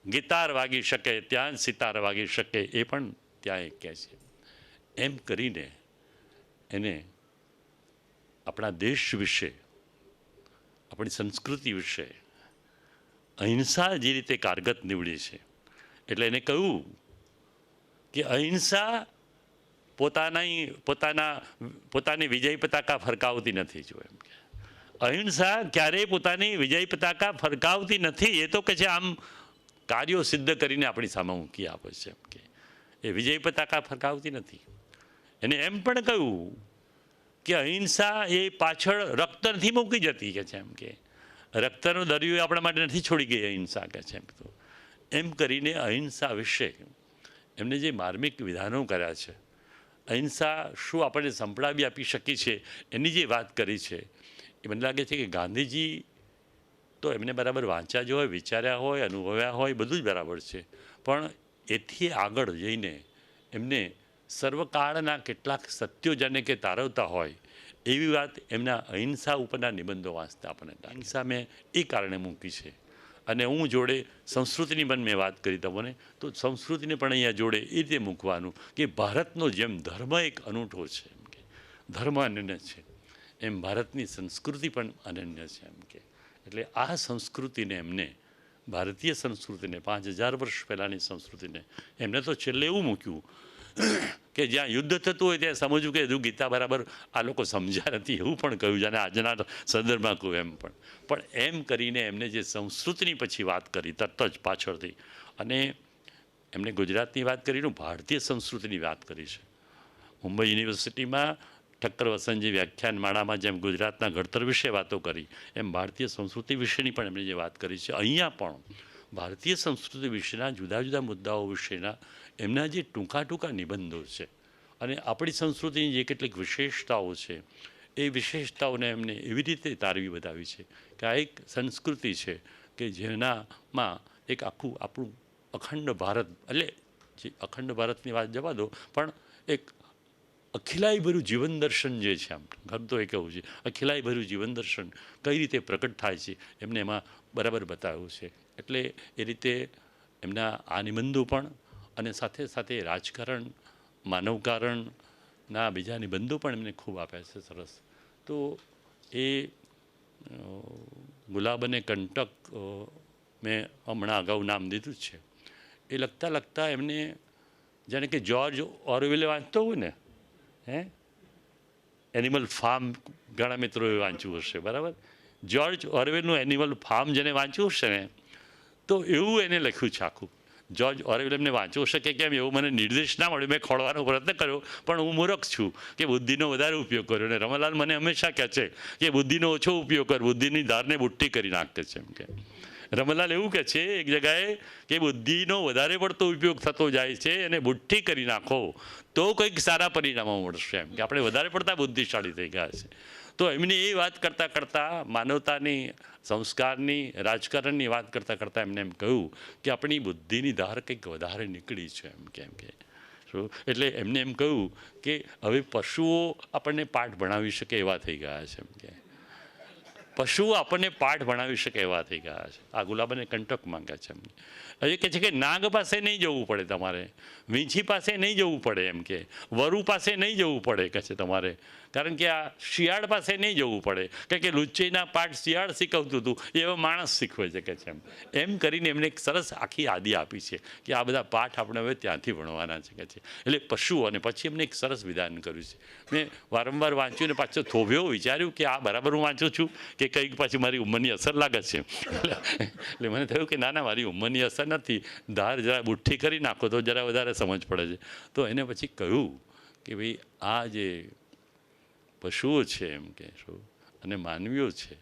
S3: ગિટાર વાગી શકે, ત્યાં જ સિતાર વાગી શકે, એ પણ ત્યાં એ કહે છે. એમ કરીને એને આપણા દેશ વિશે, આપણી સંસ્કૃતિ વિશે અહિંસા જે રીતે કારગત નીવડી છે, એટલે એને કહ્યું કે અહિંસા પોતાની વિજય પતાકા ફરકાવતી નથી. જો એમ કે અહિંસા ક્યારેય પોતાની વિજય પતાકા ફરકાવતી નથી. એ તો કે છે આમ કાર્યો સિદ્ધ કરીને આપણી સામે મૂકી આપે છે. એમ કે એ વિજય પતાકા ફરકાવતી નથી. એને એમ પણ કહ્યું કે અહિંસા એ પાછળ રક્ત નથી મૂકી જતી, કે છે એમ કે રક્તનો દરિયો આપણા માટે નથી છોડી ગઈ અહિંસા, કે છે. તો એમ કરીને અહિંસા વિશે એમને જે માર્મિક વિધાનો કર્યા છે, અહિંસા શું આપણને સંભળાવી આપી શકી છે, એની જે વાત કરી છે, એ મને લાગે છે કે ગાંધીજી તો એમને બરાબર વાંચ્યા જ હોય, વિચાર્યા હોય, અનુભવ્યા હોય, બધું જ બરાબર છે, પણ એથી આગળ જઈને એમને સર્વકાળના કેટલાક સત્યો જાણે કે તારવતા હોય એવી વાત એમના અહિંસા ઉપરના નિબંધો વાંચતા આપણને. અહિંસા મેં એ કારણે મૂકી છે. અને હું જોડે સંસ્કૃતિની પણ મેં વાત કરી તમને, તો સંસ્કૃતિને પણ અહીંયા જોડે એ રીતે મૂકવાનું કે ભારતનો જેમ ધર્મ એક અનૂઠો છે, એમ કે ધર્મ અનન્ય છે, એમ ભારતની સંસ્કૃતિ પણ અનન્ય છે. એમ કે એટલે આ સંસ્કૃતિને એમને, ભારતીય સંસ્કૃતિને, 5000 વર્ષ પહેલાંની સંસ્કૃતિને એમને તો છેલ્લે એવું મૂક્યું કે જ્યાં યુદ્ધ થતું હોય ત્યાં સમજવું કે હજુ ગીતા બરાબર આ લોકો સમજ્યા નથી, એવું પણ કહ્યું છે. અને આજના સંદર્ભમાં કહ્યું એમ પણ એમ કરીને એમને જે સંસ્કૃતિની પછી વાત કરી તરત જ પાછળથી, અને એમને ગુજરાતની વાત કરીને ભારતીય સંસ્કૃતિની વાત કરી છે. મુંબઈ યુનિવર્સિટીમાં ઠક્કર વસંતજી વ્યાખ્યાનમાળામાં જેમ ગુજરાતના ઘડતર વિશે વાતો કરી, એમ ભારતીય સંસ્કૃતિ વિશેની પણ એમણે જે વાત કરી છે. અહીંયા પણ ભારતીય સંસ્કૃતિ વિશેના જુદા જુદા મુદ્દાઓ વિશેના એમના જે ટૂંકા ટૂંકા નિબંધો છે, અને આપણી સંસ્કૃતિની જે કેટલીક વિશેષતાઓ છે, એ વિશેષતાઓને એમને એવી રીતે તારવી બતાવી છે કે આ એક સંસ્કૃતિ છે કે જેનામાં એક આખું આપણું અખંડ ભારત, એટલે જે અખંડ ભારતની વાત જવા દો, પણ એક અખિલાઈ ભર્યું જીવન દર્શન જે છે, આમ ઘર તો એ કહેવું છે, અખિલાઈ ભર્યું જીવન દર્શન કઈ રીતે પ્રકટ થાય છે એમને એમાં બરાબર બતાવ્યું છે. એટલે એ રીતે એમના આ નિબંધો પણ, અને સાથે સાથે રાજકારણ, માનવકારણના બીજા નિબંધો પણ એમને ખૂબ આપ્યા છે, સરસ. તો એ ગુલાબ અને કંટક મેં હમણાં અગાઉ નામ દીધું જ છે. એ લખતા લખતા એમને જાણે કે જ્યોર્જ ઓરવેલે વાંચતો હોય ને, એનિમલ ફાર્મ, ઘણા મિત્રોએ વાંચ્યું હશે, બરાબર. જ્યોર્જ ઓરવેલનું એનિમલ ફાર્મ જેને વાંચ્યું હશે ને, તો એવું એને લખ્યું છે આખું. જ્યોર્જ ઓરવેલ એમને વાંચ્યું હશે કે કેમ એવું મને નિર્દેશ ના મળ્યો, મેં ખોળવાનો પ્રયત્ન કર્યો, પણ હું મૂર્ખ છું કે બુદ્ધિનો વધારે ઉપયોગ કર્યો. અને રમલાલ મને હંમેશા કહે છે કે બુદ્ધિનો ઓછો ઉપયોગ કર, બુદ્ધિની ધારને બુટ્ટી કરી નાખે છે. એમ કે રમલાલ એવું કહે છે એક જગાએ કે બુદ્ધિનો વધારે પડતો ઉપયોગ થતો જાય છે અને બુટ્ટી કરી નાખો તો કંઈક સારા પરિણામો મળશે. એમ કે આપણે વધારે પડતા બુદ્ધિશાળી થઈ ગયા છે. તો એમની એ વાત કરતાં કરતાં, માનવતાની, સંસ્કારની, રાજકારણની વાત કરતાં કરતાં એમને એમ કહ્યું કે આપણી બુદ્ધિની ધાર કંઈક વધારે નીકળી છે. એમ કે શું, એટલે એમને એમ કહ્યું કે હવે પશુઓ આપણને પાઠ ભણાવી શકે એવા થઈ ગયા છે. એમ કે પશુઓ આપણને પાઠ ભણાવી શકે એવા થઈ ગયા છે. આ ગુલાબ અને કંટક માંગ્યા છે એમને. એ કહે છે કે નાગ પાસે નહીં જવું પડે તમારે, વીંછી પાસે નહીં જવું પડે, એમ કે વરુ પાસે નહીં જવું પડે, કહે છે તમારે, કારણ કે આ શિયાળ પાસે નહીં જવું પડે, કારણ કે લુચ્ચીના પાઠ શિયાળ શીખવતું હતું એવો માણસ શીખવે છે, કે છે. એમ કરીને એમને એક સરસ આખી યાદી આપી છે કે આ બધા પાઠ આપણે હવે ત્યાંથી ભણવાના છે, કે છે. એટલે પશુઓ, અને પછી એમને એક સરસ વિધાન કર્યું છે. મેં વારંવાર વાંચ્યું ને પાછો થોભ્યો, વિચાર્યું કે આ બરાબર હું વાંચું છું કે કંઈક પાછી મારી ઉંમરની અસર લાગે છે. એટલે મને થયું કે ના ના, મારી ઉંમરની અસર નથી, ધાર જરા બુઠ્ઠી કરી નાખો તો જરા વધારે સમજ પડે છે. તો એને પછી કહ્યું કે ભાઈ આ જે પશુઓ છે, એમ કે શું, અને માનવીઓ છે,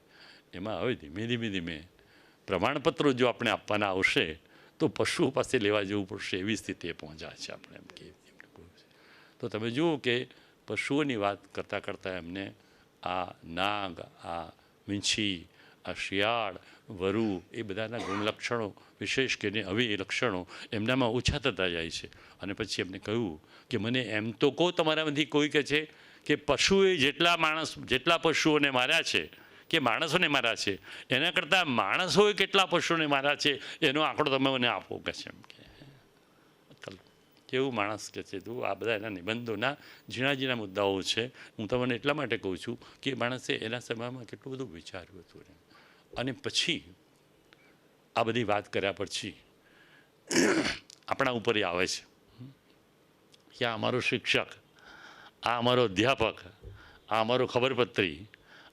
S3: એમાં હવે ધીમે ધીમે ધીમે પ્રમાણપત્રો જો આપણે આપવાના આવશે તો પશુઓ પાસે લેવા જવું પડશે, એવી સ્થિતિએ પહોંચ્યા છે આપણે. એમ કે તો તમે જુઓ કે પશુઓની વાત કરતાં કરતાં એમને આ નાગ, આ વીંછી આ શિયાળ વરુ એ બધાના ગુણલક્ષણો વિશેષ કરીને હવે એ લક્ષણો એમનામાં ઓછા થતા જાય છે. અને પછી એમને કહ્યું કે મને એમ તો કહો તમારામાંથી કોઈ કહે છે કે પશુએ જેટલા પશુઓને માર્યા છે કે માણસોને માર્યા છે એના કરતાં માણસોએ કેટલા પશુઓને માર્યા છે એનો આંકડો તમે મને આપો કે છે. એમ કે કેવું માણસ કે છે તું. આ બધા એના નિબંધોના ઝીણા ઝીણા મુદ્દાઓ છે. હું તમને એટલા માટે કહું છું કે માણસે એના સમયમાં કેટલું બધું વિચાર્યું હતું. અને પછી આ બધી વાત કર્યા પછી આપણા ઉપર આવે છે કે આ અમારો શિક્ષક, આ અમારો અધ્યાપક, આ અમારો ખબરપત્રી,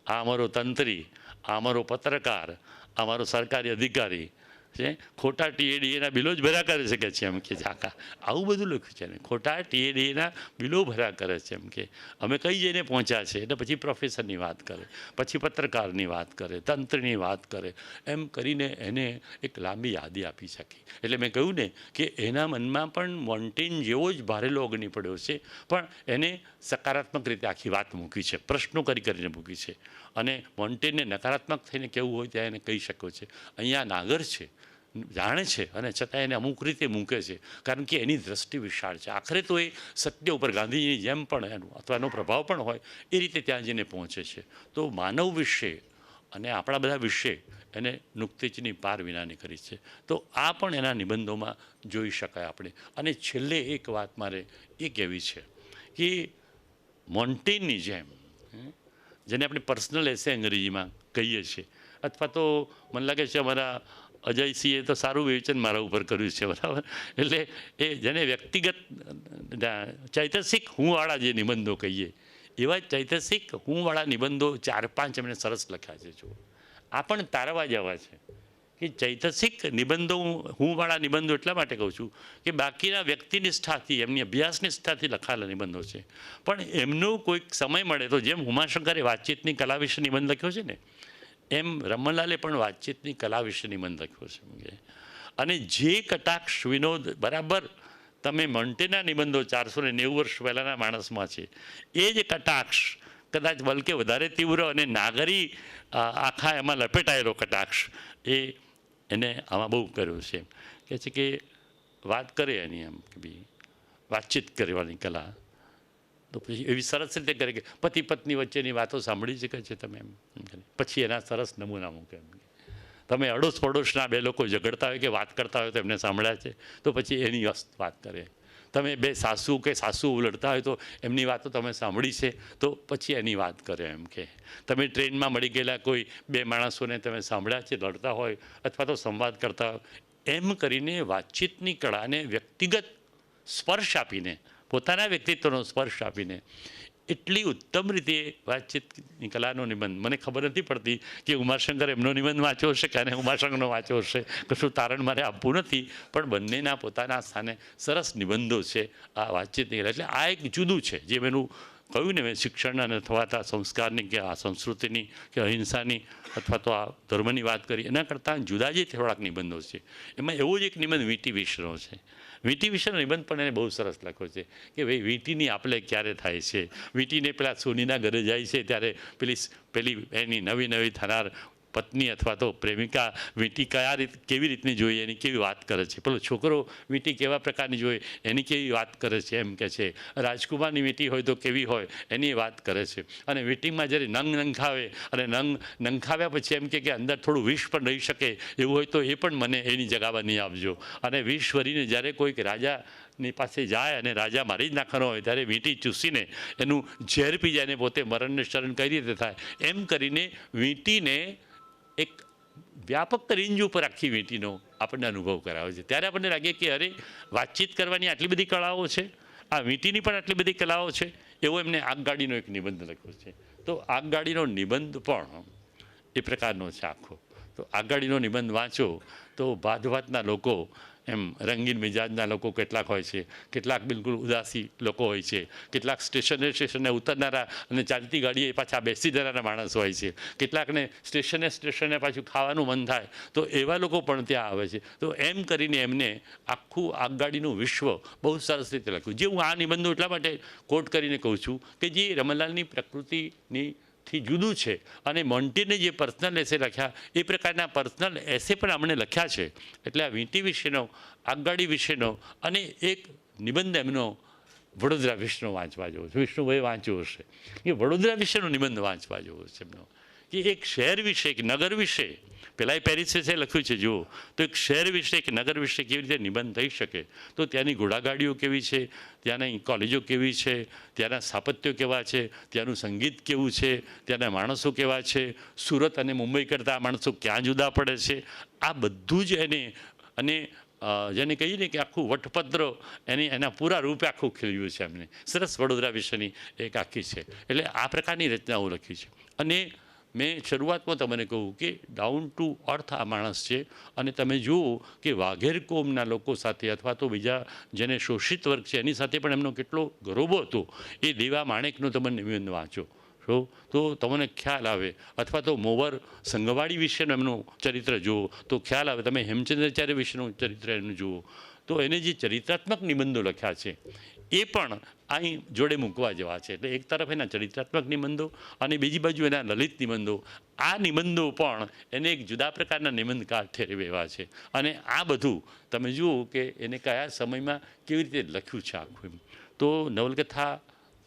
S3: આ અમારો તંત્રી, આ અમારો પત્રકાર, અમારો સરકારી અધિકારી છે ખોટા ટીએડીએના બિલો જ ભર્યા કરે છે કે છે. એમ કે આકા આવું બધું લખ્યું છે ને ખોટા ટીએડીએના બિલો ભર્યા કરે છે. એમ કે અમે કઈ જઈને પહોંચ્યા છે એટલે પછી પ્રોફેસરની વાત કરે, પછી પત્રકારની વાત કરે, તંત્રની વાત કરે, એમ કરીને એને એક લાંબી યાદી આપી શકી. એટલે મેં કહ્યું ને કે એના મનમાં પણ મોન્ટેન જેવો જ ભારેલો અગ્નિ પડ્યો છે, પણ એને સકારાત્મક રીતે આખી વાત મૂકી છે, પ્રશ્નો કરીને મૂકી છે. અને મોન્ટેનને નકારાત્મક થઈને કેવું હોય ત્યાં એને કહી શક્યો છે. અહીંયા નાગર છે, જાણે છે અને છતાં એને અમુક રીતે મૂકે છે કારણ કે એની દ્રષ્ટિ વિશાળ છે. આખરે તો એ સત્ય ઉપર ગાંધીજીની જેમ પણ એનું અથવા એનો પ્રભાવ પણ હોય એ રીતે ત્યાં જઈને પહોંચે છે. તો માનવ વિશે અને આપણા બધા વિશે એને નુક્તેચની પાર વિનાની કરી છે. તો આ પણ એના નિબંધોમાં જોઈ શકાય આપણે. અને છેલ્લે એક વાત મારે એ કહેવી છે કે મોન્ટેનની જેમ જેને આપણે પર્સનલ એસે અંગ્રેજીમાં કહીએ છીએ, અથવા તો મને લાગે છે અમારા અજયસિંહે તો સારું વિવેચન મારા ઉપર કર્યું છે, બરાબર. એટલે એ જેને વ્યક્તિગત ચૈતસિક હુંવાળા જે નિબંધો કહીએ એવા ચૈતસિક હુંવાળા નિબંધો 4-5 એમણે સરસ લખ્યા છે. જુઓ, આ પણ તારવા જેવા છે કે ચૈતસિક નિબંધો હુંવાળા નિબંધો એટલા માટે કહું છું કે બાકીના વ્યક્તિનિષ્ઠાથી એમની અભ્યાસનિષ્ઠાથી લખાયેલા નિબંધો છે. પણ એમનો કોઈક સમય મળે તો જેમ ઉમાશંકરે વાતચીતની કલા વિશે નિબંધ લખ્યો છે ને એમ રમણલાલે પણ વાતચીતની કલા વિશે નિબંધ લખ્યો છે. અને જે કટાક્ષ વિનોદ બરાબર તમે મોન્ટેના નિબંધો 490 વર્ષ પહેલાંના માણસમાં છે એ જ કટાક્ષ કદાચ બલકે વધારે તીવ્ર અને નાગરી આખા એમાં લપેટાયેલો કટાક્ષ એને આમાં બહુ કર્યો છે. કહે છે કે વાત કરે એની એમ કે ભાઈ વાતચીત કરવાની કલા તો પછી એવી સરસ રીતે કરે કે પતિ પત્ની વચ્ચેની વાતો સાંભળી શકે છે તમે એમ. પછી એના સરસ નમૂના મૂકે એમ. તમે અડોશ પડોશના બે લોકો ઝઘડતા હોય કે વાત કરતા હોય તો એમને સાંભળ્યા છે તો પછી એની વાત કરે. તમે બે સાસુ કે સાસુ લડતા હોય તો એમની વાતો તમે સાંભળી છે તો પછી એની વાત કરે. એમ કે તમે ટ્રેનમાં મળી ગયેલા કોઈ બે માણસોને તમે સાંભળ્યા છે લડતા હોય અથવા તો સંવાદ કરતા હોય, એમ કરીને વાતચીતની કળાને વ્યક્તિગત સ્પર્શ આપીને, પોતાના વ્યક્તિત્વનો સ્પર્શ આપીને એટલી ઉત્તમ રીતે વાતચીતની કલાનો નિબંધ. મને ખબર નથી પડતી કે ઉમાશંકર એમનો નિબંધ વાંચ્યો હશે કે અને ઉમાશંકરનો વાંચ્યો હશે, કશું તારણ મારે આપવું નથી, પણ બંનેના પોતાના સ્થાને સરસ નિબંધો છે આ વાતચીતની કલા. એટલે આ એક જુદું છે જે મેનું કહ્યું ને મેં શિક્ષણના અથવા તો સંસ્કારની કે આ સંસ્કૃતિની કે અહિંસાની અથવા તો આ ધર્મની વાત કરી એના કરતાં જુદા જે થોડાક નિબંધો છે. એમાં એવો જ એક નિબંધ વીંટી વિશનો છે. વીંટી વિશેનો નિબંધ પણ એને બહુ સરસ લખ્યો છે કે ભાઈ વીંટીની આપણે ક્યારે થાય છે. વીંટીને પેલા સોનીના ઘરે જાય છે ત્યારે પેલી એની નવી થનાર પત્ની અથવા તો પ્રેમિકા વીંટી કેવી રીતની જોઈએ એની કેવી વાત કરે છે. પેલો છોકરો વીંટી કેવા પ્રકારની જોઈએ એની કેવી વાત કરે છે. એમ કે છે રાજકુમારની વીંટી હોય તો કેવી હોય એની વાત કરે છે. અને વીંટીમાં જ્યારે નંગ નંખાવે અને નંખાવ્યા પછી એમ કે અંદર થોડું વિષ પણ રહી શકે એવું હોય તો એ પણ મને એની જગા બની આપજો. અને વિષ ભરીને જ્યારે કોઈક રાજાની પાસે જાય અને રાજા મારી જ નાખવાનો હોય ત્યારે વીંટી ચૂસીને એનું ઝેર પી જાય ને પોતે મરણને શરણ કઈ રીતે થાય એમ કરીને વીંટીને એક વ્યાપક રેન્જ ઉપર આખી વીંટીનો આપણને અનુભવ કરાવે છે. ત્યારે આપણને લાગે કે અરે વાતચીત કરવાની આટલી બધી કળાઓ છે, આ વીંટીની પણ આટલી બધી કલાઓ છે. એવો એમને આગગાડીનો એક નિબંધ લખ્યો છે. તો આગગાડીનો નિબંધ પણ એ પ્રકારનો છે આખો. તો આગગાડીનો નિબંધ વાંચો તો ભાતભાતના લોકો એમ રંગીન મિજાજના લોકો કેટલાક હોય છે, કેટલાક બિલકુલ ઉદાસી લોકો હોય છે, કેટલાક સ્ટેશને ઉતરનારા અને ચાલતી ગાડીએ પાછા બેસી જનારા માણસ હોય છે, કેટલાકને સ્ટેશને પાછું ખાવાનું મન થાય તો એવા લોકો પણ ત્યાં આવે છે. તો એમ કરીને એમને આખું આગગાડીનું વિશ્વ બહુ સરસ રીતે લખ્યું. જે હું આ નિબંધો એટલા માટે કોટ કરીને કહું છું કે જે રમણલાલની પ્રકૃતિની થી જુદું છે. અને મોન્ટીને જે પર્સનલ એસે લખ્યા એ પ્રકારના પર્સનલ એસે પણ આપણે લખ્યા છે. એટલે આ વીંટી વિશેનો, આગગાડી વિશેનો અને એક નિબંધ એમનો વડોદરા વિશેનો વાંચવા જેવો છે. વિષ્ણુભાઈ વાંચ્યો હશે કે વડોદરા વિશેનો નિબંધ વાંચવા જેવો છે એમનો, કે એક શહેર વિશે, એક નગર વિશે, પહેલાં એ પેરિસ વિશે લખ્યું છે જુઓ, તો એક શહેર વિશે, એક નગર વિશે કેવી રીતે નિબંધ થઈ શકે, તો ત્યાંની ઘોડાગાડીઓ કેવી છે, ત્યાંની કોલેજો કેવી છે, ત્યાંના સ્થાપત્યો કેવા છે, ત્યાંનું સંગીત કેવું છે, ત્યાંના માણસો કેવા છે, સુરત અને મુંબઈ કરતાં આ માણસો ક્યાં જુદા પડે છે, આ બધું જ એને, અને જેને કહીએ ને કે આખું વટપત્ર એના પૂરા રૂપે આખું ખીલ્યું છે એમને. સરસ વડોદરા વિશેની એક આખી છે. એટલે આ પ્રકારની રચનાઓ લખી છે. અને મેં શરૂઆતમાં તમને કહું કે ડાઉન ટુ અર્થ આ માણસ છે. અને તમે જુઓ કે વાઘેર કોમના લોકો સાથે અથવા તો બીજા જેને શોષિત વર્ગ છે એની સાથે પણ એમનો કેટલો ગરોબો હતો. એ દેવા માણેકનો તમે નિબંધ વાંચો તો તમને ખ્યાલ આવે, અથવા તો મોવર સંઘવાડી વિશેનું એમનું ચરિત્ર જુઓ તો ખ્યાલ આવે. તમે હેમચંદ્રાચાર્ય વિશેનું ચરિત્ર એનું જુઓ તો એને જે ચરિત્રાત્મક નિબંધો લખ્યા છે એ પણ અહીં જોડે મૂકવા જેવા છે. એટલે એક તરફ એના ચરિત્રાત્મક નિબંધો અને બીજી બાજુ એના લલિત નિબંધો, આ નિબંધો પણ એને એક જુદા પ્રકારના નિબંધકાર ઠેરવે એવા છે. અને આ બધું તમે જુઓ કે એને કયા સમયમાં કેવી રીતે લખ્યું છે આખું એમ. તો નવલકથા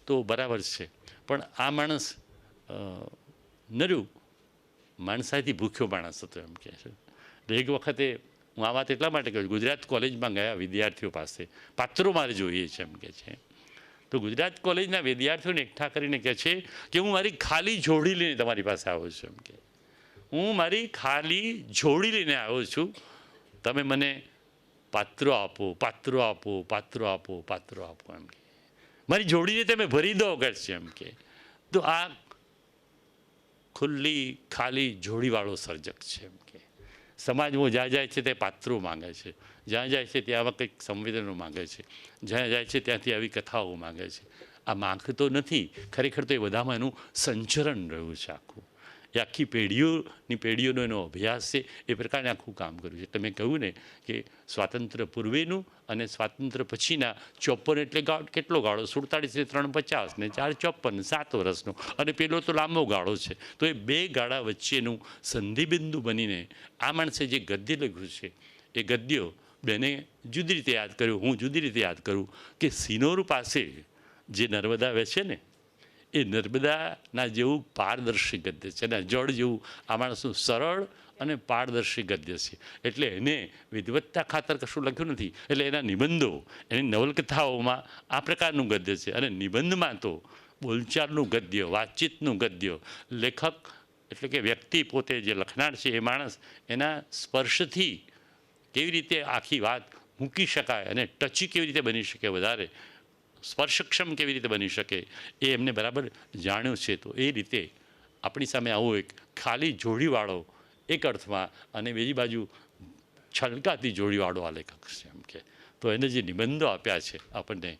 S3: તો બરાબર છે, પણ આ માણસ નર્યું માણસાઈથી ભૂખ્યો માણસ હતો એમ કહે છે. એક વખતે હું આ વાત એટલા માટે કહું, ગુજરાત કોલેજમાં ગયા વિદ્યાર્થીઓ પાસે, પાત્રો મારે જોઈએ છે એમ કે છે. તો ગુજરાત કોલેજના વિદ્યાર્થીઓને એકઠા કરીને કહે છે કે હું મારી ખાલી જોડી લઈને તમારી પાસે આવ્યો છું એમ કે, હું મારી ખાલી જોડી લઈને આવ્યો છું, તમે મને પાત્રો આપો, પાત્રો આપો, પાત્રો આપો, પાત્રો આપો એમ કે, મારી જોડીને તમે ભરી દો કે છે એમ કે. તો આ ખુલ્લી ખાલી જોડીવાળો સર્જક છે એમ કે. સમાજમાં જ્યાં જાય છે તે પાત્રો માંગે છે, જ્યાં જાય છે ત્યાં કંઈક સંવેદનો માંગે છે, જ્યાં જાય છે ત્યાંથી આવી કથાઓ માંગે છે. આ માંગતો નથી, ખરેખર તો એ બધામાં એનું સંચરણ રહ્યું છે આખું. એ આખી પેઢીઓનો એનો અભ્યાસ છે, એ પ્રકારે આખું કામ કર્યું છે. તમે કહ્યું ને કે સ્વાતંત્ર્ય પૂર્વેનું અને સ્વાતંત્ર્ય પછીના 54 એટલે કેટલો ગાળો? 47 ને 3 50 ને 4 54, 7 વર્ષનો, અને પેલો તો લાંબો ગાળો છે. તો એ બે ગાળા વચ્ચેનું સંધિબિંદુ બનીને આ માણસે જે ગદ્ય લખ્યું છે, એ ગદ્યો બેને જુદી રીતે યાદ કર્યું, હું જુદી રીતે યાદ કરું કે સિનોર પાસે જે નર્મદા વહેશે ને, એ નર્મદાના જેવું પારદર્શી ગદ્ય છે, એના જળ જેવું આ માણસનું સરળ અને પારદર્શી ગદ્ય છે. એટલે એને વિદવત્તા ખાતર કશું લખ્યું નથી. એટલે એના નિબંધો, એની નવલકથાઓમાં આ પ્રકારનું ગદ્ય છે. અને નિબંધમાં તો બોલચાલનું ગદ્ય, વાતચીતનું ગદ્ય, લેખક એટલે કે વ્યક્તિ પોતે જે લખનાર છે એ માણસ એના સ્પર્શથી કેવી રીતે આખી વાત મૂકી શકાય અને ટચી કેવી રીતે બની શકે, વધારે સ્પર્શક્ષમ કેવી રીતે બની શકે, એ એમને બરાબર જાણ્યું છે. તો એ રીતે આપણી સામે આવો એક ખાલી જોડીવાળો એક અર્થમાં અને બીજી બાજુ છલકાતી જોડીવાળો આ લેખક છે એમ કે. તો એને જે નિબંધો આપ્યા છે આપણને,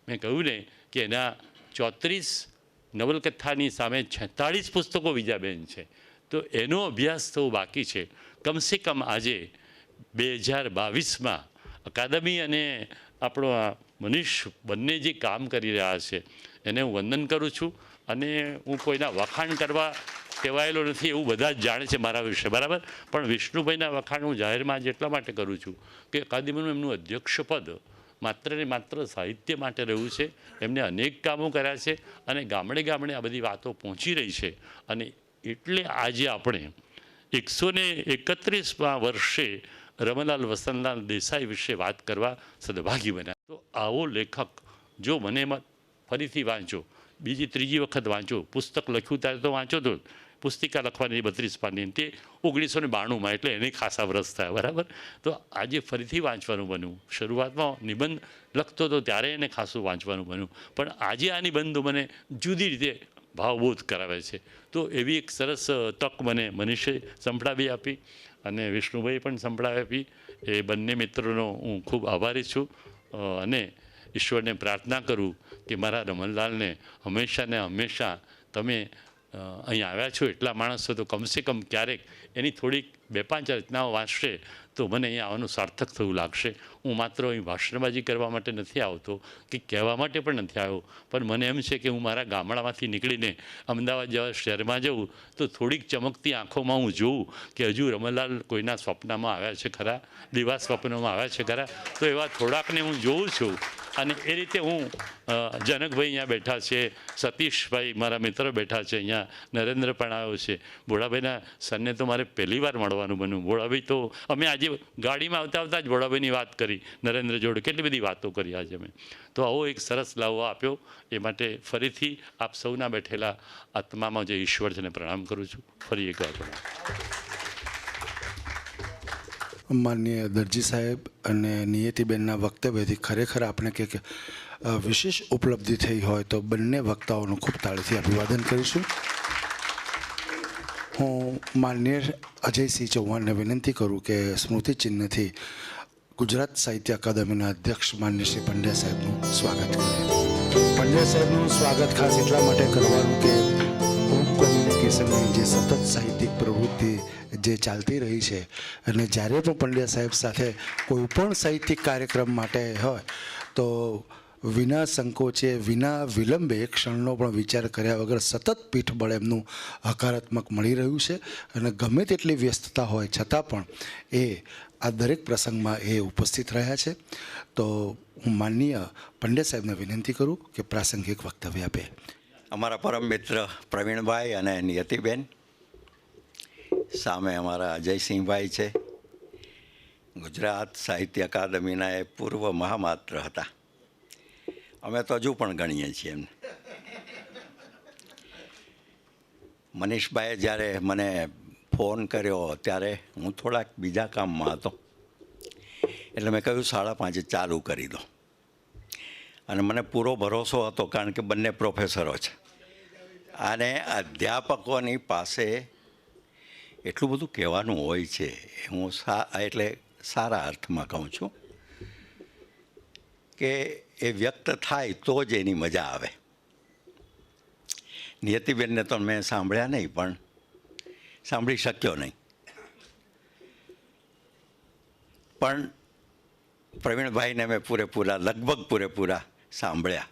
S3: મેં કહ્યું ને કે એના 34 નવલકથાની સામે 46 પુસ્તકો બીજા બેન છે. તો એનો અભ્યાસ થવો બાકી છે. કમસે કમ આજે 2022માં અકાદમી અને આપણો મનીષ બંને જે કામ કરી રહ્યા છે એને હું વંદન કરું છું. અને હું કોઈના વખાણ કરવા કહેવાયેલો નથી એવું બધા જ જાણે છે મારા વિશે, બરાબર. પણ વિષ્ણુભાઈના વખાણ હું જાહેરમાં એટલા માટે કરું છું કે અકાદમીનું એમનું અધ્યક્ષપદ માત્ર ને માત્ર સાહિત્ય માટે રહ્યું છે. એમને અનેક કામો કર્યા છે અને ગામડે ગામડે આ બધી વાતો પહોંચી રહી છે. અને એટલે આજે આપણે 131મા વર્ષે રમણલાલ વસંતલાલ દેસાઈ વિશે વાત કરવા સદભાગી બન્યા. તો આવો લેખક જો મને ફરીથી વાંચો, બીજી ત્રીજી વખત વાંચો, પુસ્તક લખ્યું ત્યારે તો વાંચો, તો પુસ્તિકા લખવાની 32 પાની, તે 1992માં, એટલે એને ખાસા વર્ષ થયા, બરાબર. તો આજે ફરીથી વાંચવાનું બન્યું. શરૂઆતમાં નિબંધ લખતો હતો ત્યારે એને ખાસું વાંચવાનું બન્યું, પણ આજે આ નિબંધો મને જુદી રીતે ભાવબોધ કરાવે છે. તો એવી એક સરસ તક મને મનીષે સંભળાવી આપી અને વિષ્ણુભાઈ પણ સંભળાવી આપી. એ બંને મિત્રોનો હું ખૂબ આભારી છું. અને ઈશ્વરને પ્રાર્થના કરું કે મારા રમણલાલને હંમેશા ને હંમેશા તમે અહીં આવ્યા છો એટલા માણસો તો કમસે કમ ક્યારેક એની થોડીક 2-5 રચનાઓ વાંચશે તો તો મને અહીંયા આવવાનું સાર્થક થયું લાગશે. હું માત્ર અહીં ભાષણબાજી કરવા માટે નથી આવતો કે કહેવા માટે પણ નથી આવ્યો, પણ મને એમ છે કે હું મારા ગામડામાંથી નીકળીને અમદાવાદ જેવા શહેરમાં જઉં તો થોડીક ચમકતી આંખોમાં હું જોઉં કે હજુ રમણલાલ કોઈના સ્વપ્નમાં આવ્યા છે ખરા, દિવા સ્વપ્નમાં આવ્યા છે ખરા. તો એવા થોડાકને હું જોઉં છું. અને એ રીતે હું જનકભાઈ અહીંયા બેઠા છે, સતીશભાઈ મારા મિત્ર બેઠા છે, અહીંયા નરેન્દ્ર પણ આવ્યો છે. ભોળાભાઈના સરને તો મારે પહેલી વાર મળવાનું બન્યું. ભોળાભાઈ તો અમે આજે ગાડીમાં આવતા આવતા જ ભોળાભાઈની વાત કરી, નરેન્દ્ર જોડે કેટલી બધી વાતો કરી આજે અમે. તો આવો એક સરસ લાવો આપ્યો એ માટે ફરીથી આપ સૌના બેઠેલા આત્મામાં જે ઈશ્વર છે એને પ્રણામ કરું છું. ફરી એકવાર પ્રણામ.
S1: માનનીય દરજી સાહેબ અને નિયતિબેનના વક્તવ્યથી ખરેખર આપણે કંઈક વિશેષ ઉપલબ્ધિ થઈ હોય તો બંને વક્તાઓનું ખૂબ તાળીથી અભિવાદન કરીશું. હું માનનીય અજયસિંહ ચૌહાણને વિનંતી કરું કે સ્મૃતિ ચિહ્નથી ગુજરાત સાહિત્ય અકાદમીના અધ્યક્ષ માનનીય શ્રી પંડ્યા સાહેબનું સ્વાગત કરે. પંડ્યા સાહેબનું સ્વાગત ખાસ એટલા માટે કરવાનું કે ઓમ કોમ્યુનિકેશનની જે સતત સાહિત્યિક પ્રવૃત્તિ જે ચાલતી રહી છે અને જ્યારે પણ પંડ્યા સાહેબ સાથે કોઈ પણ સાહિત્યિક કાર્યક્રમ માટે હોય તો વિના સંકોચે વિના વિલંબે એક ક્ષણનો પણ વિચાર કર્યા વગર સતત પીઠબળ એમનું હકારાત્મક મળી રહ્યું છે. અને ગમે તેટલી વ્યસ્તતા હોય છતાં પણ એ આ દરેક પ્રસંગમાં એ ઉપસ્થિત રહ્યા છે. તો હું માનનીય પંડ્યા સાહેબને વિનંતી કરું કે પ્રાસંગિક વક્તવ્ય આપે.
S4: અમારા પરમ મિત્ર પ્રવીણભાઈ અને નિયતિબેન, સામે અમારા અજયસિંહભાઈ છે, ગુજરાત સાહિત્ય અકાદમીના એ પૂર્વ મહામાત્ર હતા. અમે તો હજુ પણ ગણીએ છીએ એમને. મનીષભાઈએ જ્યારે મને ફોન કર્યો ત્યારે હું થોડાક બીજા કામમાં હતો, એટલે મેં કહ્યું 5:30 ચાલુ કરી દો. અને મને પૂરો ભરોસો હતો કારણ કે બંને પ્રોફેસરો છે અને અધ્યાપકોની પાસે એટલું બધું કહેવાનું હોય છે. હું એટલે સારા અર્થમાં કહું છું કે એ વ્યક્ત થાય તો જ એની મજા આવે. નિયતિબેનને તો મેં સાંભળ્યા નહીં, પણ સાંભળી શક્યો નહીં. પણ પ્રવીણભાઈને મેં લગભગ પૂરેપૂરા સાંભળ્યા.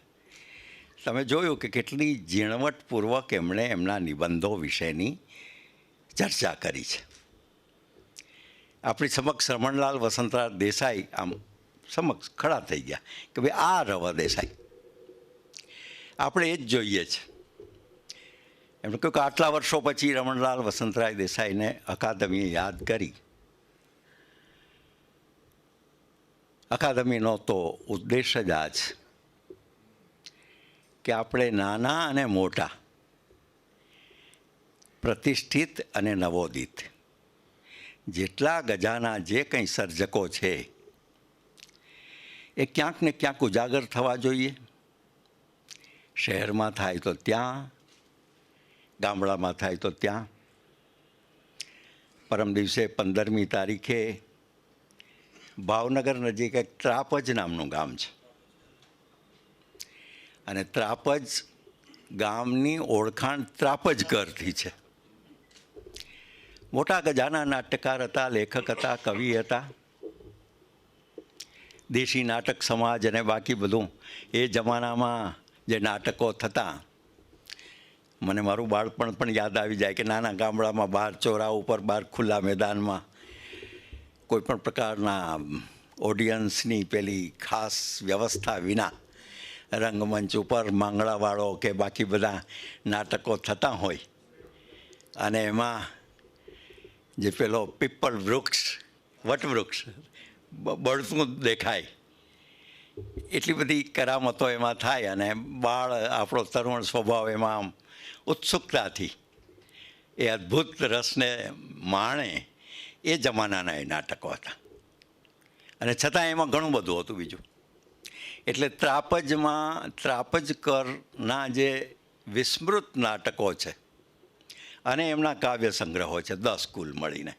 S4: તમે જોયું કે કેટલી ઝીણવટપૂર્વક એમણે એમના નિબંધો વિશેની ચર્ચા કરી છે. આપણી સમક્ષ રમણલાલ વસંતરાય દેસાઈ આમ સમક્ષ ખડા થઈ ગયા કે ભાઈ આ રવા દેસાઈ, આપણે એ જ જોઈએ છે. એમણે કહ્યું કે આટલા વર્ષો પછી રમણલાલ વસંતરાય દેસાઈને અકાદમીએ યાદ કરી. અકાદમીનો તો ઉદ્દેશ જ આ છે કે આપણે નાના અને મોટા, પ્રતિષ્ઠિત અને નવોદિત જેટલા ગજાના જે કંઈ સર્જકો છે એ ક્યાંક ને ક્યાંક ઉજાગર થવા જોઈએ. શહેરમાં થાય તો ત્યાં, ગામડામાં થાય તો ત્યાં. પરમ દિવસે 15મી તારીખે ભાવનગર નજીક એક ત્રાપજ નામનું ગામ છે અને ત્રાપજ ગામની ઓળખાણ ત્રાપજ ઘરથી છે. મોટા ગજાના નાટ્યકાર હતા, લેખક હતા, કવિ હતા. દેશી નાટક સમાજ અને બાકી બધું એ જમાનામાં જે નાટકો થતા, મને મારું બાળપણ પણ યાદ આવી જાય કે નાના ગામડામાં બહાર ચોરા ઉપર, બહાર ખુલ્લા મેદાનમાં કોઈ પણ પ્રકારના ઓડિયન્સની પેલી ખાસ વ્યવસ્થા વિના રંગમંચ ઉપર માંગડાવાળો કે બાકી બધા નાટકો થતા હોય અને એમાં જે પેલો પીપલ વૃક્ષ, વટવૃક્ષ બળતું દેખાય, એટલી બધી કરામતો એમાં થાય અને બાળ આપણો તરુણ સ્વભાવ એમાં આમ ઉત્સુકતાથી એ અદ્ભુત રસને માણે. એ જમાનાના એ નાટકો હતા અને છતાં એમાં ઘણું બધું હતું બીજું. એટલે ત્રાપજકરના જે વિસ્મૃત નાટકો છે અને એમના કાવ્ય સંગ્રહો છે 10 કુલ મળીને,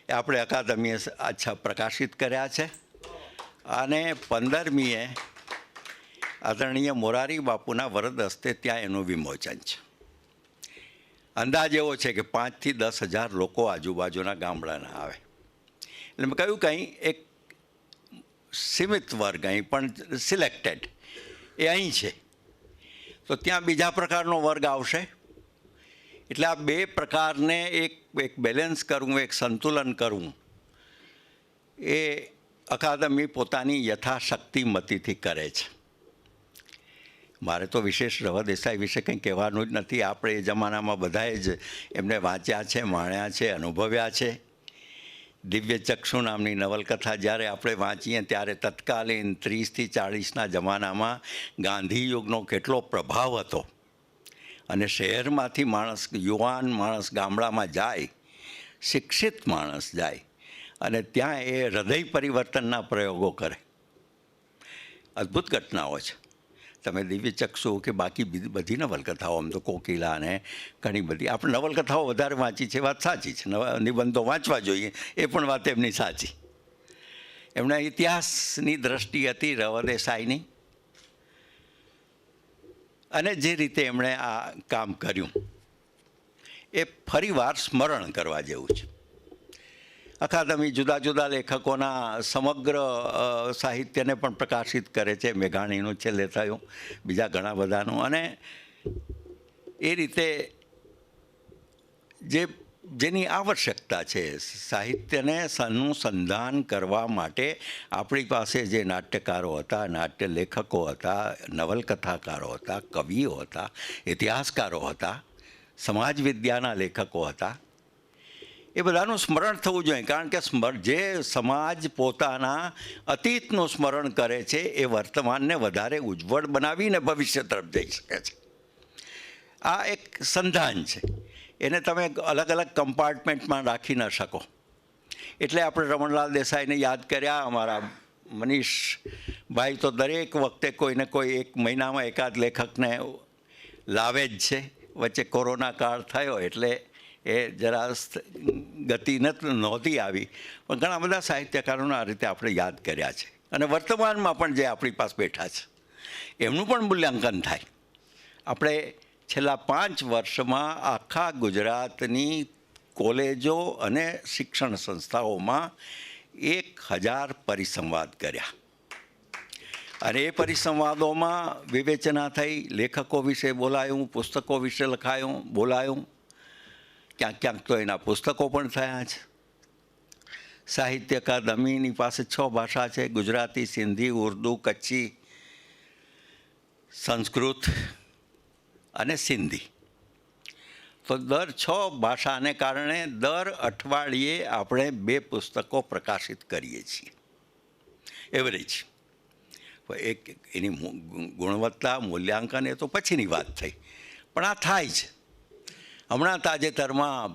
S4: એ આપણે અકાદમીએ આછા પ્રકાશિત કર્યા છે. અને 15મીએ આદરણીય મોરારી બાપુના વરદ હસ્તે ત્યાં એનું વિમોચન છે. અંદાજ એવો છે કે 5 થી 10 હજાર લોકો આજુબાજુના ગામડાના આવે. એટલે મેં કહ્યું કંઈ એક સીમિત વર્ગ અહીં પણ સિલેક્ટેડ એ અહીં છે, તો ત્યાં બીજા પ્રકારનો વર્ગ આવશે. એટલે આ બે પ્રકારને એક બેલેન્સ કરવું, એક સંતુલન કરવું, એ અકાદમી પોતાની યથાશક્તિ મતીથી કરે છે. મારે તો વિશેષ રવા દેસાઈ વિશે કંઈ કહેવાનું જ નથી. આપણે એ જમાનામાં બધાએ જ એમને વાંચ્યા છે, માણ્યા છે, અનુભવ્યા છે. દિવ્ય ચક્ષુ નામની નવલકથા જ્યારે આપણે વાંચીએ ત્યારે તત્કાલીન 30થી 40ના જમાનામાં ગાંધી યુગનો કેટલો પ્રભાવ હતો. અને શહેરમાંથી માણસ, યુવાન માણસ ગામડામાં જાય, શિક્ષિત માણસ જાય અને ત્યાં એ હૃદય પરિવર્તનના પ્રયોગો કરે. અદ્ભુત ઘટનાઓ છે. તમે દિવ્ય ચક્ષુ કે બાકી બધી નવલકથાઓ, આમ તો કોકિલા ને ઘણી બધી આપણે નવલકથાઓ વધારે વાંચી છે, વાત સાચી છે. નિબંધો વાંચવા જોઈએ, એ પણ વાત એમની સાચી. એમના ઇતિહાસની દ્રષ્ટિ હતી રવા દેસાઈની, અને જે રીતે એમણે આ કામ કર્યું એ ફરીવાર સ્મરણ કરવા જેવું છે. અકાદમી જુદા જુદા લેખકોના સમગ્ર સાહિત્યને પણ પ્રકાશિત કરે છે. મેઘાણીનું છેલ્લે થયું, બીજા ઘણા બધાનું. અને એ રીતે જેની આવશ્યકતા છે સાહિત્યને અનુસંધાન કરવા માટે આપણી પાસે જે નાટ્યકારો હતા, નાટ્ય લેખકો હતા, નવલકથાકારો હતા, કવિઓ હતા, ઇતિહાસકારો હતા, સમાજ વિદ્યાના લેખકો હતા, એ બધાનું સ્મરણ થવું જોઈએ. કારણ કે જે સમાજ પોતાના અતીતનું સ્મરણ કરે છે એ વર્તમાનને વધારે ઉજ્જવળ બનાવીને ભવિષ્ય તરફ જઈ શકે છે. આ એક સંધાન છે. એને તમે અલગ અલગ કમ્પાર્ટમેન્ટમાં રાખી ન શકો. એટલે આપણે રમણલાલ દેસાઈને યાદ કર્યા. અમારા મનીષભાઈ તો દરેક વખતે કોઈને કોઈ એક મહિનામાં એકાદ લેખકને લાવે જ છે. વચ્ચે કોરોના કાળ થયો એટલે એ જરા ગતિ નહોતી આવી, પણ ઘણા બધા સાહિત્યકારોને આ રીતે આપણે યાદ કર્યા છે. અને વર્તમાનમાં પણ જે આપણી પાસે બેઠા છે એમનું પણ મૂલ્યાંકન થાય. આપણે છેલ્લા 5 વર્ષમાં આખા ગુજરાતની કોલેજો અને શિક્ષણ સંસ્થાઓમાં 1000 પરિસંવાદ કર્યા. અને એ પરિસંવાદોમાં વિવેચના થઈ, લેખકો વિશે બોલાયું, પુસ્તકો વિશે લખાયું, બોલાયું. ક્યાંક ક્યાંક તો એના પુસ્તકો પણ થયા છે. સાહિત્ય અકાદમીની પાસે 6 ભાષા છે: ગુજરાતી, સિંધી, ઉર્દૂ, કચ્છી, સંસ્કૃત અને સિંધી. તો દર 6 ભાષાને કારણે દર અઠવાડિયે આપણે 2 પુસ્તકો પ્રકાશિત કરીએ છીએ, એવરેજ. એની ગુણવત્તા, મૂલ્યાંકન એ તો પછીની વાત થઈ, પણ આ થાય છે. હમણાં તાજેતરમાં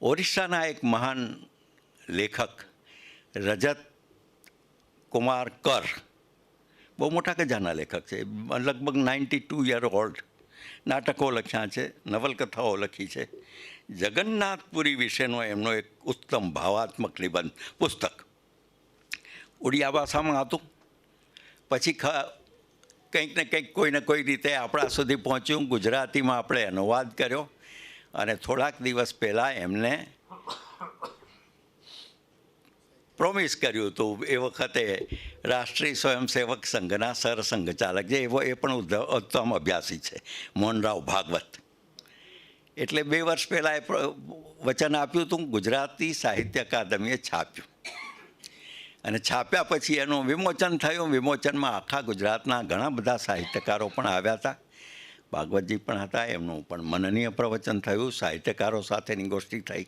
S4: ઓરિસ્સાના એક મહાન લેખક રજત કુમાર કર, બહુ મોટા ગજાના લેખક છે, લગભગ 92 યર ઓલ્ડ, નાટકો લખ્યા છે, નવલકથાઓ લખી છે. જગન્નાથપુરી વિશેનો એમનો એક ઉત્તમ ભાવાત્મક નિબંધ પુસ્તક ઉડિયા ભાષામાં હતું. પછી કંઈક ને કંઈક કોઈને કોઈ રીતે આપણા સુધી પહોંચ્યું. ગુજરાતીમાં આપણે અનુવાદ કર્યો અને થોડાક દિવસ પહેલાં એમને પ્રોમિસ કર્યું હતું. એ વખતે રાષ્ટ્રીય સ્વયંસેવક સંઘના સરસંઘચાલક, જે એ પણ ઉત્તમ અભ્યાસી છે, મોહનરાવ ભાગવત. એટલે 2 વર્ષ પહેલાં એ વચન આપ્યું હતું. ગુજરાતી સાહિત્ય અકાદમીએ છાપ્યું અને છાપ્યા પછી એનું વિમોચન થયું. વિમોચનમાં આખા ગુજરાતના ઘણા બધા સાહિત્યકારો પણ આવ્યા હતા. ભાગવતજી પણ હતા. એમનું પણ મનનીય પ્રવચન થયું. સાહિત્યકારો સાથેની ગોષ્ઠી થઈ.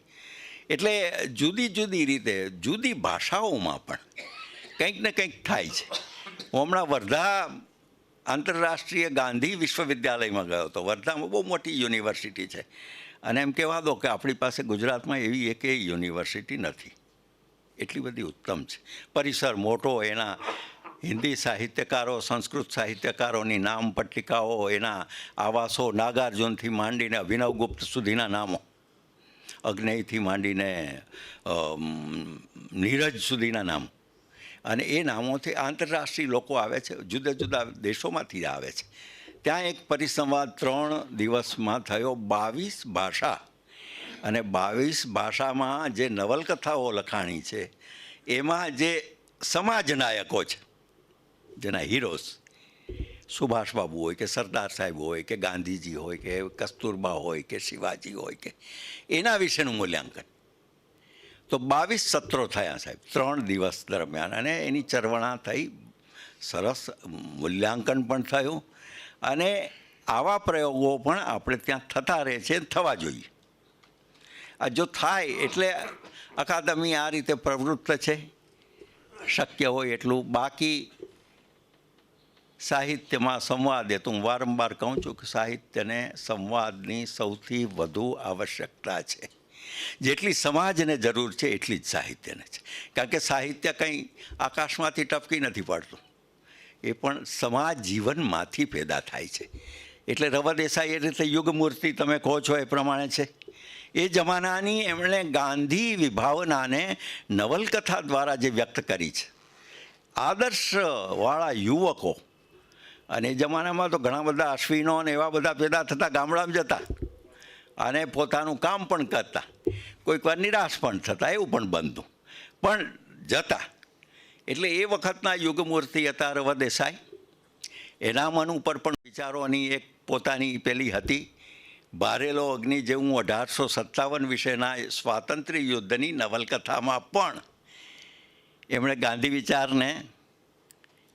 S4: એટલે જુદી જુદી રીતે જુદી ભાષાઓમાં પણ કંઈક ને કંઈક થાય છે. હું હમણાં વર્ધા આંતરરાષ્ટ્રીય ગાંધી વિશ્વવિદ્યાલયમાં ગયો હતો. વર્ધામાં બહુ મોટી યુનિવર્સિટી છે, અને એમ કહેવા દો કે આપણી પાસે ગુજરાતમાં એવી એકેય યુનિવર્સિટી નથી. એટલી બધી ઉત્તમ છે. પરિસર મોટો, એના હિન્દી સાહિત્યકારો, સંસ્કૃત સાહિત્યકારોની નામ પટ્ટિકાઓ, એના આવાસો, નાગાર્જુનથી માંડીને અભિનવગુપ્ત સુધીના નામો, અગ્નેયથી માંડીને નીરજ સુધીના નામો. અને એ નામોથી આંતરરાષ્ટ્રીય લોકો આવે છે, જુદા જુદા દેશોમાંથી આવે છે. ત્યાં એક પરિસંવાદ 3 દિવસમાં થયો. 22 ભાષા અને 22 ભાષામાં જે નવલકથાઓ લખાણી છે એમાં જે સમાજ નાયકો છે, જેના હીરોઝ સુભાષબાબુ હોય કે સરદાર સાહેબ હોય કે ગાંધીજી હોય કે કસ્તુરબા હોય કે શિવાજી હોય કે એના વિશેનું મૂલ્યાંકન. તો 22 સત્રો થયા સાહેબ 3 દિવસ દરમિયાન, અને એની ચરવણા થઈ, સરસ મૂલ્યાંકન પણ થયું. અને આવા પ્રયોગો પણ આપણે ત્યાં થતા રહે છે, થવા જોઈએ. આ જો થાય એટલે અકાદમી આ રીતે પ્રવૃત્ત છે, શક્ય હોય એટલું. બાકી સાહિત્યમાં સંવાદ, એ તો હું વારંવાર કહું છું કે સાહિત્યને સંવાદની સૌથી વધુ આવશ્યકતા છે. જેટલી સમાજને જરૂર છે એટલી જ સાહિત્યને છે. કારણ કે સાહિત્ય કંઈ આકાશમાંથી ટપકી નથી પડતું, એ પણ સમાજ જીવનમાંથી પેદા થાય છે. એટલે રવા દેસાઈ એ રીતે યુગમૂર્તિ તમે કહો છો એ પ્રમાણે છે. એ જમાનાની એમણે ગાંધી વિભાવનાને નવલકથા દ્વારા જે વ્યક્ત કરી છે, આદર્શવાળા યુવકો. અને એ જમાનામાં તો ઘણા બધા અશ્વિનો અને એવા બધા પેદા થતા, ગામડામાં જતા અને પોતાનું કામ પણ કરતા, કોઈક વાર નિરાશ પણ થતા, એવું પણ બનતું, પણ જતા. એટલે એ વખતના યુગમૂર્તિ હતા રવા દેસાઈ. એના મન ઉપર પણ વિચારોની એક પોતાની પેલી હતી. બારેલો અગ્નિ જેવું 1857 વિશેના સ્વાતંત્ર્ય યુદ્ધની નવલકથામાં પણ એમણે ગાંધી વિચારને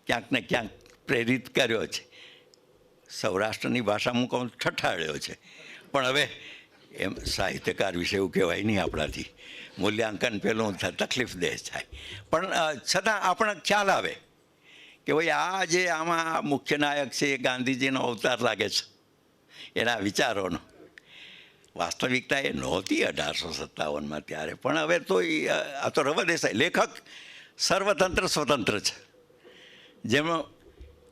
S4: ક્યાંક ને ક્યાંક પ્રેરિત કર્યો છે. સૌરાષ્ટ્રની ભાષામાં કહું ઠઠાડ્યો છે. પણ હવે એમ સાહિત્યકાર વિશે એવું કહેવાય નહીં આપણાથી, મૂલ્યાંકન પેલું તકલીફ દે થાય. પણ છતાં આપણને ખ્યાલ આવે કે ભાઈ આ જે આમાં મુખ્ય નાયક છે એ ગાંધીજીનો અવતાર લાગે છે, એના વિચારોનો. વાસ્તવિકતા એ નહોતી 1857માં ત્યારે, પણ હવે તો આ તો રવા દેસાઈ લેખક સર્વતંત્ર સ્વતંત્ર છે. જેમાં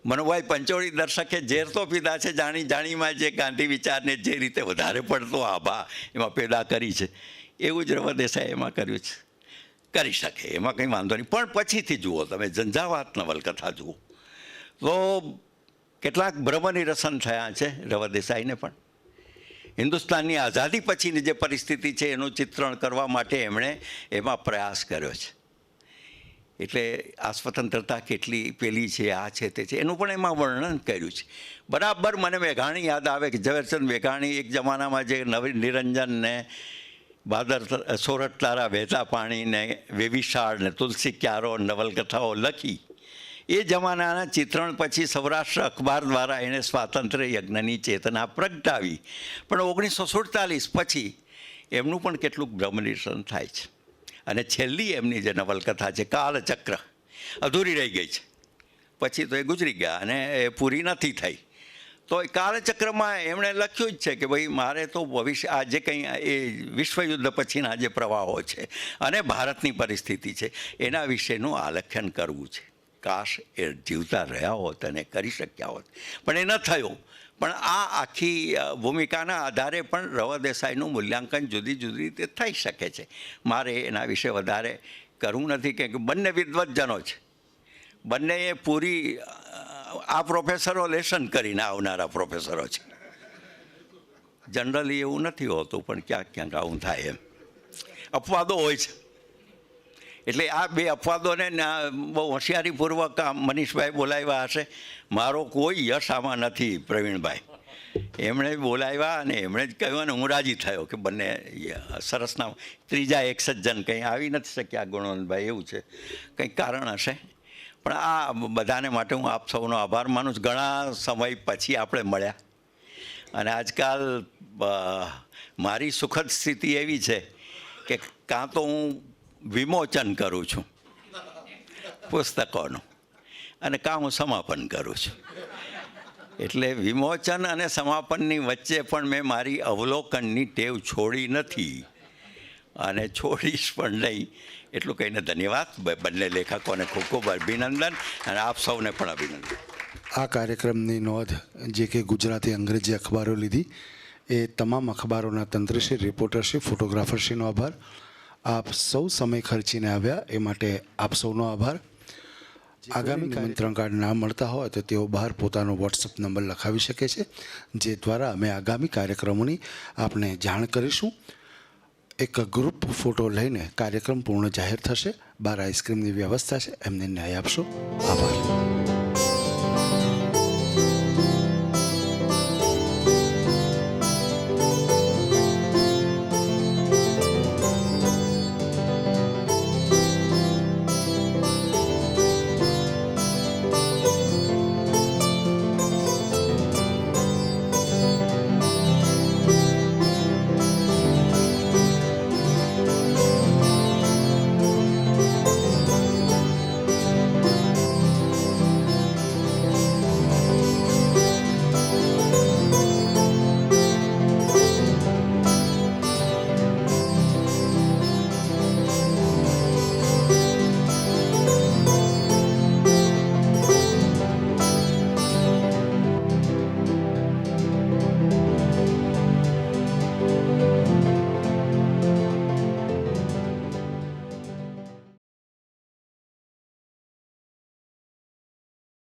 S4: મનુભાઈ પંચોળી દર્શકે ઝેર તો પીધા છે જાણી જાણીમાં, જે ગાંધી વિચારને જે રીતે વધારે પડતો આભા એમાં પેદા કરી છે, એવું જ રવા દેસાઈ એમાં કર્યું છે. કરી શકે, એમાં કંઈ વાંધો નહીં. પણ પછીથી જુઓ તમે, ઝંઝાવાત નવલકથા જુઓ તો કેટલાક ભ્રમનિરસન થયા છે રવા દેસાઈને પણ. હિન્દુસ્તાનની આઝાદી પછીની જે પરિસ્થિતિ છે એનું ચિત્રણ કરવા માટે એમણે એમાં પ્રયાસ કર્યો છે. એટલે આ સ્વતંત્રતા કેટલી પેલી છે, આ છે તે છે, એનું પણ એમાં વર્ણન કર્યું છે. બરાબર મને મેઘાણી યાદ આવે કે ઝવેરચંદ મેઘાણી એક જમાનામાં જે નવી નિરંજનને ભાદર સોરઠ તારા વહેતા પાણીને વેવિશાળ ને તુલસી ક્યારો નવલકથાઓ લખી, એ જમાનાના ચિત્રણ પછી સૌરાષ્ટ્ર અખબાર દ્વારા એણે સ્વાતંત્ર્ય યજ્ઞની ચેતના પ્રગટાવી. પણ 1947 પછી એમનું પણ કેટલુંક ભ્રમનિરસન થાય છે. અને છેલ્લી એમની જે નવલકથા છે કાલચક્ર, અધૂરી રહી ગઈ છે. પછી તો એ ગુજરી ગયા અને એ પૂરી નથી થઈ. તો એ કાલચક્રમાં એમણે લખ્યું જ છે કે ભાઈ મારે તો ભવિષ્ય, આ જે કંઈ એ વિશ્વયુદ્ધ પછીના જે પ્રવાહો છે અને ભારતની પરિસ્થિતિ છે એના વિશેનું આલેખન કરવું છે. કાશ એ જીવતા રહ્યા હોત અને કરી શક્યા હોત, પણ એ ન થયું. પણ આ આખી ભૂમિકાના આધારે પણ રવા દેસાઈનું મૂલ્યાંકન જુદી જુદી રીતે થઈ શકે છે. મારે એના વિશે વધારે કરવું નથી, કે બંને વિદ્વત્જનો છે, બંનેએ પૂરી, આ પ્રોફેસરો લેસન કરીને આવનારા પ્રોફેસરો છે. જનરલી એવું નથી હોતું, પણ ક્યાંક ક્યાંક આવું થાય એમ અપવાદો હોય છે. એટલે આ બે અપવાદોને બહુ હોશિયારીપૂર્વક મનીષભાઈ બોલાવ્યા હશે. મારો કોઈ યશ આમાં નથી પ્રવીણભાઈ. એમણે બોલાવ્યા અને એમણે જ કહ્યું, અને હું રાજી થયો કે બંને સરસના. ત્રીજા એક સજ્જન કંઈ આવી નથી શક્યા ગુણવંતભાઈ, એવું છે, કંઈક કારણ હશે. પણ આ બધાને માટે હું આપ સૌનો આભાર માનું છું. ઘણા સમય પછી આપણે મળ્યા, અને આજકાલ મારી સુખદ સ્થિતિ એવી છે કે કાં તો હું વિમોચન કરું છું પુસ્તકોનું, અને કાં હું સમાપન કરું છું. એટલે વિમોચન અને સમાપનની વચ્ચે પણ મેં મારી અવલોકનની ટેવ છોડી નથી, અને છોડીશ પણ નહીં. એટલું કહીને ધન્યવાદ. બંને લેખકોને ખૂબ ખૂબ અભિનંદન, અને આપ સૌને પણ અભિનંદન.
S1: આ કાર્યક્રમની નોંધ જે કે ગુજરાતી અંગ્રેજી અખબારો લીધી, એ તમામ અખબારોના તંત્રશ્રી, રિપોર્ટરશ્રી, ફોટોગ્રાફરશ્રીનો આભાર. આપ સૌ સમય ખર્ચીને આવ્યા એ માટે આપ સૌનો આભાર. આગામી નિમંત્રણ કાર્ડ ના મળતા હોય તો તેઓ બહાર પોતાનો વોટ્સઅપ નંબર લખાવી શકે છે, જે દ્વારા અમે આગામી કાર્યક્રમોની આપને જાણ કરીશું. એક ગ્રુપ ફોટો લઈને કાર્યક્રમ પૂર્ણ જાહેર થશે. બહાર આઈસ્ક્રીમની વ્યવસ્થા છે, એમને ન્યાય આપશો. આભાર.